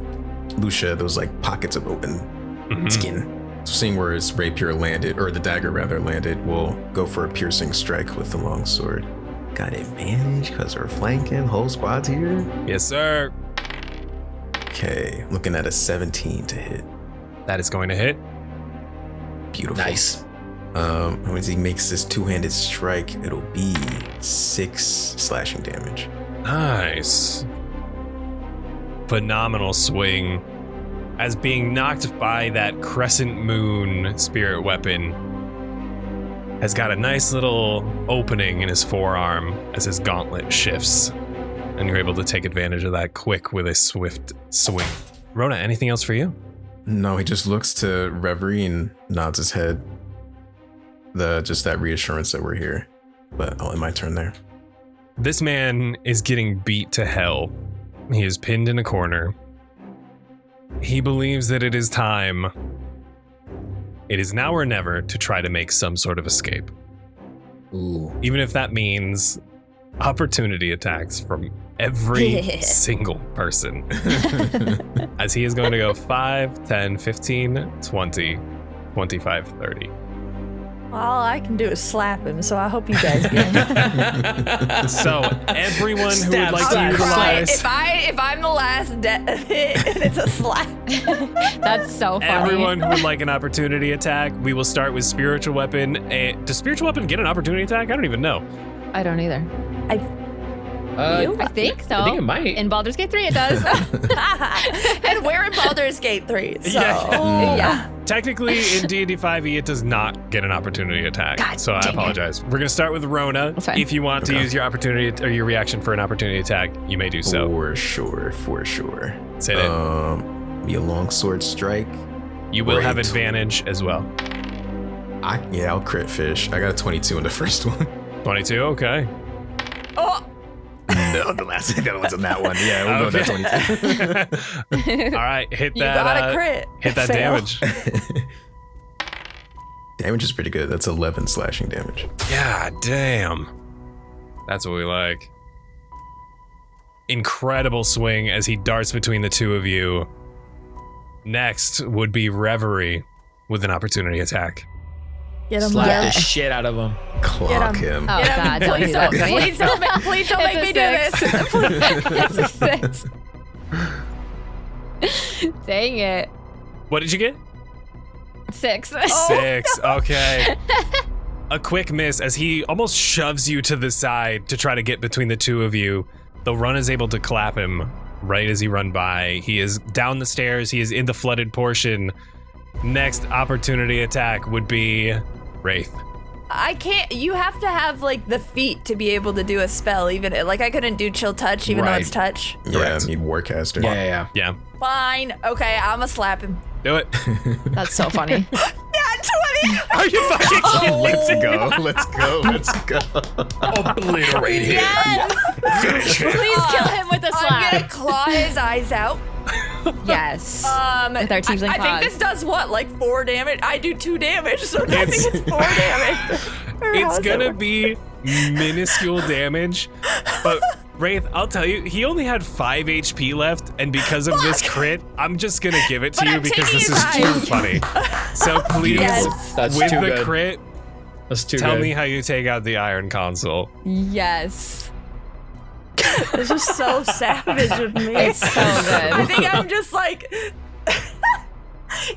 Luxia those like pockets of open skin. So seeing where his rapier landed, or the dagger rather landed, we'll go for a piercing strike with the longsword. Got advantage because we're flanking, whole squad's here. Yes, sir. Okay, looking at a 17 to hit. That is going to hit. Beautiful. Nice. As he makes this two-handed strike, it'll be 6 slashing damage. Nice. Phenomenal swing. As being knocked by that crescent moon spirit weapon, has got a nice little opening in his forearm as his gauntlet shifts. And you're able to take advantage of that quick with a swift swing. Rona, anything else for you? No, he just looks to Reverie and nods his head. Just that reassurance that we're here. But I'll end my turn there. This man is getting beat to hell. He is pinned in a corner. He believes that it is time. It is now or never to try to make some sort of escape. Ooh. Even if that means opportunity attacks from every single person. As he is going to go 5, 10, 15, 20, 25, 30. All I can do is slap him, so I hope you guys get him. So everyone who would like to I'll cry utilize... if I'm the last hit and it's a slap. That's so funny. Everyone who would like an opportunity attack, we will start with spiritual weapon. Does spiritual weapon get an opportunity attack? I don't even know. I don't either. I think so. I think it might. In Baldur's Gate 3 it does. and we're in Baldur's Gate 3, so Yeah. Technically, in D&D 5e, it does not get an opportunity attack. God so I dang it. apologize. We're going to start with Rona. That's fine. If you want to use your opportunity or your reaction for an opportunity attack, you may do so. For sure. Say it. Be a longsword strike. You will have Great. advantage as well. I'll crit fish. I got a 22 in the first one. 22, okay. Oh, No, the other one's on that one. Yeah, we'll go with that 22. All right, hit you that. got a crit. Hit that Fail. damage. Damage is pretty good. That's 11 slashing damage. God damn. That's what we like. Incredible swing as he darts between the two of you. Next would be Reverie with an opportunity attack. Get him, Slap Leia. the shit out of him. Clock Get him. Oh Get him. God, don't do Please that don't, to me. please don't make me do It's this. It's a 6. Dang it. What did you get? 6. 6. Okay. a quick miss as he almost shoves you to the side to try to get between the two of you. The run is able to clap him right as he run by. He is down the stairs. He is in the flooded portion. Next opportunity attack would be Raith. I can't. You have to have like the feet to be able to do a spell. Even like I couldn't do chill touch, even though it's touch. Yeah, I need Warcaster. Yeah. Fine. Okay, I'ma slap him. Do it. That's so funny. Nat 20. Are you fucking kidding? Let's go. Obliterate him. Yes. Please kill him with a I'm slap. gonna claw his eyes out. Yes. With our teams and I think claws. this does what, like 4 damage? I do 2 damage, so I think it's 4 damage. Or how It's does it gonna work? be minuscule damage, but Raith, I'll tell you, he only had 5 HP left, and because of this crit, I'm just gonna give it to But you I'm because this taking is his too funny. So please, Yes. That's with too the good. crit, That's too tell good. me how you take out the Iron Console. Yes. This is so savage of me. It's so I good. think I'm just like.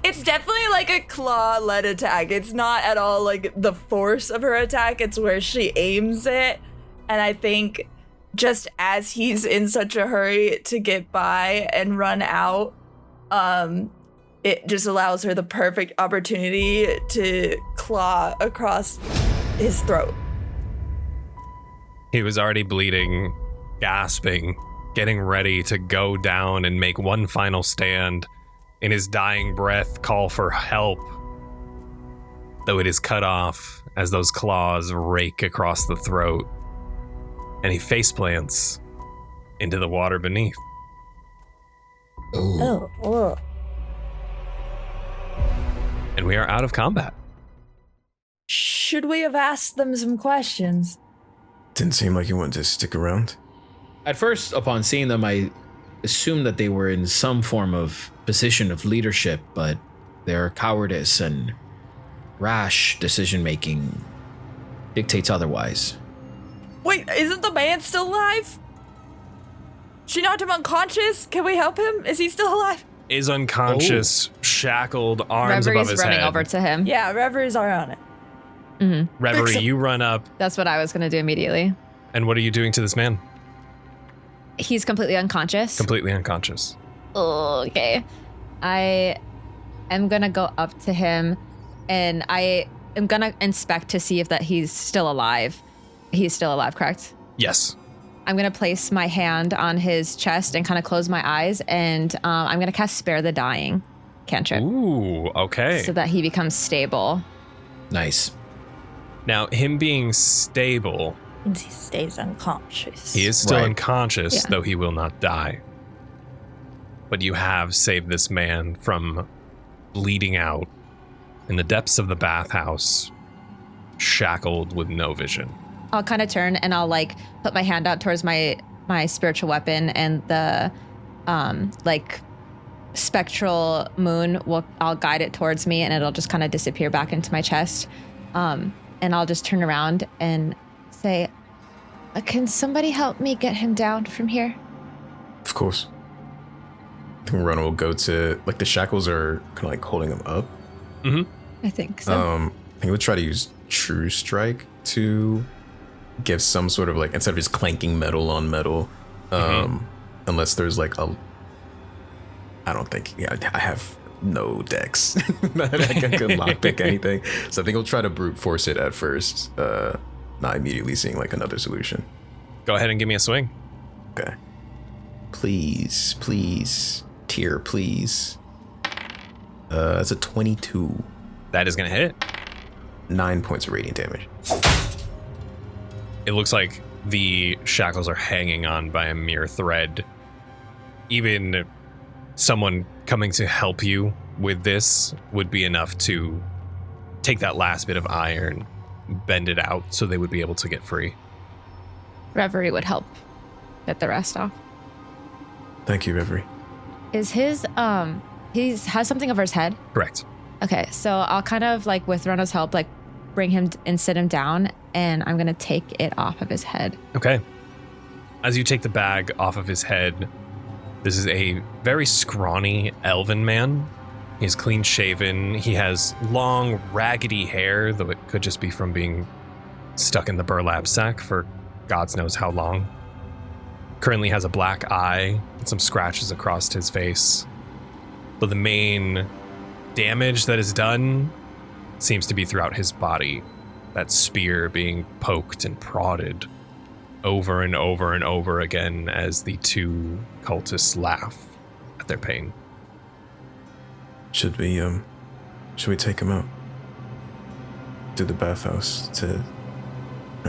It's definitely like a claw-led attack. It's not at all like the force of her attack. It's where she aims it. And I think just as he's in such a hurry to get by and run out, it just allows her the perfect opportunity to claw across his throat. He was already bleeding, gasping, getting ready to go down and make one final stand. In his dying breath, call for help. Though it is cut off as those claws rake across the throat, and he faceplants into the water beneath. Oh. And we are out of combat. Should we have asked them some questions? Didn't seem like you wanted to stick around. At first, upon seeing them, I assumed that they were in some form of position of leadership, but their cowardice and rash decision-making dictates otherwise. Wait, isn't the man still alive? She knocked him unconscious. Can we help him? Is he still alive? Is unconscious, shackled, arms above Reverie's his running head. over to him. Yeah, Reverie's are on it. Reverie, you run up, That's what I was going to do immediately. and what are you doing to this man? He's completely unconscious. Completely unconscious. Oh, okay. I am going to go up to him and I am going to inspect to see if that he's still alive. He's still alive, correct? Yes. I'm going to place my hand on his chest and kind of close my eyes, and I'm going to cast Spare the Dying cantrip Ooh, okay. so that he becomes stable. Nice. Now, him being stable, Means he stays unconscious. he is still Right. unconscious, Yeah. though he will not die. But you have saved this man from bleeding out in the depths of the bathhouse, shackled with no vision. I'll kind of turn and I'll like put my hand out towards my spiritual weapon, and the like spectral moon I'll guide it towards me, and it'll just kind of disappear back into my chest. And I'll just turn around and say, "Can somebody help me get him down from here?" Of course. I think Ronah will go to, like, the shackles are kind of like holding him up. I think so. I think we'll try to use True Strike to give some sort of, like, instead of just clanking metal on metal, unless there's like a, I don't think, I have no decks that I can lockpick anything. So I think we'll try to brute force it at first, not immediately seeing like another solution. Go ahead and give me a swing. Okay. Please. Tier, please. That's a 22. That is going to hit. 9 points of radiant damage. It looks like the shackles are hanging on by a mere thread. Even someone coming to help you with this would be enough to take that last bit of iron, bend it out so they would be able to get free. Reverie would help get the rest off. Thank you, Reverie. Is his he has something over his head? Correct. Okay, so I'll kind of like with Ronah's help, like bring him and sit him down, and I'm gonna take it off of his head. Okay. As you take the bag off of his head, this is a very scrawny elven man He's clean shaven. He has long, raggedy hair, though it could just be from being stuck in the burlap sack for God knows how long. Currently has a black eye and some scratches across his face. But the main damage that is done seems to be throughout his body. That spear being poked and prodded over and over and over again as the two cultists laugh at their pain. Should we take him out to the bathhouse to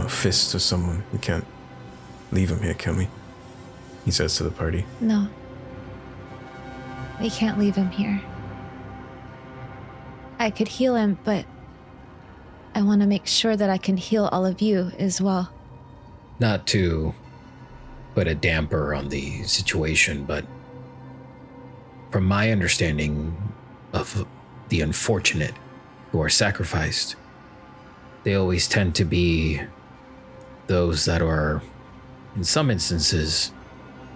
fist or someone? We can't leave him here, can we? He says to the party. No. We can't leave him here. I could heal him, but I want to make sure that I can heal all of you as well. Not to put a damper on the situation, but from my understanding of the unfortunate who are sacrificed, they always tend to be those that are, in some instances,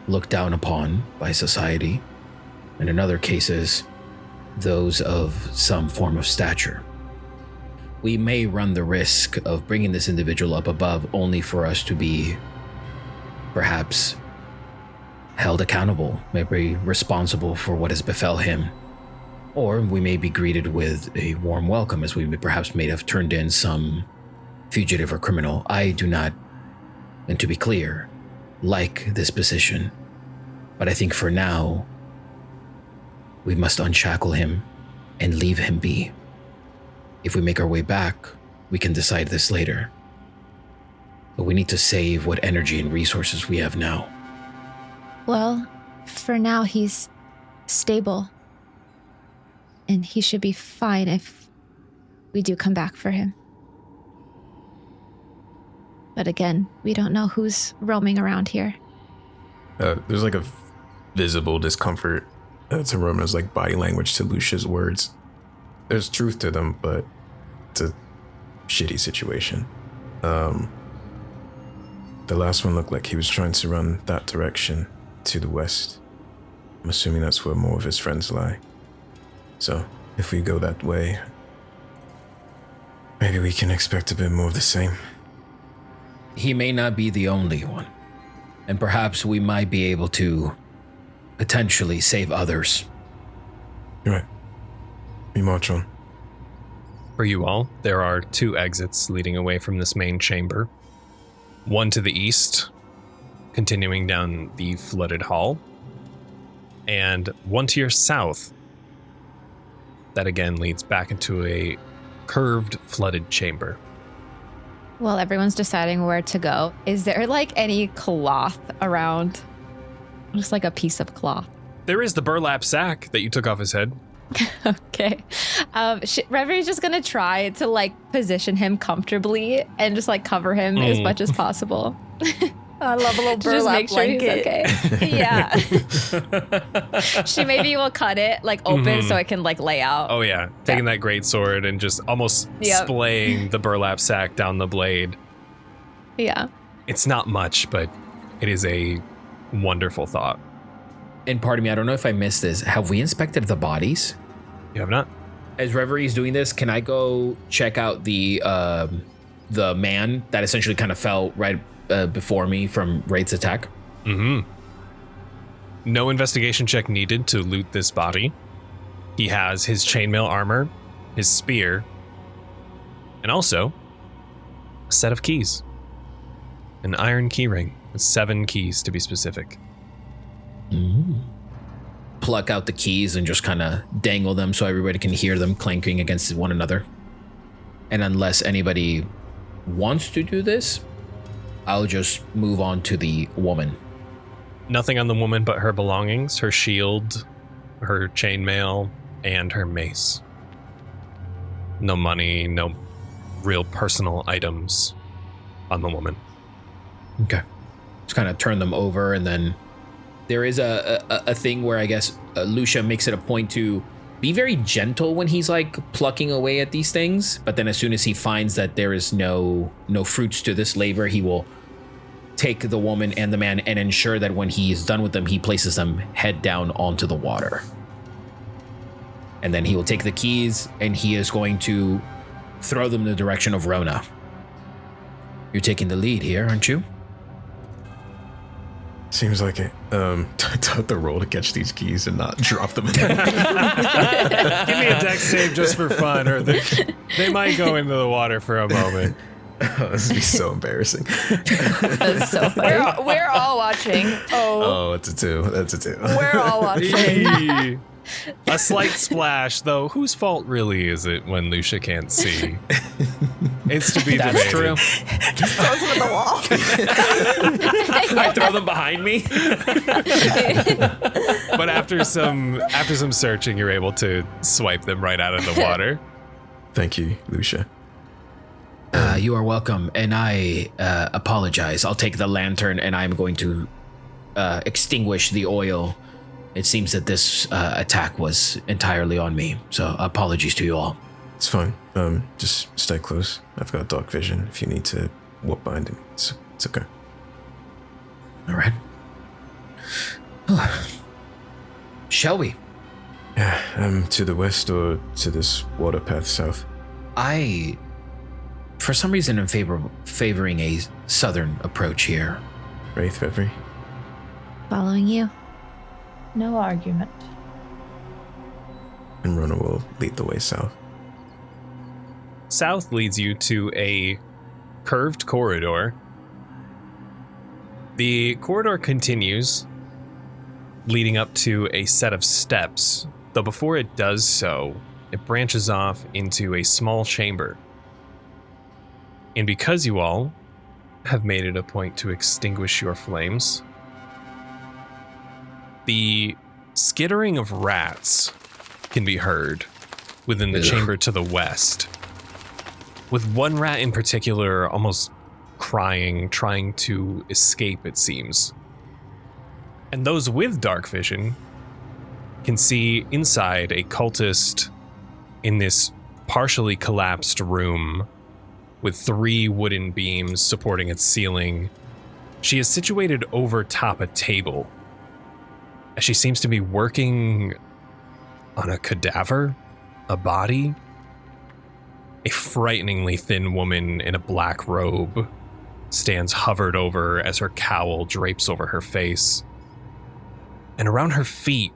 looked down upon by society, and in other cases, those of some form of stature. We may run the risk of bringing this individual up above only for us to be perhaps held accountable, maybe responsible for what has befell him. Or we may be greeted with a warm welcome as we perhaps may have turned in some fugitive or criminal. I do not, and to be clear, like this position. But I think for now, we must unshackle him and leave him be. If we make our way back, we can decide this later. But we need to save what energy and resources we have now. Well, for now he's stable. And he should be fine if we do come back for him. But again, we don't know who's roaming around here. There's like a visible discomfort to Rona's like body language to Lucia's words. There's truth to them, but it's a shitty situation. The last one looked like he was trying to run that direction to the west. I'm assuming that's where more of his friends lie. So if we go that way, maybe we can expect a bit more of the same. He may not be the only one, and perhaps we might be able to potentially save others. You're right. We march on. For you all, there are 2 exits leading away from this main chamber. One to the east, continuing down the flooded hall, and one to your south, that again leads back into a curved, flooded chamber. While everyone's deciding where to go, is there like any cloth around? Just like a piece of cloth. There is the burlap sack that you took off his head. Okay. Reverie's just gonna try to like position him comfortably and just like cover him as much as possible. I love a little burlap blanket. He's okay. Yeah. She maybe will cut it like open so it can like lay out. Oh yeah, taking that great sword and just almost splaying the burlap sack down the blade. Yeah. It's not much, but it is a wonderful thought. And pardon me, I don't know if I missed this. Have we inspected the bodies? You have not? As Reverie is doing this, can I go check out the man that essentially kind of fell right before me from Raith's attack? No investigation check needed to loot this body. He has his chainmail armor, his spear, and also a set of keys. An iron key ring with 7 keys to be specific. Pluck out the keys and just kind of dangle them so everybody can hear them clanking against one another. And unless anybody wants to do this, I'll just move on to the woman. Nothing on the woman but her belongings, her shield, her chainmail, and her mace. No money, no real personal items on the woman. Okay. Just kind of turn them over, and then there is a thing where I guess Lucia makes it a point to be very gentle when he's like plucking away at these things, but then as soon as he finds that there is no fruits to this labor, he will take the woman and the man and ensure that when he is done with them, he places them head down onto the water. And then he will take the keys and he is going to throw them in the direction of Rona. You're taking the lead here, aren't you? Seems like it. I have to roll to catch these keys and not drop them in. Give me a dex save just for fun, or they might go into the water for a moment. Oh, this would be so embarrassing. That's so funny. We're all watching. Oh, it's a 2. That's a 2. We're all watching. A slight splash, though. Whose fault really is it when Lucia can't see? It's to be That's debated. true. Just throws them at the wall. I throw them behind me. But after some searching, you're able to swipe them right out of the water. Thank you, Lucia. You are welcome, and I apologize. I'll take the lantern, and I'm going to extinguish the oil. It seems that this attack was entirely on me, so apologies to you all. It's fine. Just stay close. I've got dark vision. If you need to walk behind me, it's okay. All right. Shall we? Yeah, to the west or to this water path south? I, for some reason, am favoring a southern approach here. Raith, Reverie? Following you. No argument. And Rona will lead the way south. South leads you to a curved corridor. The corridor continues, leading up to a set of steps, though before it does so, it branches off into a small chamber. And because you all have made it a point to extinguish your flames, the skittering of rats can be heard within the chamber to the west, with one rat in particular almost crying, trying to escape, it seems. And those with dark vision can see inside a cultist in this partially collapsed room with 3 wooden beams supporting its ceiling. She is situated over top a table, as she seems to be working on a cadaver, a body. A frighteningly thin woman in a black robe stands hovered over as her cowl drapes over her face. And around her feet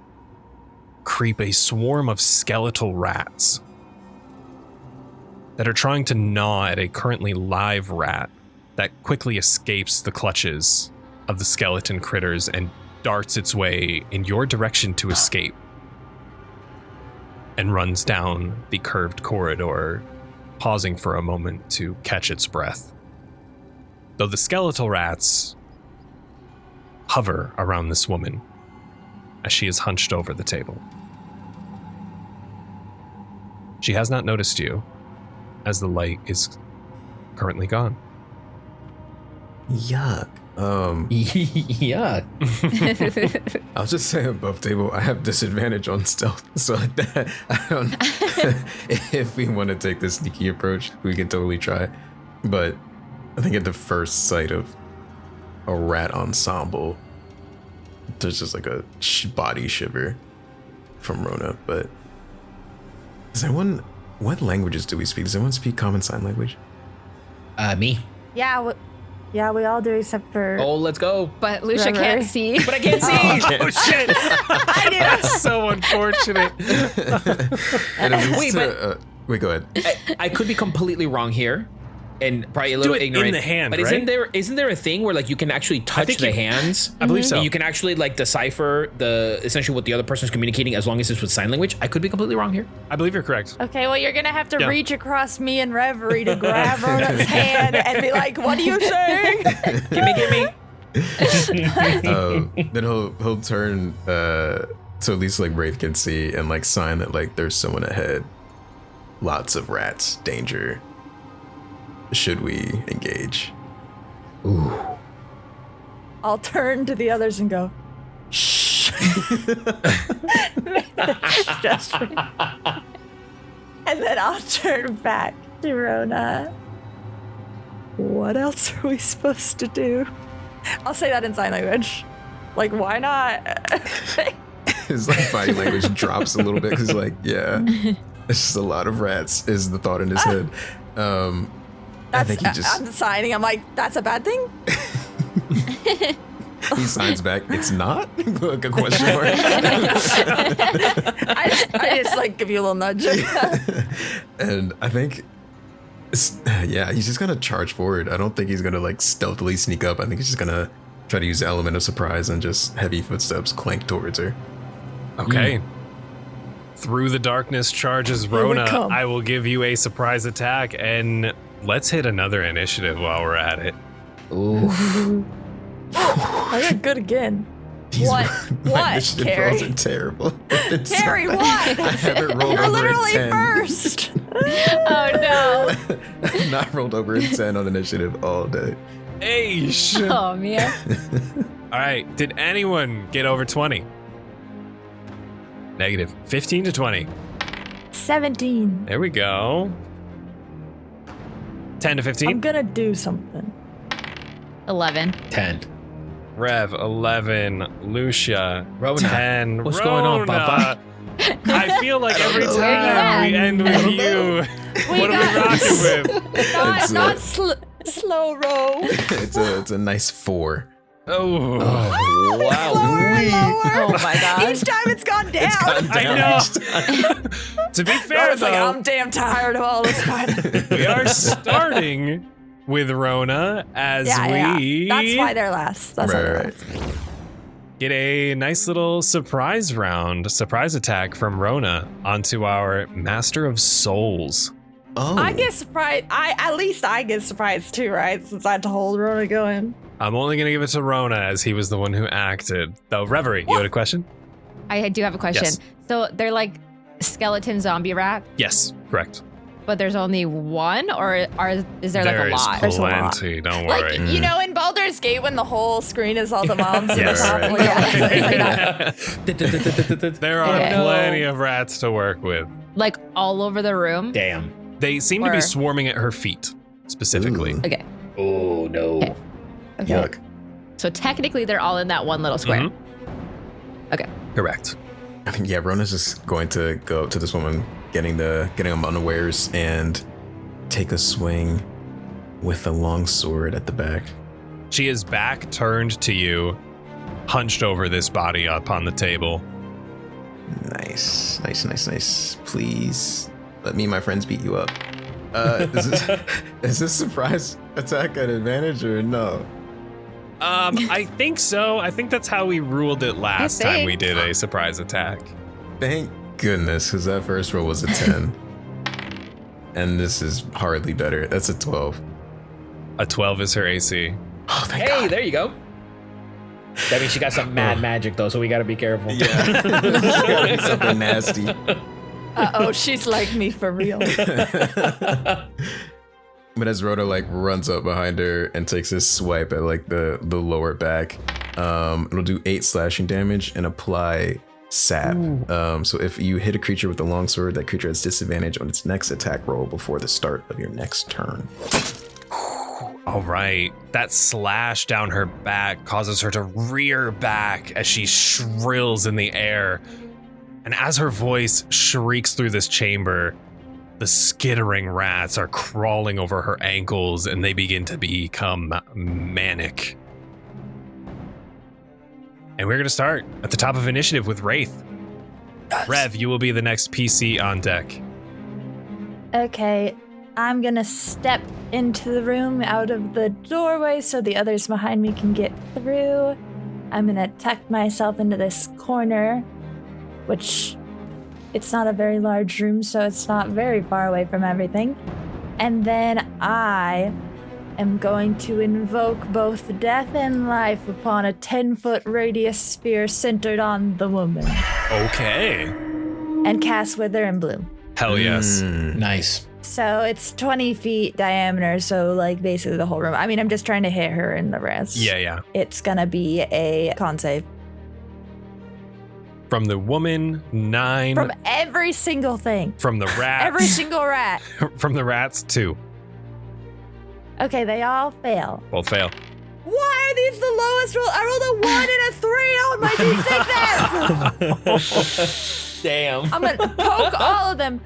creep a swarm of skeletal rats that are trying to gnaw at a currently live rat that quickly escapes the clutches of the skeleton critters and darts its way in your direction to escape, and runs down the curved corridor, pausing for a moment to catch its breath. Though the skeletal rats hover around this woman as she is hunched over the table. She has not noticed you, as the light is currently gone. Yuck. Yeah. I'll just say above table, I have disadvantage on stealth, so I don't. If we want to take the sneaky approach, we can totally try. But I think at the first sight of a rat ensemble, there's just like a body shiver from Rona. But is anyone? What languages do we speak? Does anyone speak common sign language? Me. Yeah, we all do except for. Oh, let's go. But Lucia Reverie. can't see. But I can't see. Oh shit! I do. That's so unfortunate. And it leads Wait, to, wait, go ahead. I could be completely wrong here, and probably a little it in ignorant. the hand, but right? isn't there a thing where like you can actually touch think the you- hands? I believe so. And you can actually like decipher essentially what the other person's communicating as long as it's with sign language. I could be completely wrong here. I believe you're correct. Okay, well, you're gonna have to Yeah. reach across me and Reverie to grab Rona's hand and be like, "What are you saying?" Give me. Then he'll turn so at least like Raith can see and like sign that like there's someone ahead. Lots of rats, danger. Should we engage? Ooh. I'll turn to the others and go, "Shh." Just and then I'll turn back to Rona. What else are we supposed to do? I'll say that in sign language. Like, why not? his like body language drops a little bit because like, yeah, it's just a lot of rats is the thought in his head. I think he just. I'm signing. I'm like, that's a bad thing. He signs back. It's not like a question mark. I just like give you a little nudge. And I think, he's just gonna charge forward. I don't think he's gonna like stealthily sneak up. I think he's just gonna try to use the element of surprise and just heavy footsteps clank towards her. Okay. Through the darkness charges Here we Rona. come. I will give you a surprise attack, and let's hit another initiative while we're at it. Ooh. I got good again. These What? my What, initiative Cary? rolls are terrible. Cary, what? I haven't rolled You're over literally a 10. first. Oh no. I've not rolled over a 10 on initiative all day. Eish. Oh man. All right. Did anyone get over 20? Negative. 15 to 20. 17. There we go. 10 to 15. I'm gonna do something. 11. 10. Rev, 11. Lucia, Rona. 10. What's going on, Rona. Papa? I feel like every know. time we end with you, what are we rocking with? Not slow roll. It's a nice 4. Oh, Wow. Oh my god. Each time it's gone down. I know. To be fair, Rona's like, though, I'm damn tired of all this fighting. we are starting with Rona as we That's why they're last. That's why they're Right. last. get a nice little surprise attack from Rona onto our Master of Souls. Oh. I get surprised. At least I get surprised too, right? Since I told Rona to go in. I'm only going to give it to Rona as he was the one who acted. Though, Reverie, you had a question? I do have a question. Yes. So they're like skeleton zombie rat, Yes, correct. but there's only one, or is there like a There's lot? There's a lot. plenty, don't Like, worry. you know, in Baldur's Gate when the whole screen is all the moms and Yes. the top. Right. Yeah, it's like that. There are Okay. plenty of rats to work with. Like all over the room? Damn. They seem to be Or- swarming at her feet, specifically. Ooh. Okay. Oh, no. Okay. Okay. Yuck. So technically they're all in that one little square. Mhm. Okay. Correct. I think Rona's just going to go up to this woman, getting him unawares, and take a swing with the long sword at the back. She is back turned to you, hunched over this body up on the table. Nice. Please let me and my friends beat you up. Is this surprise attack at advantage or no? I think so. I think that's how we ruled it last time we think. did a surprise attack. Thank goodness, because that first roll was a 10. And this is hardly better. That's a 12. A 12 is her AC. Oh, thank Hey, God. there you go. That means she got some mad magic, though, so we gotta be careful. Yeah. There's gotta be something nasty. Uh-oh, she's like me for real. But as Rhoda like runs up behind her and takes this swipe at like the lower back, it'll do 8 slashing damage and apply sap. So if you hit a creature with a longsword, that creature has disadvantage on its next attack roll before the start of your next turn. All right. That slash down her back causes her to rear back as she shrills in the air. And as her voice shrieks through this chamber, the skittering rats are crawling over her ankles and they begin to become manic. And we're going to start at the top of initiative with Raith. Rev, you will be the next PC on deck. Okay, I'm gonna step into the room out of the doorway so the others behind me can get through. I'm gonna tuck myself into this corner, which it's not a very large room, so it's not very far away from everything. And then I am going to invoke both death and life upon a 10-foot radius sphere centered on the woman Okay. and cast Wither and Bloom. Hell yes. Nice. So it's 20 feet diameter, so like basically the whole room. I mean, I'm just trying to hit her in the wrist. Yeah. It's gonna be a con save. From the woman, 9. From every single thing. From the rats. Every single rat. From the rats, 2. Okay, they all fail. Both fail. Why are needs the lowest roll. I rolled a 1 and a 3 on my d6s. Damn. I'm gonna poke all of them.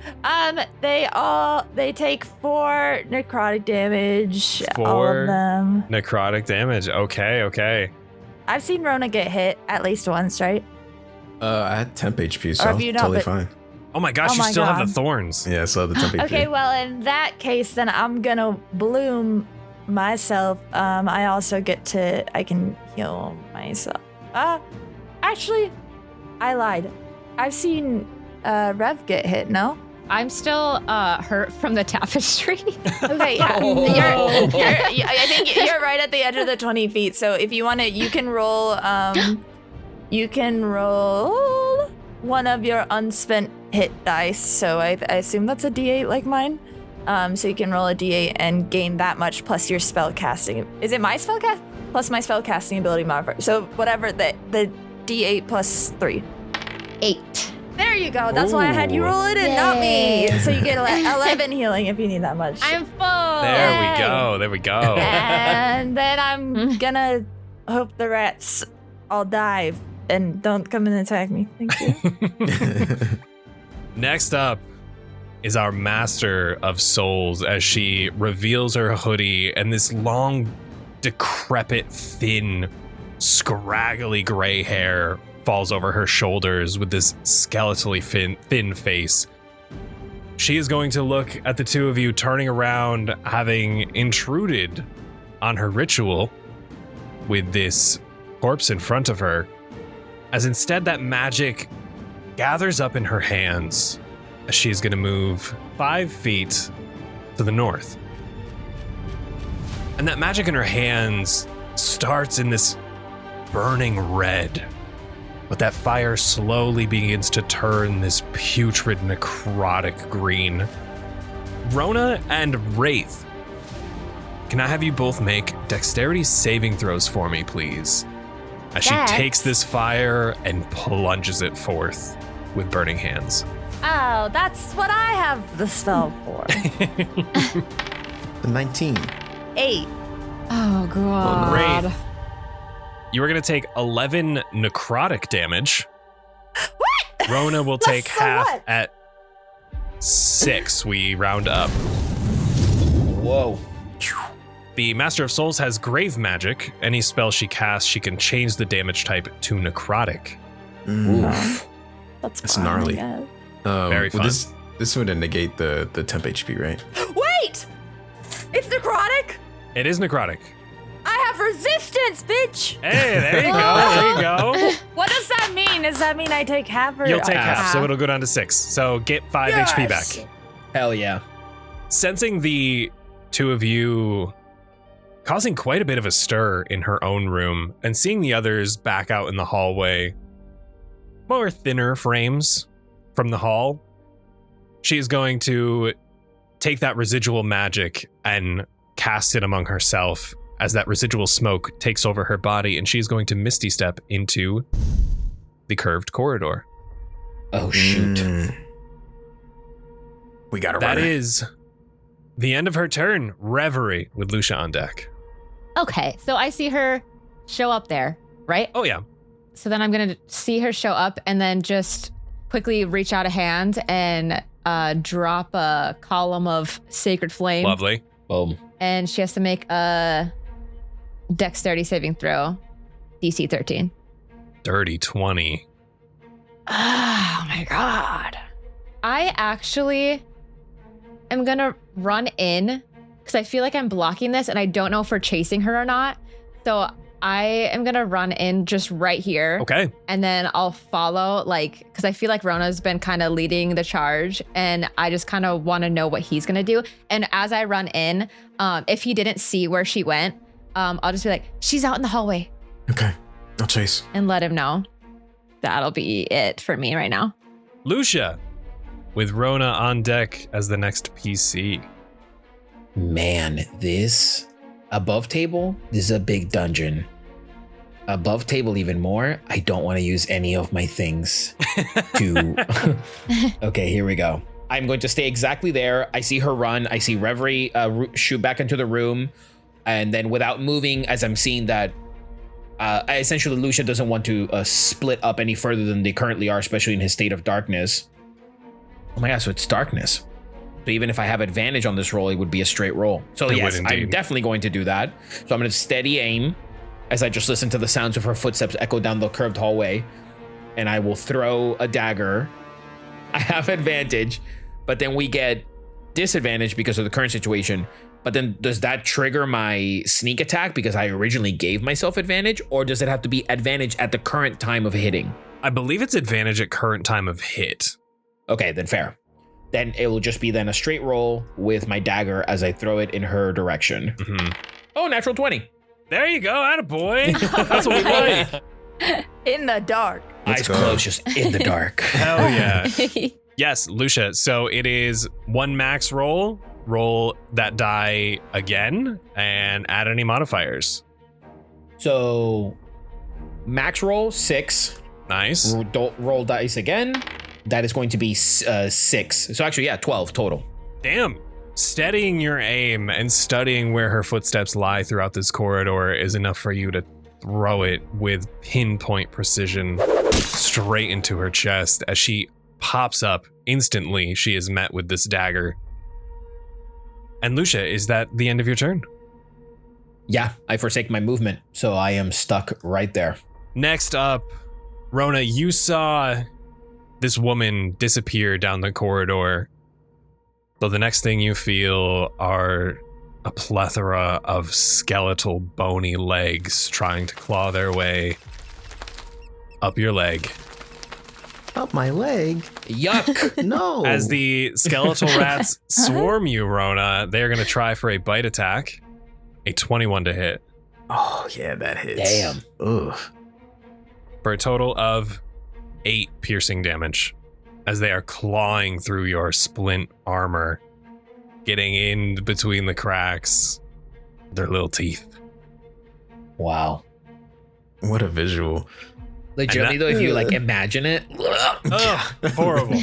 They take 4 necrotic damage. All 4 of them. necrotic damage. Okay. I've seen Rona get hit at least once, right? I had temp HP, Or so have you not totally been- fine. Oh my gosh, Oh you my still have God. the thorns. Yeah, so the temp HP. Okay, well, in that case, then I'm gonna bloom myself. I can heal myself. Actually, I lied. I've seen Rev get hit, no? I'm still hurt from the tapestry. Okay, yeah. I think you're right at the edge of the 20 feet. So if you want to, you can roll one of your unspent hit dice. So I assume that's a D8 like mine. So you can roll a D8 and gain that much plus your spell casting. Is it my spell cast? Plus my spell casting ability modifier. So whatever the D8 plus 3. 8. There you go. That's why I had you roll it and not me. So you get 11 healing if you need that much. I'm full. There we go. And then I'm gonna hope the rats all dive and don't come and attack me. Thank you. Next up is our Master of Souls as she reveals her hoodie and this long, decrepit, thin, scraggly gray hair falls over her shoulders with this skeletally thin face. She is going to look at the two of you turning around, having intruded on her ritual with this corpse in front of her, as instead that magic gathers up in her hands as she is going to move 5 feet to the north. And that magic in her hands starts in this burning red, but that fire slowly begins to turn this putrid necrotic green. Rona and Raith, can I have you both make dexterity saving throws for me, please? As she Dex? takes this fire and plunges it forth with burning hands. Oh, that's what I have the spell for. The 19. 8. Oh, God. Raith, you are going to take 11 necrotic damage. What? Rona will take So half what? at 6. We round up. Whoa. The Master of Souls has grave magic. Any spell she casts, she can change the damage type to necrotic. Oof. That's That's gnarly. I guess. Very fun. This would negate the temp HP, right? Wait! It's necrotic? It is necrotic. I have resistance, bitch! Hey, there you go. There you go. What does that mean? Does that mean I take half or You'll take half. half, so it'll go down to 6. So get 5 HP Yes! back. Hell yeah. Sensing the two of you causing quite a bit of a stir in her own room and seeing the others back out in the hallway, more thinner frames from the hall, she is going to take that residual magic and cast it among herself as that residual smoke takes over her body, and she's going to Misty Step into the curved corridor. Oh, shoot. We got to That run. is the end of her turn. Reverie with Luxia on deck. Okay, so I see her show up there, right? Oh, yeah. So then I'm going to see her show up and then just quickly reach out a hand and drop a column of sacred flame. Lovely. Boom. And she has to make a dexterity saving throw, DC 13. Dirty 20. Oh my God. I actually am going to run in because I feel like I'm blocking this and I don't know if we're chasing her or not. So I am going to run in just right here. Okay. And then I'll follow, because I feel like Rona's been kind of leading the charge and I just kind of want to know what he's going to do. And as I run in, if he didn't see where she went, I'll just be like, she's out in the hallway, Okay, I'll chase. and let him know. That'll be it for me right now. Luxia with Rona on deck as the next PC. Man, this above table, this is a big dungeon. Above table even more, I don't want to use any of my things to... Okay, here we go. I'm going to stay exactly there. I see her run. I see Reverie shoot back into the room. And then without moving, as I'm seeing that essentially Lucia doesn't want to split up any further than they currently are, especially in his state of darkness. Oh my god, so it's darkness. So even if I have advantage on this roll, it would be a straight roll. So yes, I'm definitely going to do that. So I'm going to steady aim as I just listen to the sounds of her footsteps echo down the curved hallway. And I will throw a dagger. I have advantage, but then we get disadvantage because of the current situation. But then does that trigger my sneak attack because I originally gave myself advantage, or does it have to be advantage at the current time of hitting? I believe it's advantage at current time of hit. Okay, then fair. Then it will just be then a straight roll with my dagger as I throw it in her direction. Mm-hmm. Oh, natural 20. There you go, attaboy. That's what we like. In the dark. Eyes closed, just in the dark. Hell yeah. Yes, Lucia. So it is one max roll. Roll that die again and add any modifiers. So max roll 6. Nice. Roll dice again. That is going to be 6. So actually, yeah, 12 total. Damn. Steadying your aim and studying where her footsteps lie throughout this corridor is enough for you to throw it with pinpoint precision straight into her chest. As she pops up, instantly she is met with this dagger. And Lucia, is that the end of your turn? Yeah, I forsake my movement, so I am stuck right there. Next up, Rona, you saw this woman disappear down the corridor. So the next thing you feel are a plethora of skeletal, bony legs trying to claw their way up your leg. Up my leg? Yuck. No. As the skeletal rats swarm you, Rona, they're going to try for a bite attack. A 21 to hit. Oh, yeah, that hits. Damn. Ugh. For a total of 8 piercing damage as they are clawing through your splint armor, getting in between the cracks, their little teeth. Wow. What a visual. Legitimately, though, if you like imagine it. Oh, horrible.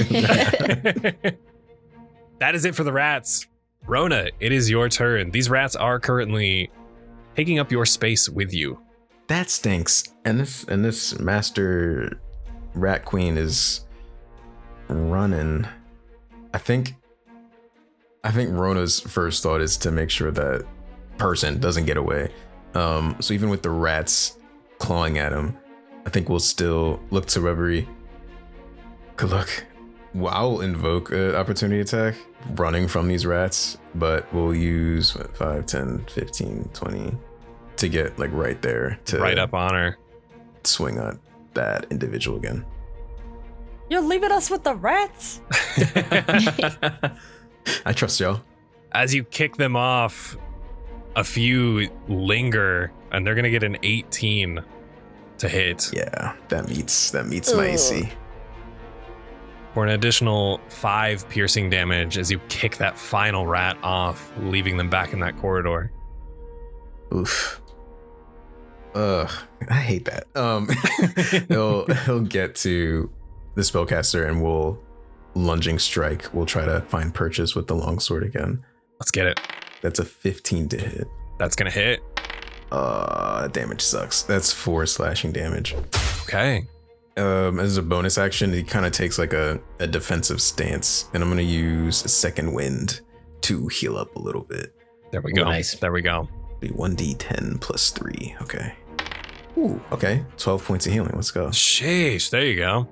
That is it for the rats. Rona, it is your turn. These rats are currently taking up your space with you. That stinks. And this master rat queen is running. I think Rona's first thought is to make sure that person doesn't get away. So even with the rats clawing at him, I think we'll still look to Reverie. Good luck. Well, I'll invoke an opportunity attack running from these rats, but we'll use 5, 10, 15, 20 to get like right there to Right up on her. swing at that individual again. You're leaving us with the rats? I trust y'all. As you kick them off, a few linger, and they're going to get an 18 to hit. Yeah, that meets my AC. For an additional 5 piercing damage as you kick that final rat off, leaving them back in that corridor. Oof. Ugh, I hate that. He'll get to the spellcaster and we'll lunging strike. We'll try to find purchase with the longsword again. Let's get it. That's a 15 to hit. That's gonna hit. Damage sucks. That's 4 slashing damage. Okay. As a bonus action, he kind of takes like a defensive stance, and I'm gonna use a second wind to heal up a little bit. There we go. Nice. There we go. Be 1d10 plus 3. Okay. Ooh, okay. 12 points of healing. Let's go. Sheesh, there you go.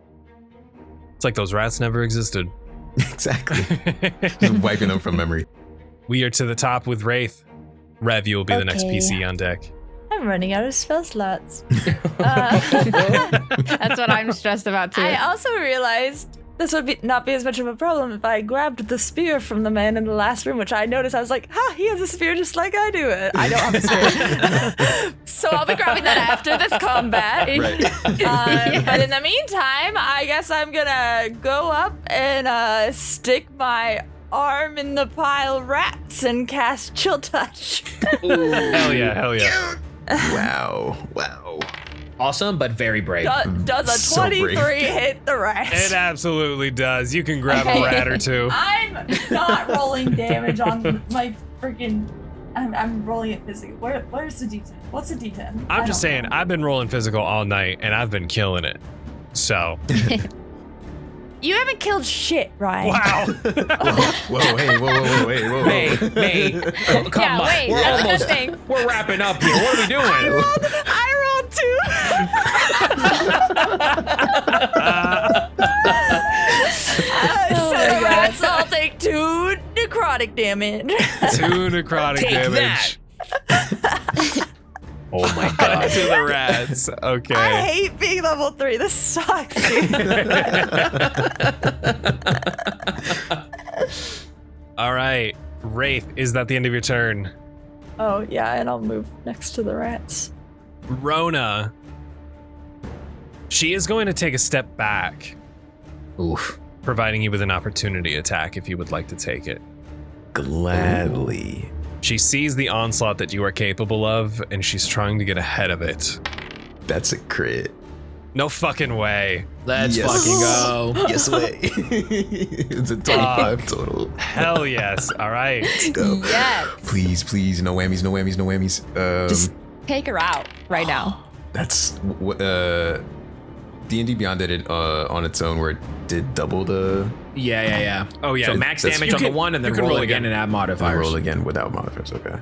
It's like those rats never existed. Exactly. Just wiping them from memory. We are to the top with Raith. Rev, you will be the next Okay. PC on deck. I'm running out of spell slots. That's what I'm stressed about too. I also realized this would not be as much of a problem if I grabbed the spear from the man in the last room, which I noticed. I was like, he has a spear just like I do. I don't have a spear. So I'll be grabbing that after this combat. Right. But in the meantime, I guess I'm gonna go up and stick my arm in the pile of rats and cast Chill Touch. Ooh, hell yeah, hell yeah. Wow. Awesome, but very brave. Does a So 23 brave. hit the rats? It absolutely does. You can grab a rat or two. I'm not rolling damage on my freaking I'm rolling it physical. Where's the D10? What's the D10? I'm just saying, I've been rolling physical all night and I've been killing it. So. You haven't killed shit, Ryan. Wow. Whoa, hey, whoa. May, come on. wait, We're that's a good almost, thing. we're wrapping up here. What are we doing? I rolled 2. So rats, I'll take 2 necrotic damage. 2 necrotic Take damage. that. Oh my god. To the rats. Okay. I hate being level 3. This sucks, dude. All right. Raith, is that the end of your turn? Oh, yeah, and I'll move next to the rats. Rona. She is going to take a step back, Oof. providing you with an opportunity attack if you would like to take it. Gladly. She sees the onslaught that you are capable of, and she's trying to get ahead of it. That's a crit. No fucking way. Let's Yes. fucking go. Yes, way. It's a 25 total. Hell yes. All right. Let's go. Yes. Please, no whammies. Just take her out right now. That's D&D Beyond did it on its own, where it did double the. Yeah. Oh, yeah. So max That's- damage on the one, and then you can roll roll again and add I modifiers. roll again without modifiers. Okay.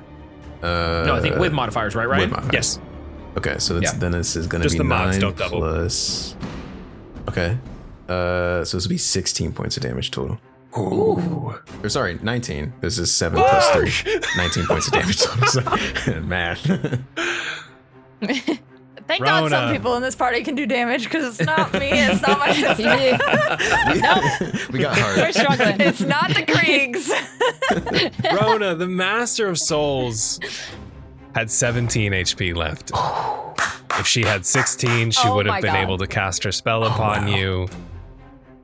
No, I think with modifiers, right? With modifiers. Yes. Okay, so it's, Yeah. then this is gonna Just be the mods 9 don't double. plus. Okay. So this will be 16 points of damage total. Ooh. Or sorry, 19. This is 7 plus 3. 19 points of damage total. Sorry. Math. Thank God some Rona. people in this party can do damage, because it's not me, it's not my sister. We got We're hard. struggling. It's not the Kriegs. Rona, the Master of Souls, had 17 HP left. If she had 16, she Oh would my have been God. able to cast her spell upon you.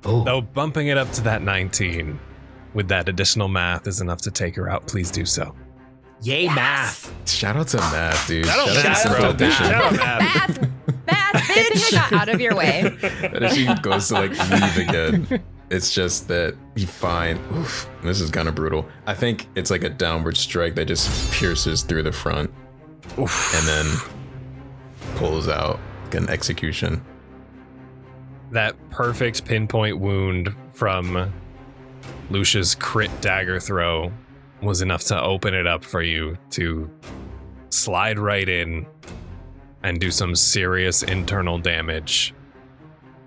Oh. Though bumping it up to that 19 with that additional math is enough to take her out, please do so. Yay, math. Shout out to Math, dude. Shout out Math, Simple bro. Edition. Shout out Math. Math, Good thing bitch. I got out of your way. And if she goes to like leave again, it's just that you find, oof, this is kind of brutal. I think it's like a downward strike that just pierces through the front and then pulls out like an execution. That perfect pinpoint wound from Lucia's crit dagger throw was enough to open it up for you to slide right in and do some serious internal damage.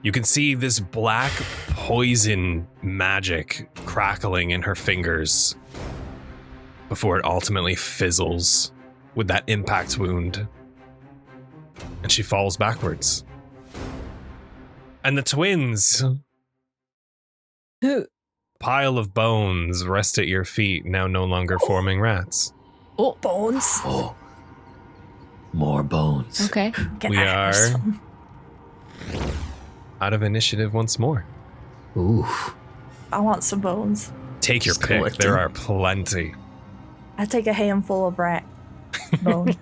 You can see this black poison magic crackling in her fingers before it ultimately fizzles with that impact wound. And she falls backwards. And the twins, pile of bones, rest at your feet, now no longer forming rats. Oh, bones. Oh. More bones. Okay. Can We I have are some? out of initiative once more. Oof. I want some bones. Take your Just pick. collecting. There are plenty. I take a handful of rat bone.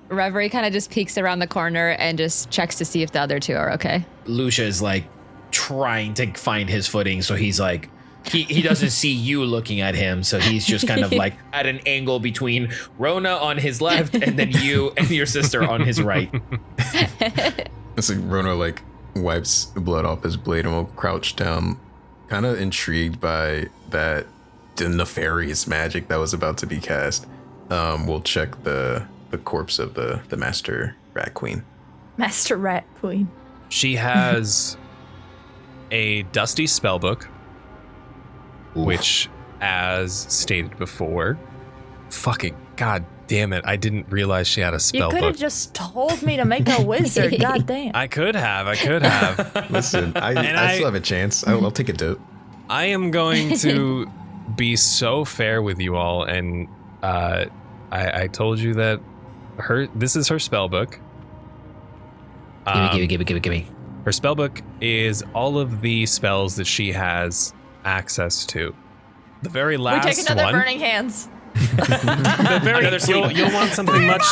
Reverie kind of just peeks around the corner and just checks to see if the other two are okay. Lucia is like trying to find his footing, so he's like, he doesn't see you looking at him, so he's just kind of like at an angle between Rona on his left and then you and your sister on his right. It's like Rona like wipes blood off his blade and will crouch down, kind of intrigued by that nefarious magic that was about to be cast. We'll check the corpse of the Master Rat Queen. Master Rat Queen. She has a dusty spellbook, which, as stated before, fucking god damn it, I didn't realize she had a You could have spellbook. just told me to make a wizard. God damn. I could have. Listen, I still have a chance. I'll take a dope. I am going to be so fair with you all, and I told you that this is her spellbook. Give me. Her spellbook is all of the spells that she has access to. The very We last take another one. burning hands. The very, Another sleep. you'll want something much.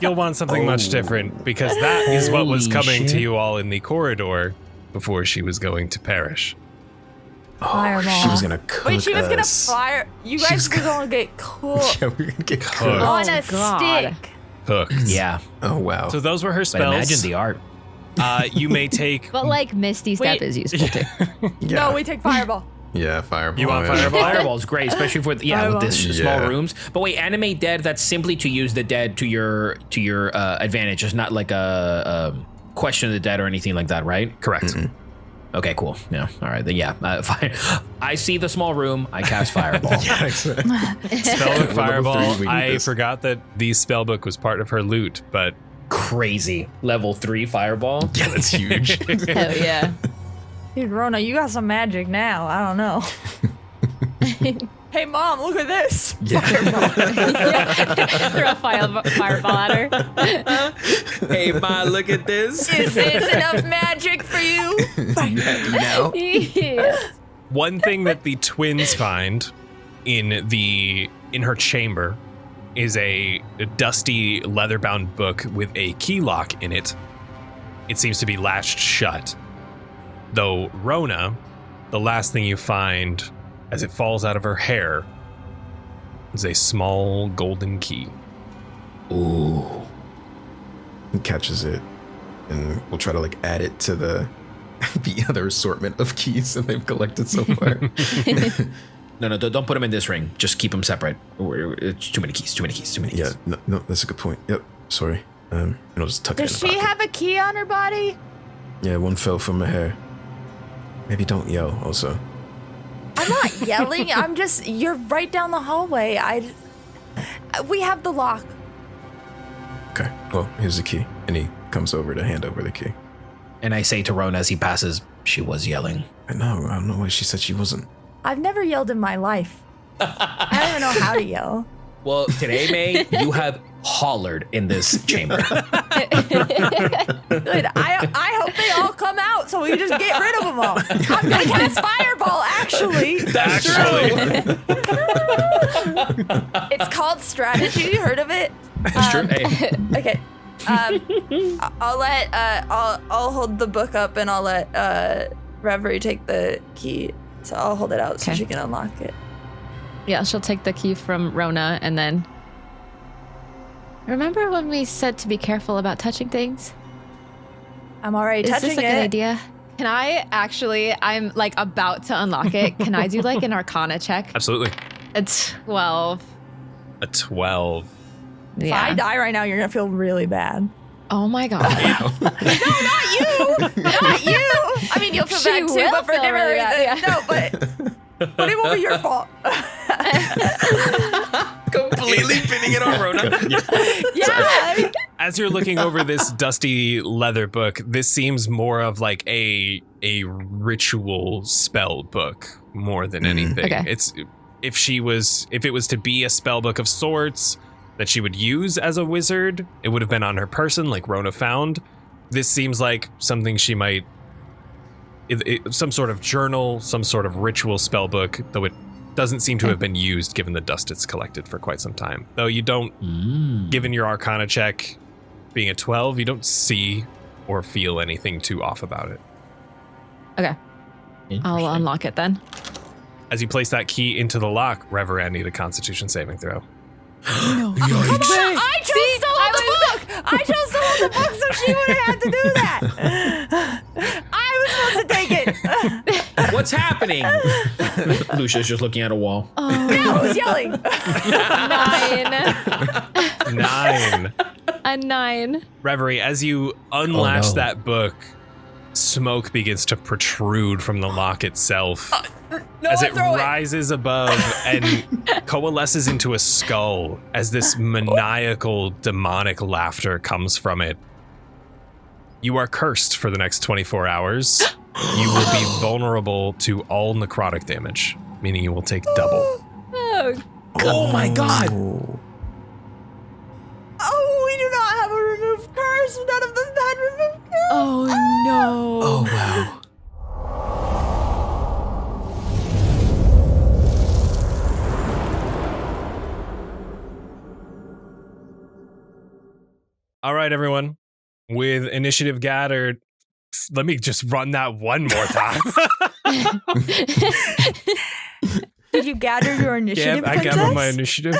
You'll want something much different, because that is what was Holy coming to shit. you all in the corridor before she was going to perish. Fireball. She was gonna cook Wait, she was gonna us. fire. You guys were gonna get cooked Yeah, we're gonna get cooked. Cooked. on a God. stick. Hooked. Yeah, Oh wow. So those were her but spells. imagine the art. You may take. But like Misty Step Wait. is useful too. yeah. No, we take fireball. Yeah, fireball. You want yeah. fireball? Fireball's great, especially for with Fireball. this small Yeah. rooms. But wait, animate dead. That's simply to use the dead to your advantage. It's not like a question of the dead or anything like that, right? Correct. Okay, cool. Yeah. All right. Then yeah. Fine. I see the small room. I cast fireball. Spellbook Level Fireball. 3, we need I this. forgot that the spellbook was part of her loot, but Crazy. Level 3 fireball. Yeah, that's huge. Hell yeah. Dude, Rona, you got some magic now. I don't know. Hey, Mom, look at this. Throw a fireball at her. Hey, Ma, look at this. Is this enough magic for you? You happy now? Yeah. one thing that the twins find in her chamber is a dusty leather-bound book with a key lock in it. It seems to be latched shut. Though Rona, the last thing you find as it falls out of her hair is a small golden key. Ooh. He catches it, and we'll try to like add it to the other assortment of keys that they've collected so far. No, don't put them in this ring. Just keep them separate. It's too many keys. Yeah, no, that's a good point. Yep, sorry. And I'll just tuck it in Does the she pocket. have a key on her body? Yeah, one fell from her hair. Maybe don't yell. Also, I'm not yelling. I'm just, you're right down the hallway. We have the lock. okay. Well, here's the key, and he comes over to hand over the key. And I say to Rona as he passes, she was yelling. I don't know why she said she wasn't. I've never yelled in my life. I don't even know how to yell. Well, today, May, you have hollered in this chamber. Good. I hope they all come out so we can just get rid of them all. I'm gonna cast fireball, actually. It's called strategy. You heard of it? That's true. Hey, Okay. I'll hold the book up and I'll let Reverie take the key. So I'll hold it out so Okay. she can unlock it. Yeah, she'll take the key from Rona and then. Remember when we said to be careful about touching things? I'm already Is touching this a good it. idea? Can I actually? I'm like about to unlock it. Can I do like an Arcana check? Absolutely. A 12. A 12. If I die right now, you're gonna feel really bad. Oh my god. Not you. I mean, you'll feel She bad too, will but for feel different really reasons. bad, No, but it won't be your fault. completely pinning it on Rona. Yeah. As you're looking over this dusty leather book, this seems more of like a ritual spell book more than anything. Okay. It's if it was to be a spell book of sorts that she would use as a wizard, it would have been on her person like Rona found. This seems like something she might some sort of journal, some sort of ritual spell book, though it doesn't seem to have been used given the dust it's collected for quite some time. Though you don't, given your Arcana check being a 12, you don't see or feel anything too off about it. Okay. I'll unlock it then. As you place that key into the lock, Reverie, I need a Constitution saving throw. I chose to hold the book. I chose to hold the book, so she wouldn't have to do that. I was supposed to take it. What's happening? Lucia's just looking at a wall. I was yelling. 9. 9. A 9. Reverie, as you unlatch no. that book, smoke begins to protrude from the lock itself. As it rises above and coalesces into a skull as this maniacal, demonic laughter comes from it. You are cursed for the next 24 hours. You will be vulnerable to all necrotic damage, meaning you will take double. Oh my god. Oh, we do not have a removed curse. None of them had removed curse. Oh no. Oh wow. All right, everyone. With initiative gathered, let me just run that one more time. Did you gather your initiative, I princess? gather my initiative.